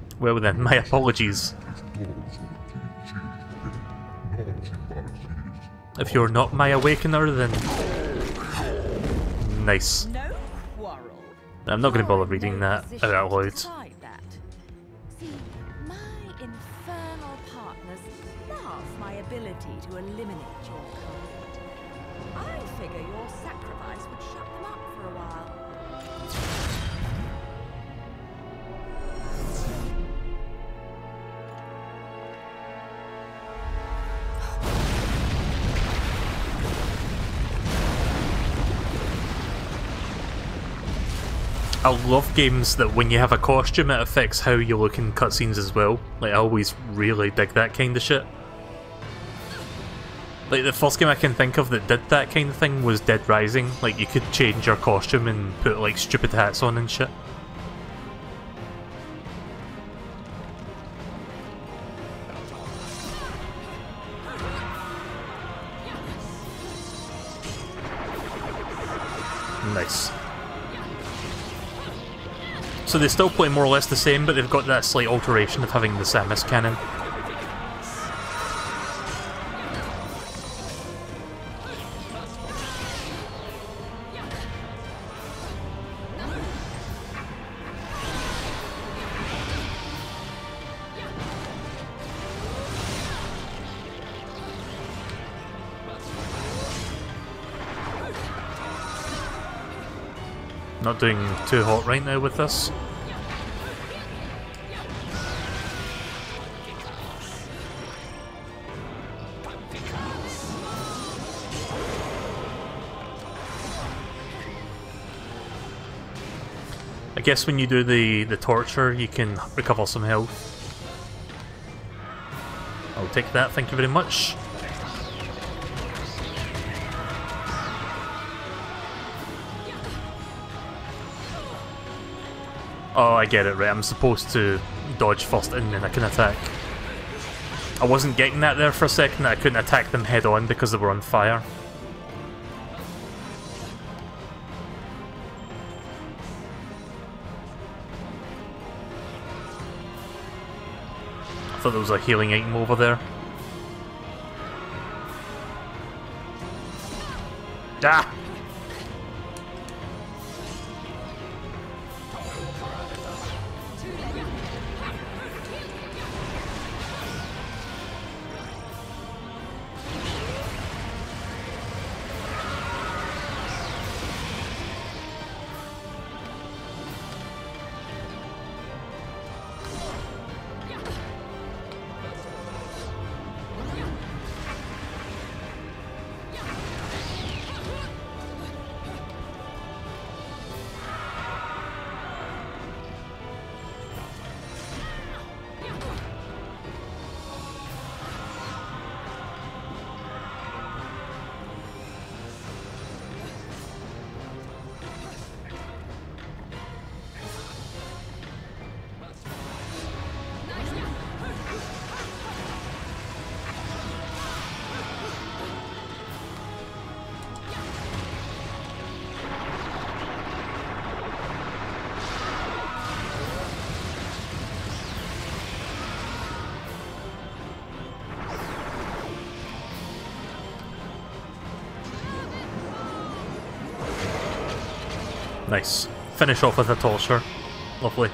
from. Well then, my apologies. If you're not my awakener, then... Nice. No quarrel. I'm not going to bother reading that out loud. Ability to eliminate your kind. I figure your sacrifice would shut them up for a while. I love games that when you have a costume it affects how you look in cutscenes as well. Like, I always really dig that kind of shit. Like, the first game I can think of that did that kind of thing was Dead Rising. Like, you could change your costume and put, like, stupid hats on and shit. Nice. So they still play more or less the same, but they've got that slight alteration of having the Samus cannon. Not doing too hot right now with this. I guess when you do the torture, you can recover some health. I'll take that, thank you very much. Oh, I get it, right. I'm supposed to dodge first and then I can attack. I wasn't getting that there for a second, that I couldn't attack them head on because they were on fire. I thought there was a healing item over there. Ah! Nice. Finish off with a torture. Lovely.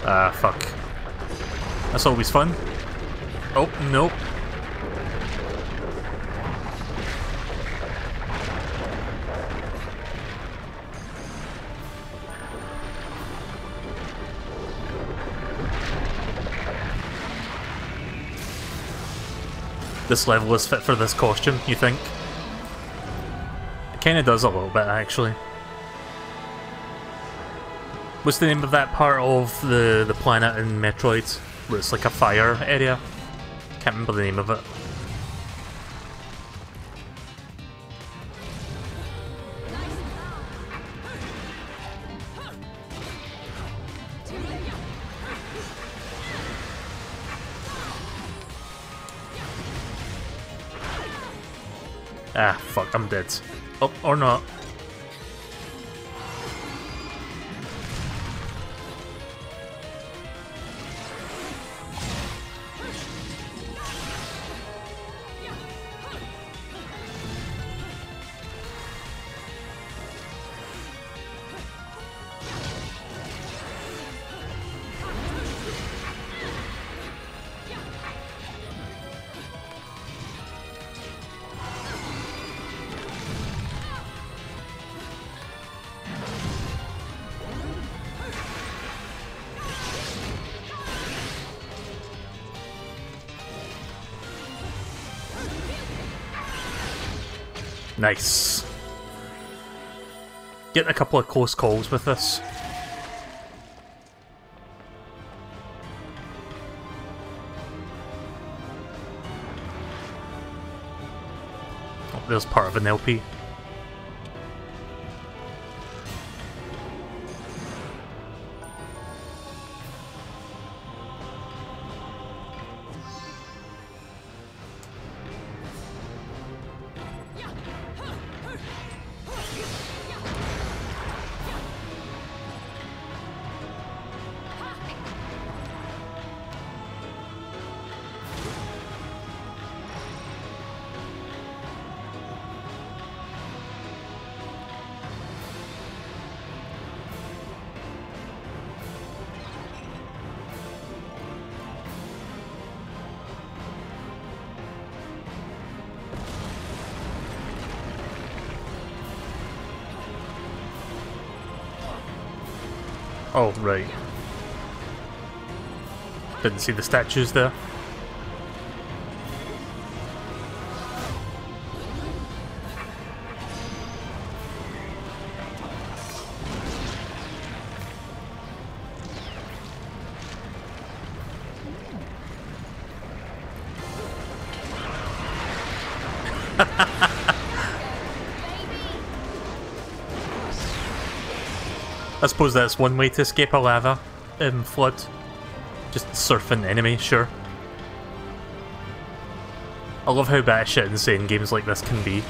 Ah, fuck. That's always fun. Oh, nope. This level is fit for this costume, you think? It kinda does a little bit, actually. What's the name of that part of the planet in Metroid? Where it's like a fire area? Can't remember the name of it. Ah, fuck, I'm dead. Oh, or not. Nice. Getting a couple of close calls with this. Oh, there's part of an LP. Oh, right. Didn't see the statues there. I suppose that's one way to escape a lava flood. Just surf an enemy, sure. I love how batshit insane games like this can be.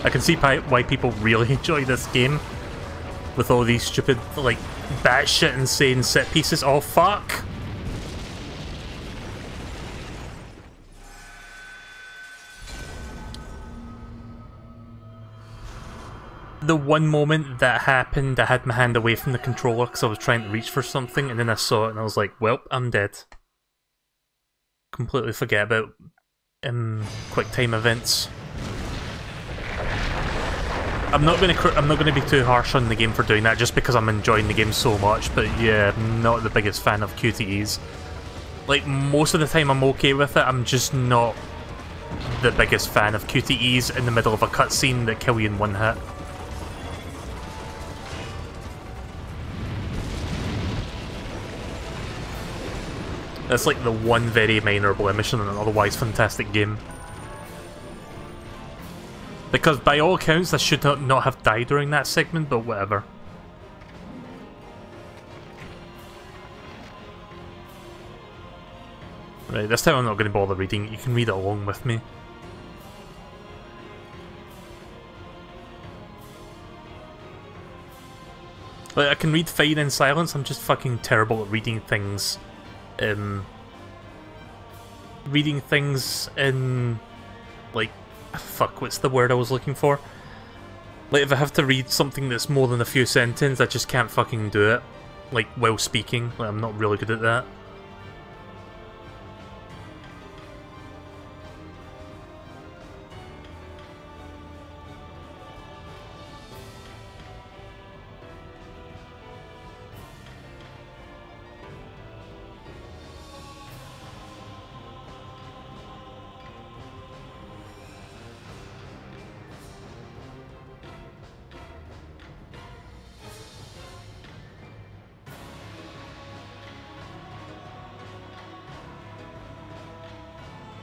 I can see why people really enjoy this game. With all these stupid, like, batshit insane set pieces. Oh, fuck! The one moment that happened, I had my hand away from the controller because I was trying to reach for something, and then I saw it and I was like, well, I'm dead. Completely forget about quick time events. I'm not gonna be too harsh on the game for doing that, just because I'm enjoying the game so much. But yeah, I'm not the biggest fan of QTEs. Like, most of the time I'm okay with it. I'm just not the biggest fan of QTEs in the middle of a cutscene that kill you in one hit. That's like the one very minor blemish in an otherwise fantastic game. Because by all accounts, I should not have died during that segment, but whatever. Right, this time I'm not going to bother reading it. You can read it along with me. Like, I can read fine in silence, I'm just fucking terrible at reading things. Reading things in... like... fuck, what's the word I was looking for? Like, if I have to read something that's more than a few sentences, I just can't fucking do it. Like, while speaking. Like, I'm not really good at that.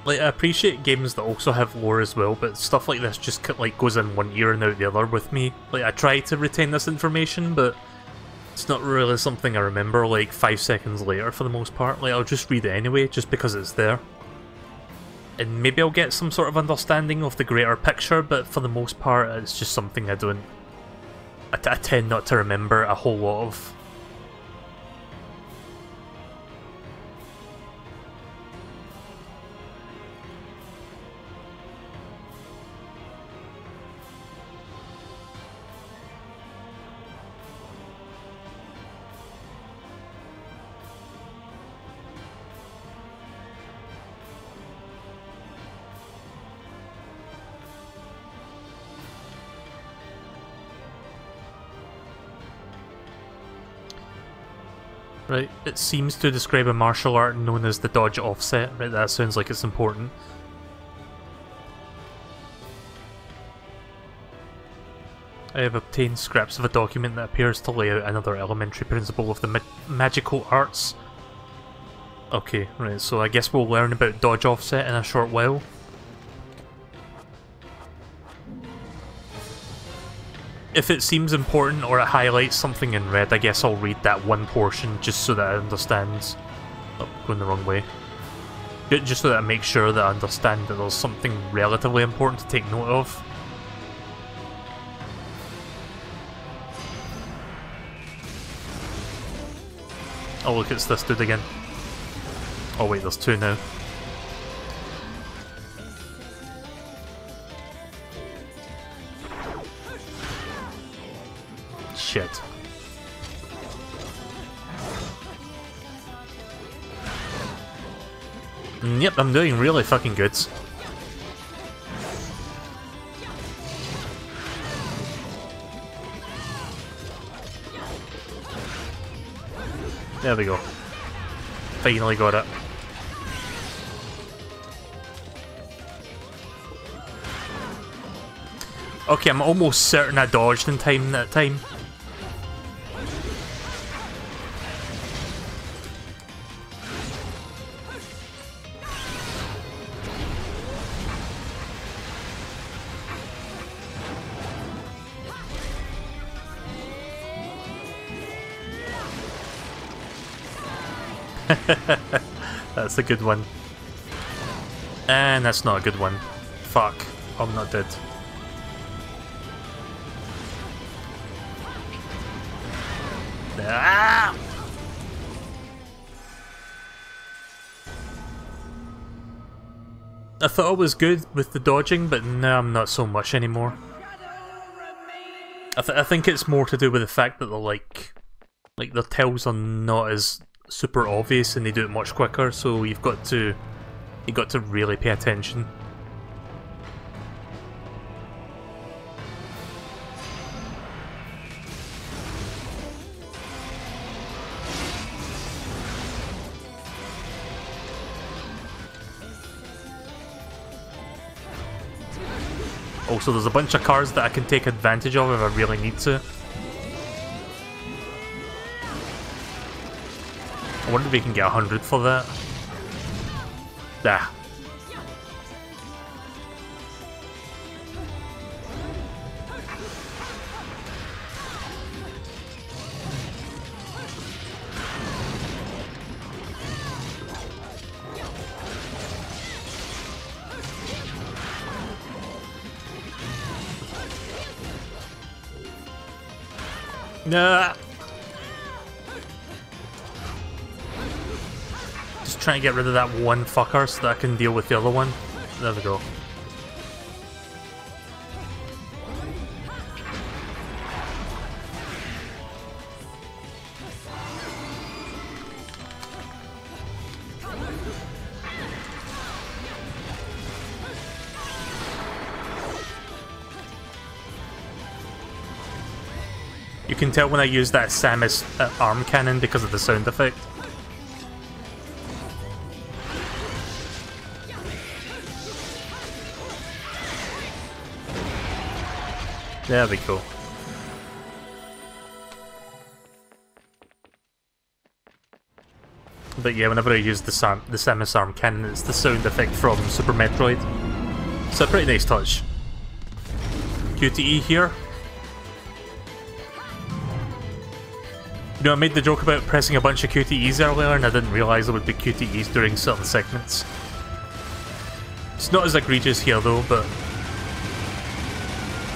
Like, I appreciate games that also have lore as well, but stuff like this just like goes in one ear and out the other with me. Like, I try to retain this information, but it's not really something I remember like 5 seconds later for the most part. Like, I'll just read it anyway, just because it's there. And maybe I'll get some sort of understanding of the greater picture, but for the most part, it's just something I don't... I tend not to remember a whole lot of. Right, it seems to describe a martial art known as the dodge offset. Right, that sounds like it's important. I have obtained scraps of a document that appears to lay out another elementary principle of the magical arts. Okay, right, so I guess we'll learn about dodge offset in a short while. If it seems important or it highlights something in red, I guess I'll read that one portion just so that I understand. Oh, going the wrong way. Just so that I make sure that I understand that there's something relatively important to take note of. Oh look, it's this dude again. Oh wait, there's two now. Shit. Yep, I'm doing really fucking good. There we go. Finally got it. Okay, I'm almost certain I dodged in time that time. That's a good one. And that's not a good one. Fuck. I'm not dead. Ah! I thought I was good with the dodging, but now I'm not so much anymore. I think it's more to do with the fact that the like the tells are not as super obvious and they do it much quicker, so you've got to really pay attention. Also, there's a bunch of cards that I can take advantage of if I really need to. I wonder if we can get 100 for that. Ah. Nah. Just trying to get rid of that one fucker so that I can deal with the other one. There we go. You can tell when I use that Samus arm cannon because of the sound effect. There we go. But yeah, whenever I use the Samus arm cannon, it's the sound effect from Super Metroid. So a pretty nice touch. QTE here. You know, I made the joke about pressing a bunch of QTEs earlier and I didn't realise there would be QTEs during certain segments. It's not as egregious here though, but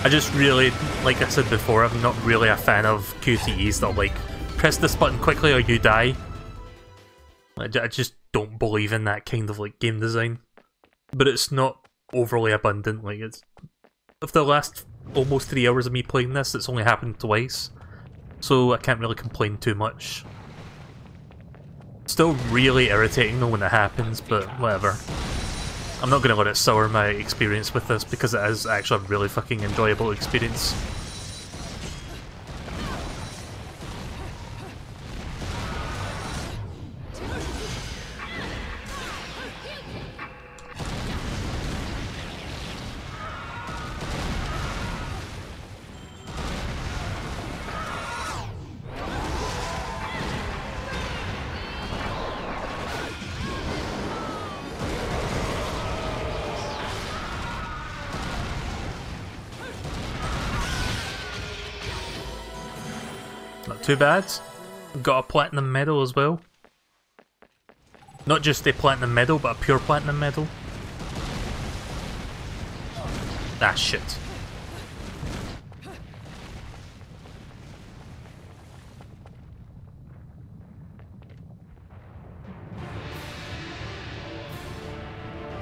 I just really, like I said before, I'm not really a fan of QTEs that are like, press this button quickly or you die. I just don't believe in that kind of like game design. But it's not overly abundant, like it's... Of the last almost 3 hours of me playing this, it's only happened twice. So I can't really complain too much. Still really irritating though when it happens, but whatever. I'm not gonna let it sour my experience with this because it is actually a really fucking enjoyable experience. not too bad. Got a platinum medal as well. Not just a platinum medal, but a pure platinum medal. Ah, shit.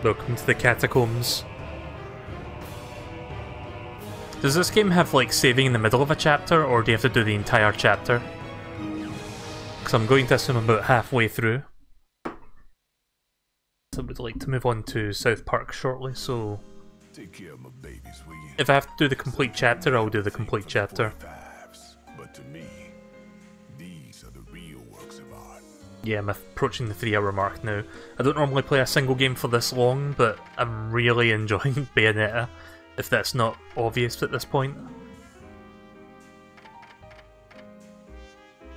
Welcome to the catacombs. Does this game have like saving in the middle of a chapter, or do you have to do the entire chapter? Because I'm going to assume I'm about halfway through. So I would like to move on to South Park shortly, so... Take care of my babies, will you? If I have to do the complete chapter, I'll do the complete chapter. But to me, these are the real works of art. Yeah, I'm approaching the 3-hour mark now. I don't normally play a single game for this long, but I'm really enjoying Bayonetta, if that's not obvious at this point.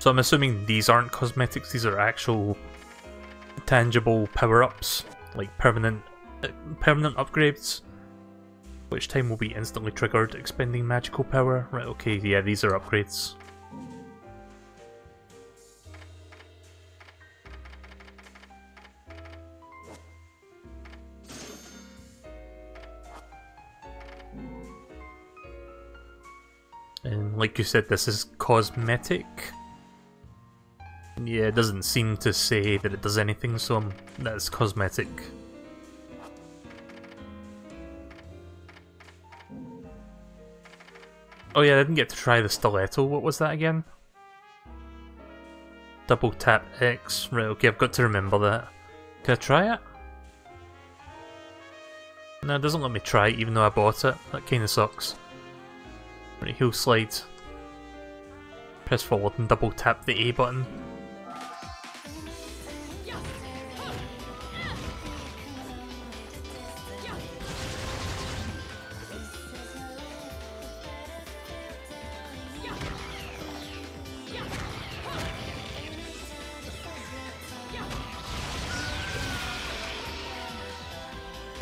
So I'm assuming these aren't cosmetics, these are actual tangible power-ups, like permanent upgrades, which time will be instantly triggered, expending magical power. Right, okay, yeah, these are upgrades. And like you said, this is cosmetic. Yeah, it doesn't seem to say that it does anything, so that's cosmetic. Oh yeah, I didn't get to try the stiletto. What was that again? Double tap X. Right, okay, I've got to remember that. Can I try it? No, it doesn't let me try it even though I bought it. That kinda sucks. Right, heel slide. Press forward and double tap the A button.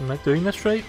Am I doing this right?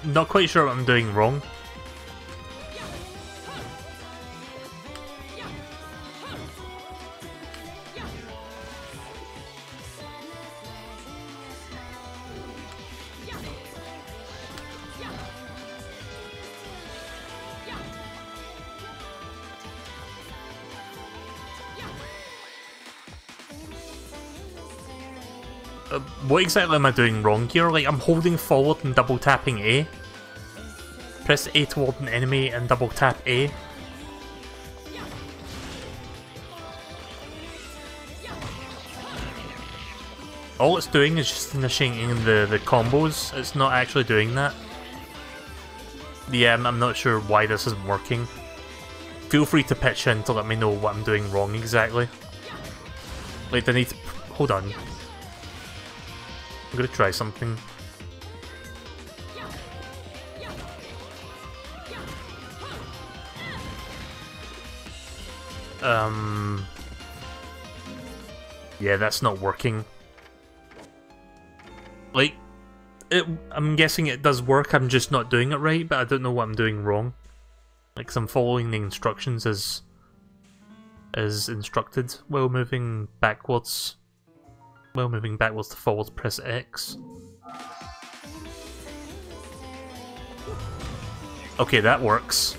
Not quite sure what I'm doing wrong. What exactly am I doing wrong here? Like, I'm holding forward and double tapping A. Press A toward an enemy and double tap A. All it's doing is just initiating the combos. It's not actually doing that. Yeah, I'm not sure why this isn't working. Feel free to pitch in to let me know what I'm doing wrong exactly. Like, I need to... Hold on. I'm gonna try something. Yeah, that's not working. Like, I'm guessing it does work, I'm just not doing it right, but I don't know what I'm doing wrong. Like, 'cause I'm following the instructions as instructed while moving backwards. While moving backwards to forwards, press X. Okay, that works.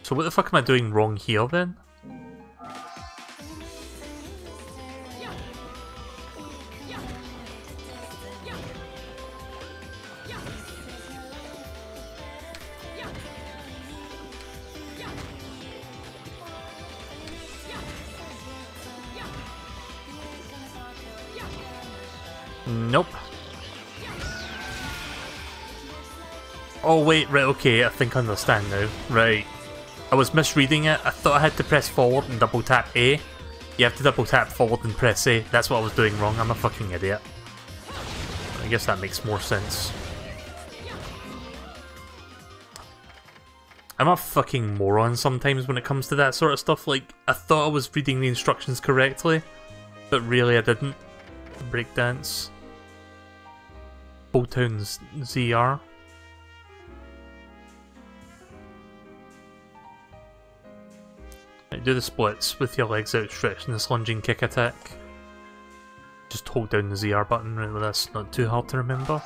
So what the fuck am I doing wrong here then? Nope. Oh wait, right, okay, I think I understand now. Right. I was misreading it. I thought I had to press forward and double tap A. You have to double tap forward and press A. That's what I was doing wrong. I'm a fucking idiot. I guess that makes more sense. I'm a fucking moron sometimes when it comes to that sort of stuff. Like, I thought I was reading the instructions correctly, but really I didn't. Breakdance. Bulltown's ZR. Right, do the splits with your legs outstretched in this lunging kick attack. Just hold down the ZR button, really, that's not too hard to remember.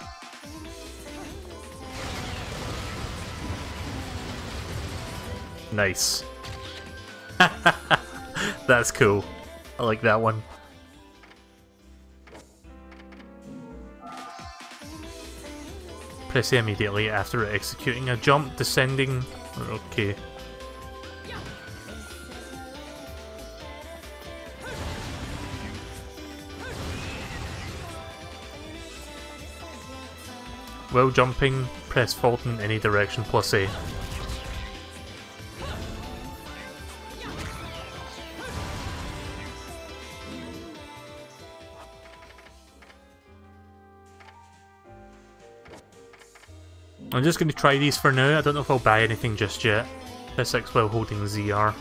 Nice. That's cool. I like that one. Press A immediately after executing a jump, descending. Okay. While jumping, press forward in any direction plus A. I'm just going to try these for now. I don't know if I'll buy anything just yet. Press X while holding ZR.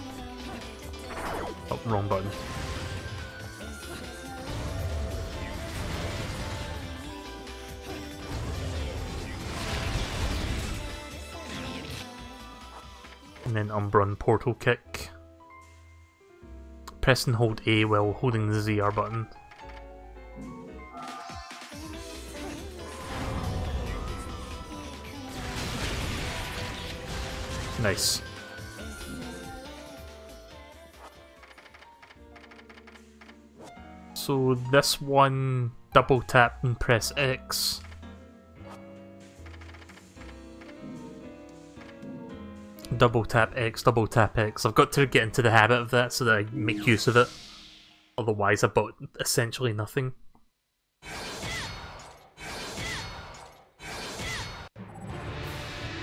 Oh, wrong button. And then Umbron Portal Kick. Press and hold A while holding the ZR button. Nice. So this one, double tap and press X. Double tap X, double tap X. I've got to get into the habit of that so that I make use of it. Otherwise I bought essentially nothing.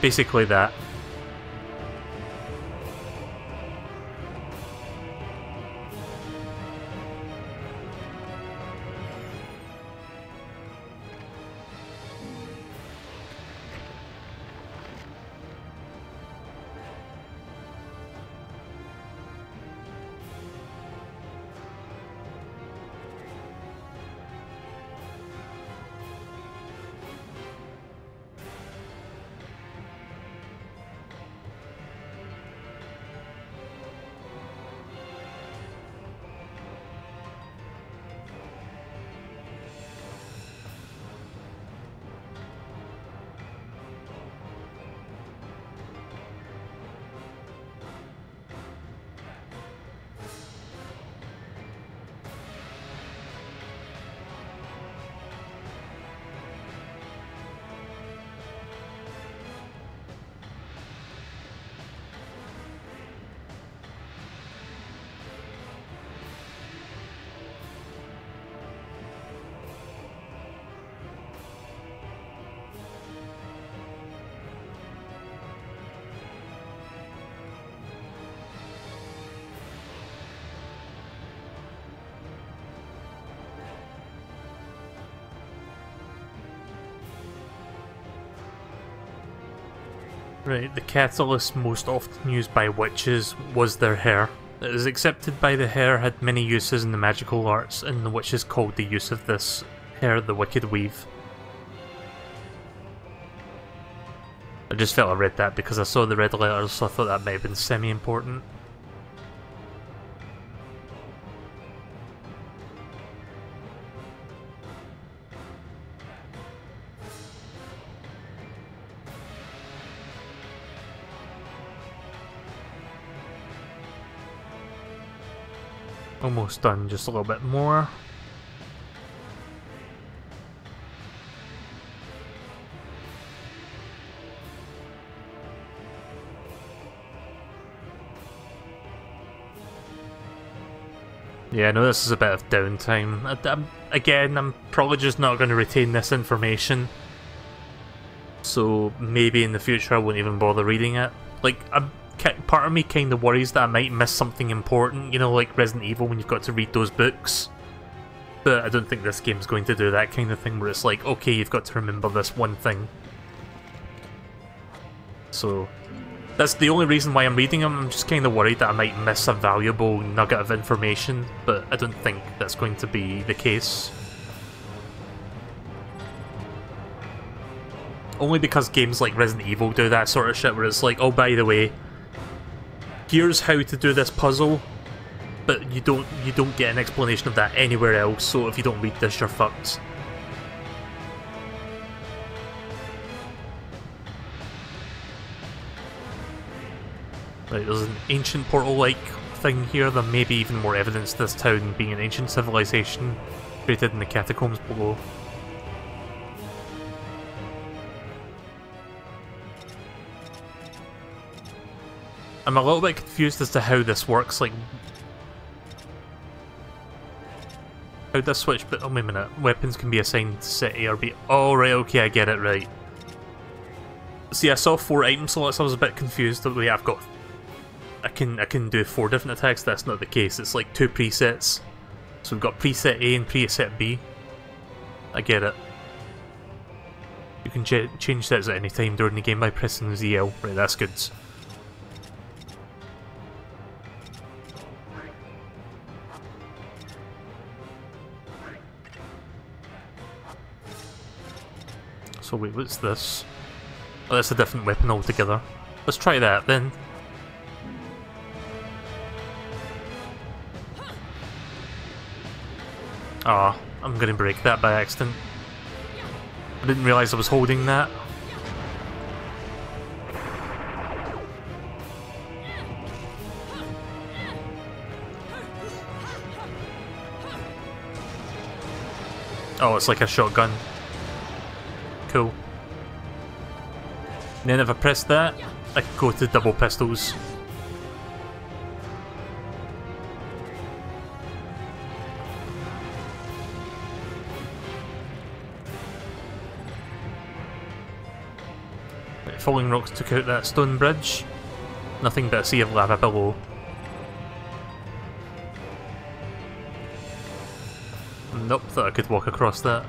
Basically that. Right, the catalyst most often used by witches was their hair. It is accepted by the hair had many uses in the magical arts, and the witches called the use of this hair the Wicked Weave. I just felt I read that because I saw the red letters, so I thought that might have been semi-important. Almost done, just a little bit more. Yeah, I know this is a bit of downtime. Again, I'm probably just not going to retain this information. so maybe in the future I won't even bother reading it. Like, part of me kind of worries that I might miss something important, you know, like Resident Evil when you've got to read those books. But I don't think this game's going to do that kind of thing where it's like, okay, you've got to remember this one thing. So, that's the only reason why I'm reading them. I'm just kind of worried that I might miss a valuable nugget of information, but I don't think that's going to be the case. Only because games like Resident Evil do that sort of shit where it's like, oh, by the way, here's how to do this puzzle, but you don't get an explanation of that anywhere else, so if you don't read this, you're fucked. Right, there's an ancient portal-like thing here. There may be even more evidence to this town being an ancient civilization created in the catacombs below. I'm a little bit confused as to how this works, like... How does switch, but oh wait a minute, weapons can be assigned to set A or B. Oh right, okay, I get it, right. See, I saw 4 item slots, I was a bit confused. Wait, I've got... I can do 4 different attacks, that's not the case, it's like 2 presets. So we've got preset A and preset B. I get it. You can change sets at any time during the game by pressing ZL. Right, that's good. So wait, what's this? Oh, that's a different weapon altogether. Let's try that then. Ah, I'm gonna break that by accident. I didn't realise I was holding that. Oh, it's like a shotgun. Cool. And then if I press that, I can go to double pistols. Right, falling rocks took out that stone bridge. Nothing but a sea of lava below. Nope, thought I could walk across that.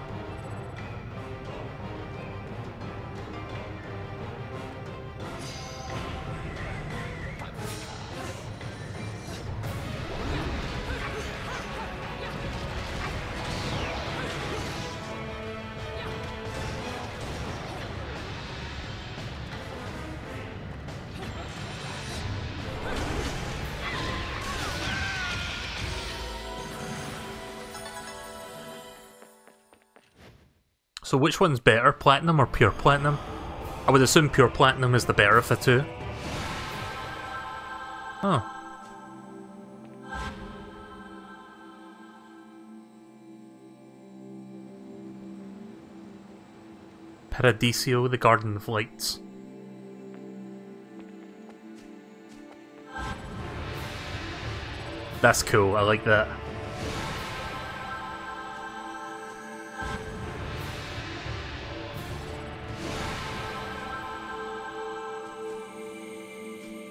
So which one's better, Platinum or Pure Platinum? I would assume Pure Platinum is the better of the two. Oh. Paradiso, the Garden of Lights. That's cool, I like that.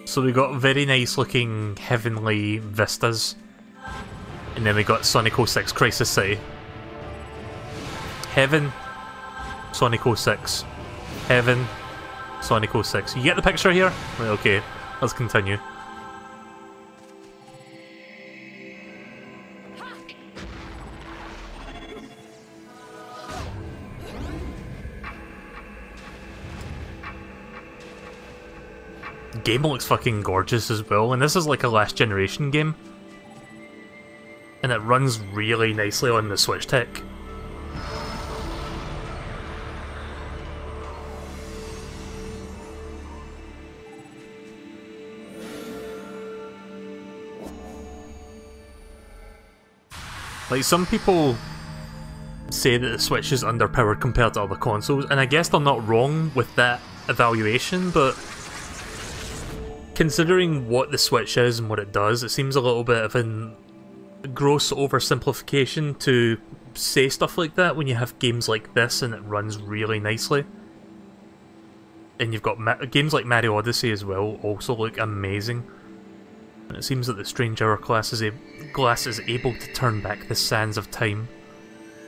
So we got very nice looking heavenly vistas. And then we got Sonic 06 Crisis City. Heaven, Sonic 06. Heaven, Sonic 06. You get the picture here? Right, okay, let's continue. Game looks fucking gorgeous as well, and this is like a last generation game. And it runs really nicely on the Switch tech. Like, some people say that the Switch is underpowered compared to other consoles, and I guess they're not wrong with that evaluation, but considering what the Switch is and what it does, it seems a little bit of a gross oversimplification to say stuff like that when you have games like this and it runs really nicely. And you've got games like Mario Odyssey as well, also look amazing. And it seems that the Strange Hourglass is able to turn back the sands of time.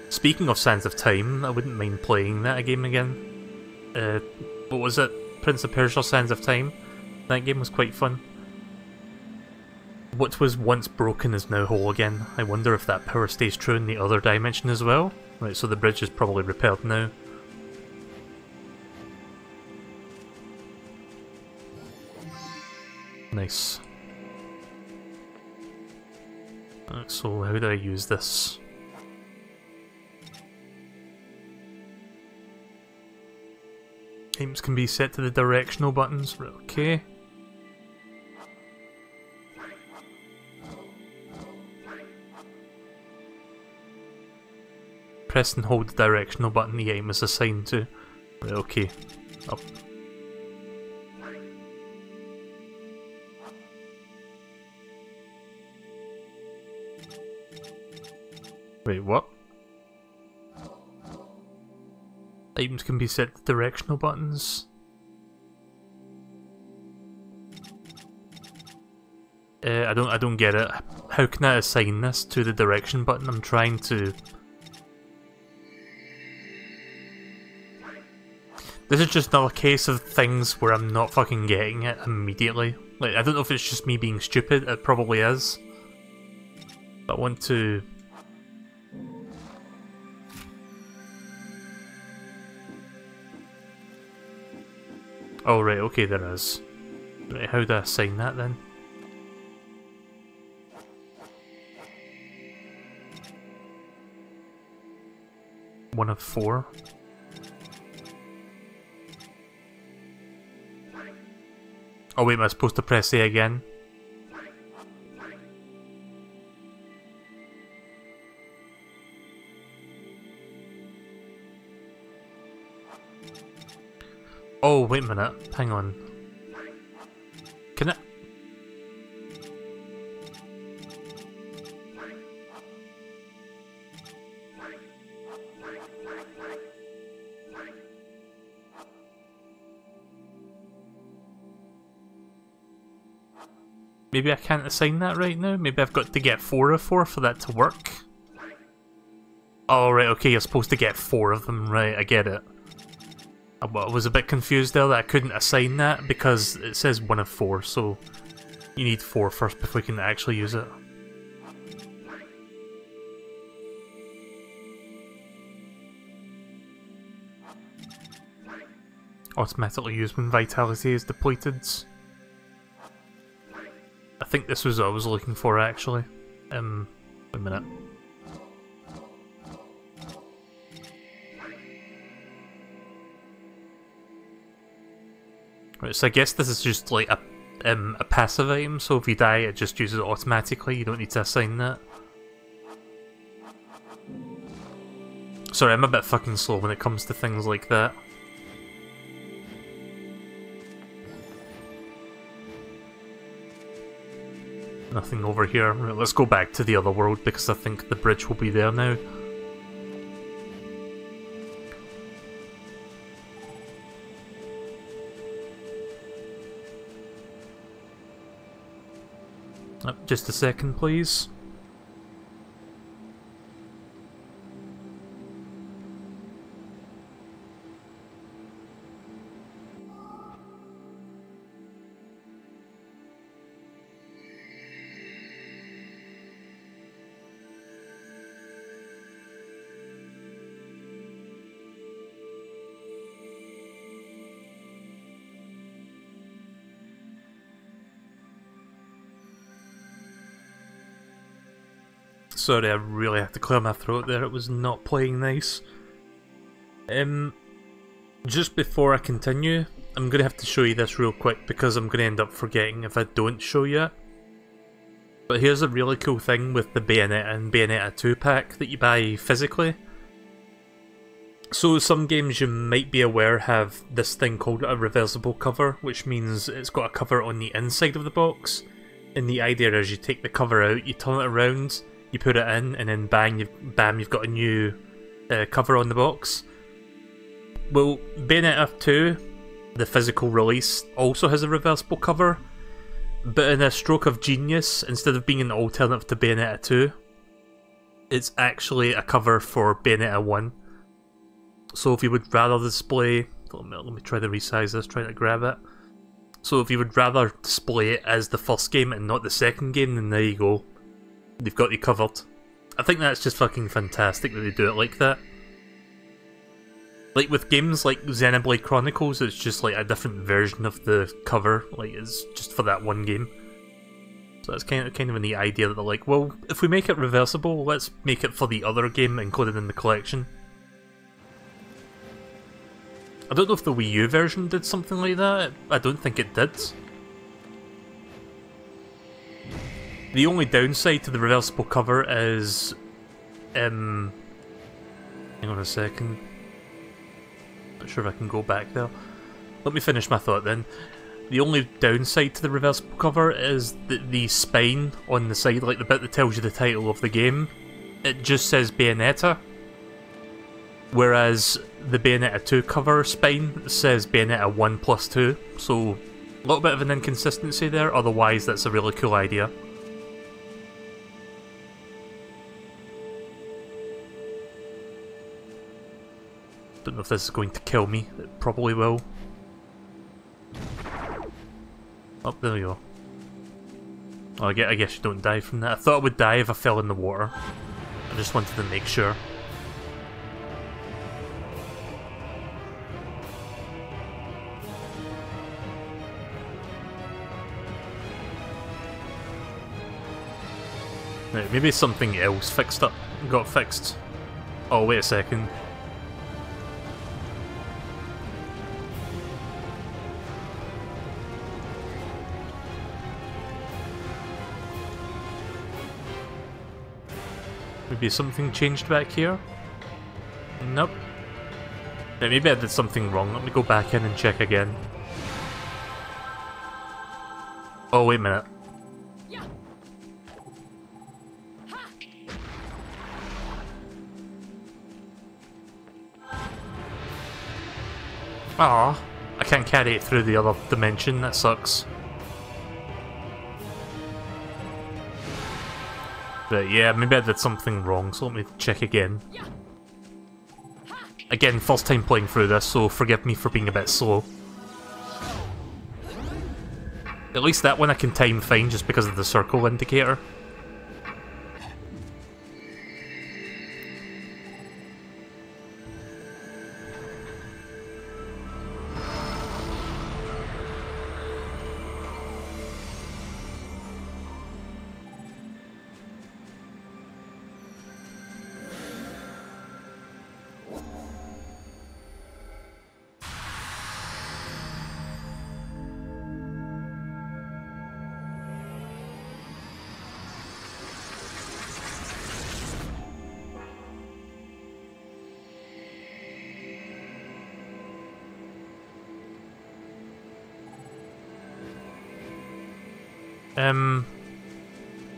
Speaking of sands of time, I wouldn't mind playing that game again. What was it? Prince of Persia Sands of Time? That game was quite fun. What was once broken is now whole again. I wonder if that power stays true in the other dimension as well. Right, so the bridge is probably repaired now. Nice. So how do I use this? Aims can be set to the directional buttons, right, okay. Press and hold the directional button the aim is assigned to. Right, okay. Up. Wait, what? Items can be set to directional buttons. I don't get it. How can I assign this to the direction button? I'm trying to... This is just another case of things where I'm not fucking getting it immediately. Like, I don't know if it's just me being stupid, it probably is. But I want to... Oh right, okay, there is. Right, how do I assign that then? One of 4. Oh wait, am I supposed to press A again? Oh, wait a minute. Hang on. Can I... Maybe I can't assign that right now? Maybe I've got to get 4 of 4 for that to work? Oh, right, okay, you're supposed to get 4 of them. Right, I get it. I was a bit confused there that I couldn't assign that because it says 1 of 4, so you need 4 first before you can actually use it. Automatically used when vitality is depleted. I think this was what I was looking for actually. Wait a minute. Right, so I guess this is just like a passive item, so if you die it just uses it automatically, you don't need to assign that. Sorry, I'm a bit fucking slow when it comes to things like that. Nothing over here. Right, let's go back to the other world because I think the bridge will be there now. Just a second, please. Sorry, I really had to clear my throat there, it was not playing nice. Just before I continue, I'm going to have to show you this real quick because I'm going to end up forgetting if I don't show you it. But here's a really cool thing with the Bayonetta and Bayonetta 2 pack that you buy physically. So some games you might be aware have this thing called a reversible cover, which means it's got a cover on the inside of the box. And the idea is you take the cover out, you turn it around, you put it in, and then bang, you've got a new cover on the box. Well, Bayonetta 2, the physical release, also has a reversible cover, but in a stroke of genius, instead of being an alternative to Bayonetta 2, it's actually a cover for Bayonetta 1. So if you would rather display... Let me try to resize this, trying to grab it. So if you would rather display it as the first game and not the second game, then there you go. They've got you covered. I think that's just fucking fantastic that they do it like that. Like with games like Xenoblade Chronicles, it's just like a different version of the cover, like it's just for that one game. So that's kind of a neat idea that they're like, well, if we make it reversible, let's make it for the other game included in the collection. I don't know if the Wii U version did something like that, I don't think it did. The only downside to the reversible cover is... hang on a second. Not sure if I can go back there. Let me finish my thought then. The only downside to the reversible cover is that the spine on the side, like the bit that tells you the title of the game, it just says Bayonetta. Whereas the Bayonetta 2 cover spine says Bayonetta 1+2, so a little bit of an inconsistency there, otherwise that's a really cool idea. Don't know if this is going to kill me, it probably will. Oh, there we go. Oh, I guess you don't die from that. I thought I would die if I fell in the water. I just wanted to make sure. Right, maybe something else got fixed. Oh, wait a second. Maybe something changed back here? Nope. Yeah, maybe I did something wrong. Let me go back in and check again. Oh, wait a minute. Aw, I can't carry it through the other dimension, that sucks. But yeah, maybe I did something wrong, so let me check again. Again, first time playing through this, so forgive me for being a bit slow. At least that one I can time fine just because of the circle indicator.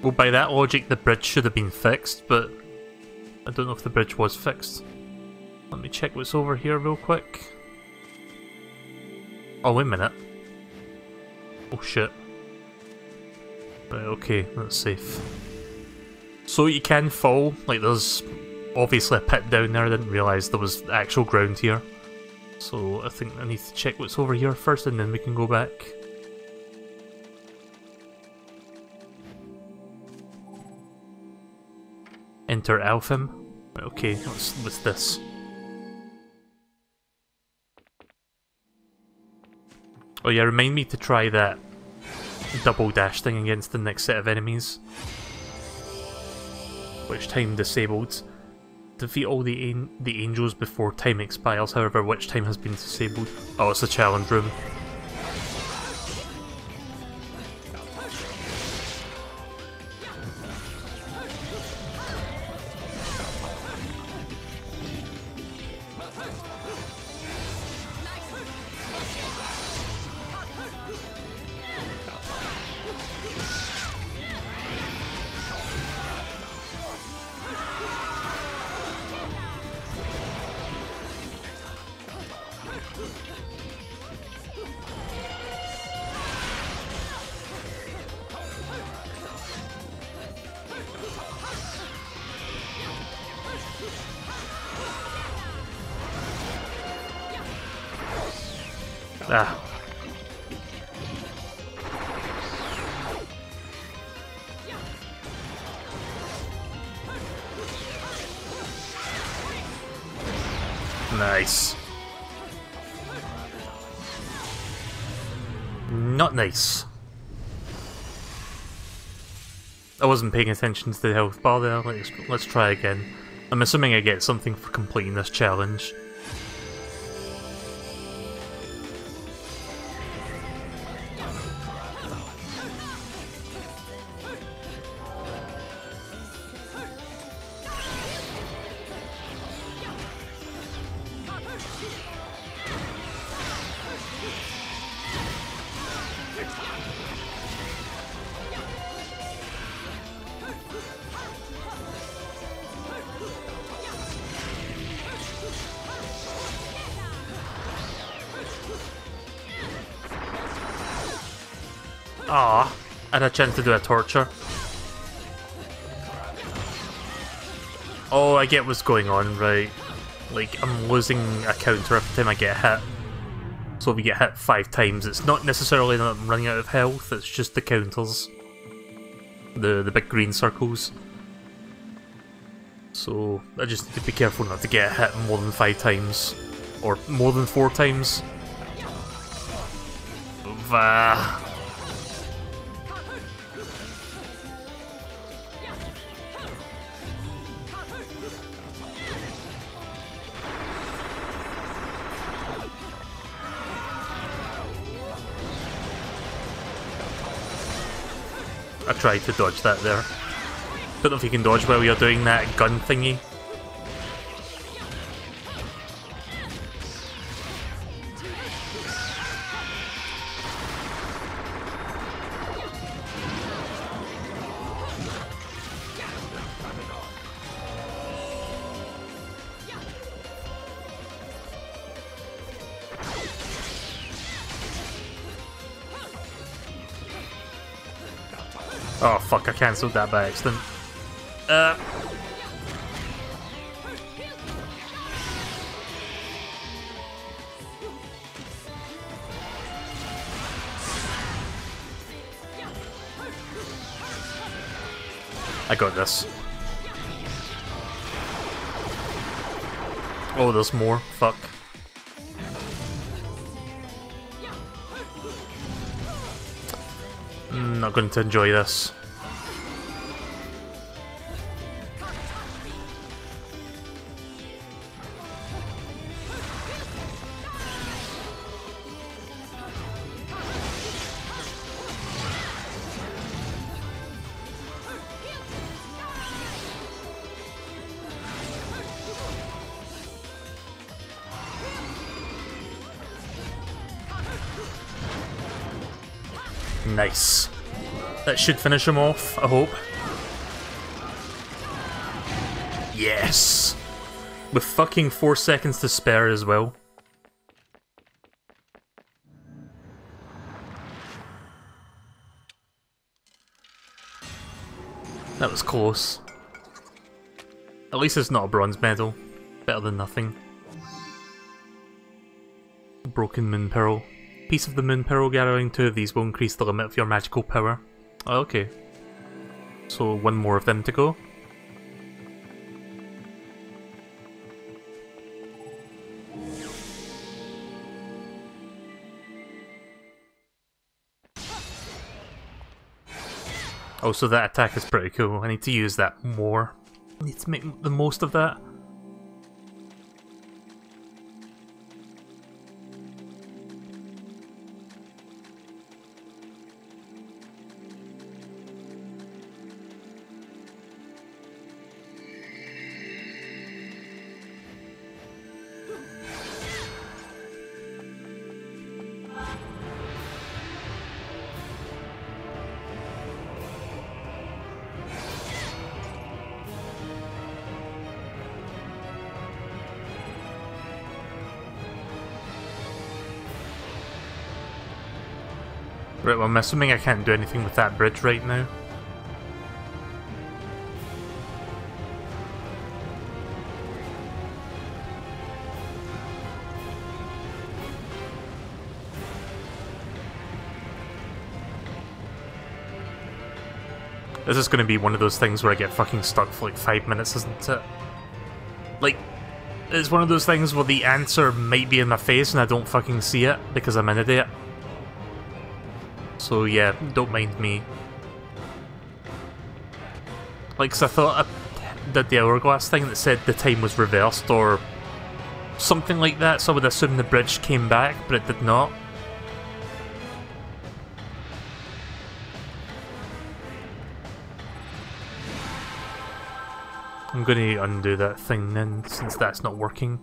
Well, by that logic, the bridge should have been fixed, but I don't know if the bridge was fixed. Let me check what's over here real quick. Oh, wait a minute. Oh, shit. Right, okay, that's safe. So you can fall, like there's obviously a pit down there, I didn't realise there was actual ground here. So I think I need to check what's over here first and then we can go back. Enter Alfim. Okay, what's this? Oh yeah, remind me to try that double dash thing against the next set of enemies. Which time disabled. Defeat all the angels before time expires, however which time has been disabled. Oh, it's a challenge room. Ah. Nice. Not nice. I wasn't paying attention to the health bar there. Let's try again. I'm assuming I get something for completing this challenge. Ah, I had a chance to do a torture. Oh, I get what's going on, right? Like, I'm losing a counter every time I get hit. So if you get hit 5 times, it's not necessarily that I'm running out of health, it's just the counters. The big green circles. So I just need to be careful not to get hit more than 5 times. Or more than 4 times. I tried to dodge that there. Don't know if you can dodge while you're doing that gun thingy. Oh fuck, I cancelled that by accident. I got this. Oh, there's more. Fuck. Not going to enjoy this. Nice. That should finish him off, I hope. Yes! With fucking 4 seconds to spare as well. That was close. At least it's not a bronze medal. Better than nothing. Broken Moon Pearl. Piece of the Moon Pearl, gathering 2 of these will increase the limit of your magical power. Oh, okay. So 1 more of them to go. Oh, so that attack is pretty cool. I need to use that more. I need to make the most of that. Right, well, I'm assuming I can't do anything with that bridge right now. This is going to be one of those things where I get fucking stuck for like 5 minutes, isn't it? Like, it's one of those things where the answer might be in my face and I don't fucking see it because I'm an idiot. So yeah, don't mind me. Like, 'cause I thought I did the hourglass thing that said the time was reversed or something like that, so I would assume the bridge came back, but it did not. I'm going to undo that thing then, since that's not working.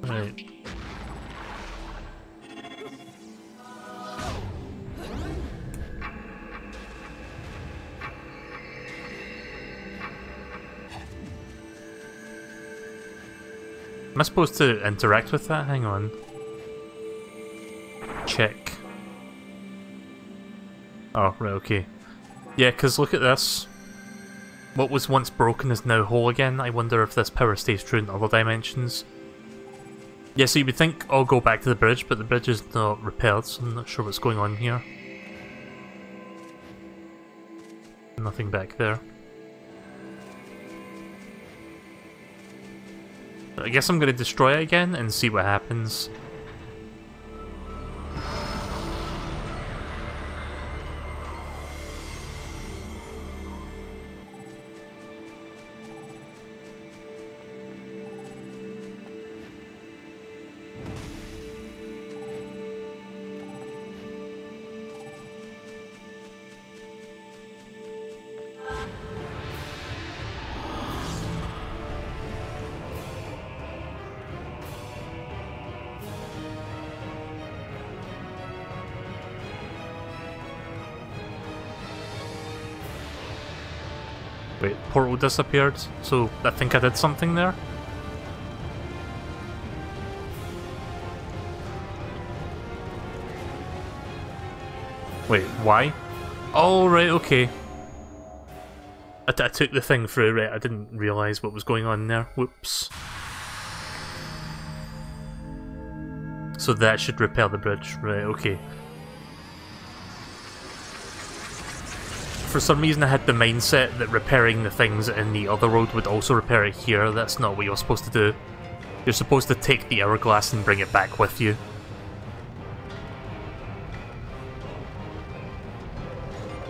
Right. Am I supposed to interact with that? Hang on. Check. Oh, right, okay. Yeah, because look at this. What was once broken is now whole again. I wonder if this power stays true in other dimensions. Yeah, so you would think I'll go back to the bridge, but the bridge is not repaired, so I'm not sure what's going on here. Nothing back there. I guess I'm going to destroy it again and see what happens. Wait, portal disappeared, so I think I did something there? Wait, why? Oh, right, okay. I took the thing through, right, I didn't realise what was going on there. Whoops. So that should repair the bridge, right, okay. For some reason I had the mindset that repairing the things in the other road would also repair it here. That's not what you're supposed to do. You're supposed to take the hourglass and bring it back with you.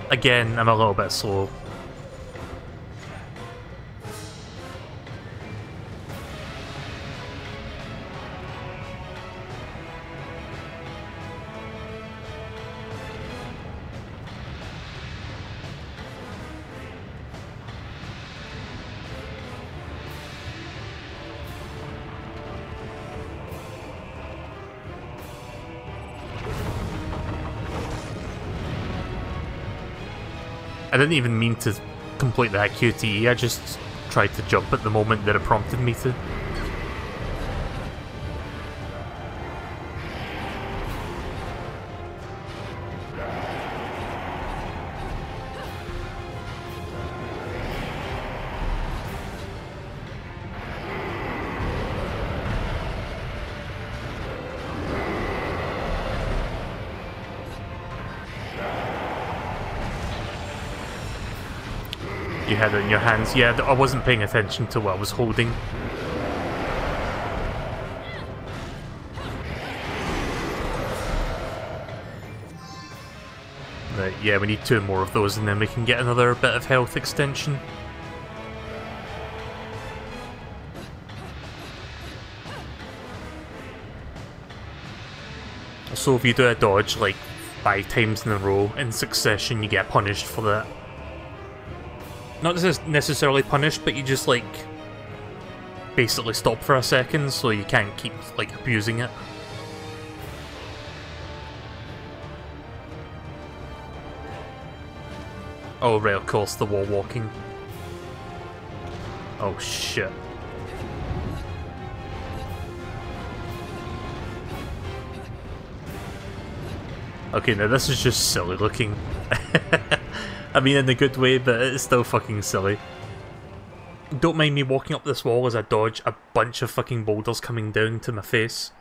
Again, I'm a little bit slow. I didn't even mean to complete that QTE, I just tried to jump at the moment that it prompted me to. You had it in your hands. Yeah, I wasn't paying attention to what I was holding. Right, yeah, we need 2 more of those and then we can get another bit of health extension. So if you do a dodge like 5 times in a row in succession, you get punished for that. Not necessarily punished, but you just, like, basically stop for a second, so you can't keep, like, abusing it. Oh, right, of course, the wall walking. Oh, shit. Okay, now this is just silly looking. I mean in a good way, but it's still fucking silly. Don't mind me walking up this wall as I dodge a bunch of fucking boulders coming down to my face.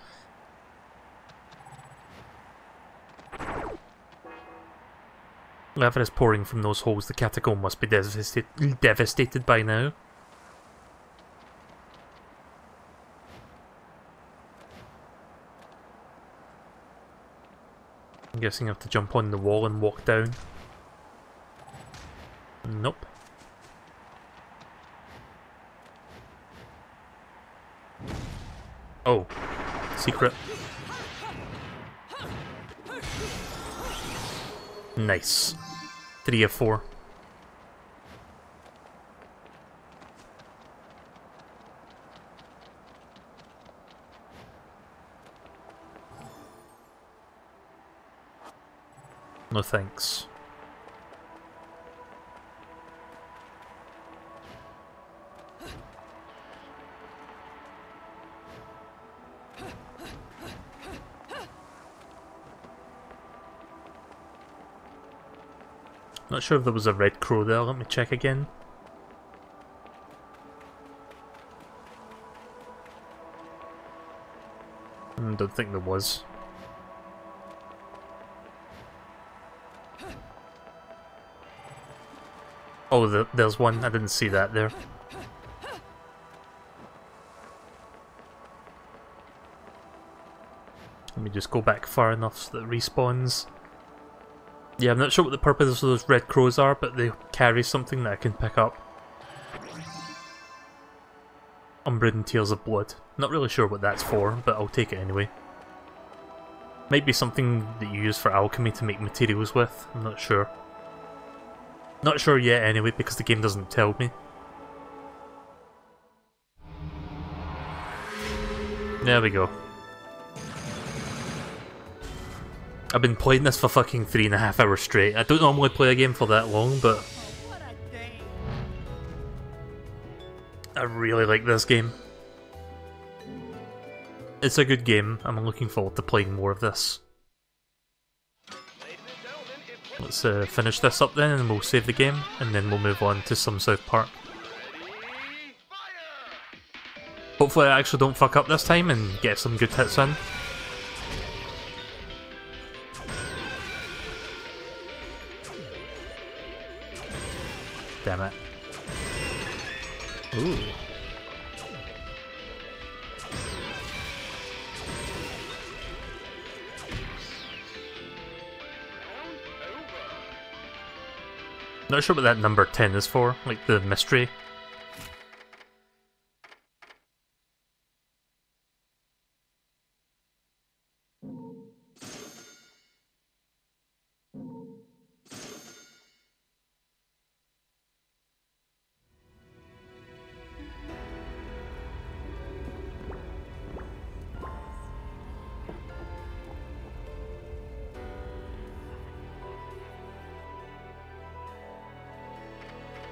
Lava is pouring from those holes. The catacomb must be devastated by now. I'm guessing I have to jump on the wall and walk down. Nope. Oh, secret. Nice. 3 of 4. No thanks. Not sure if there was a red crow there, let me check again. Don't think there was. Oh, there's one, I didn't see that there. Let me just go back far enough so that it respawns. Yeah, I'm not sure what the purpose of those red crows are, but they carry something that I can pick up. Unbridden Tears of Blood. Not really sure what that's for, but I'll take it anyway. Might be something that you use for alchemy to make materials with, I'm not sure. Not sure yet anyway, because the game doesn't tell me. There we go. I've been playing this for fucking 3.5 hours straight. I don't normally play a game for that long, but I really like this game. It's a good game. I'm looking forward to playing more of this. Let's finish this up then, and we'll save the game, and then we'll move on to some South Park. Hopefully I actually don't fuck up this time and get some good hits in. Damn it. Ooh. Not sure what that number 10 is for, like the mystery.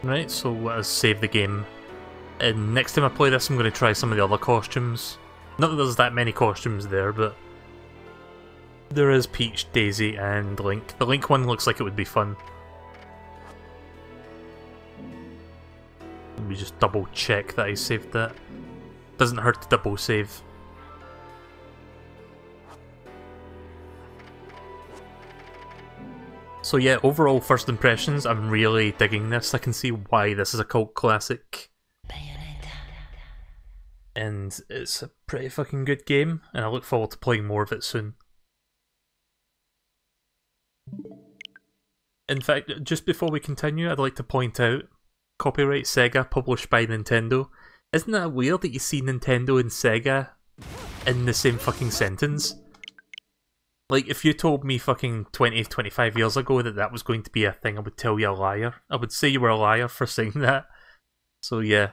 Right, so let us save the game. And next time I play this I'm going to try some of the other costumes. Not that there's that many costumes there, but there is Peach, Daisy and Link. The Link one looks like it would be fun. Let me just double check that I saved that. Doesn't hurt to double save. So yeah, overall first impressions, I'm really digging this. I can see why this is a cult classic. Bayonetta. And it's a pretty fucking good game, and I look forward to playing more of it soon. In fact, just before we continue, I'd like to point out, copyright Sega, published by Nintendo. Isn't that weird that you see Nintendo and Sega in the same fucking sentence? Like, if you told me fucking 20, 25 years ago that that was going to be a thing, I would tell you a liar. I would say you were a liar for saying that. So yeah,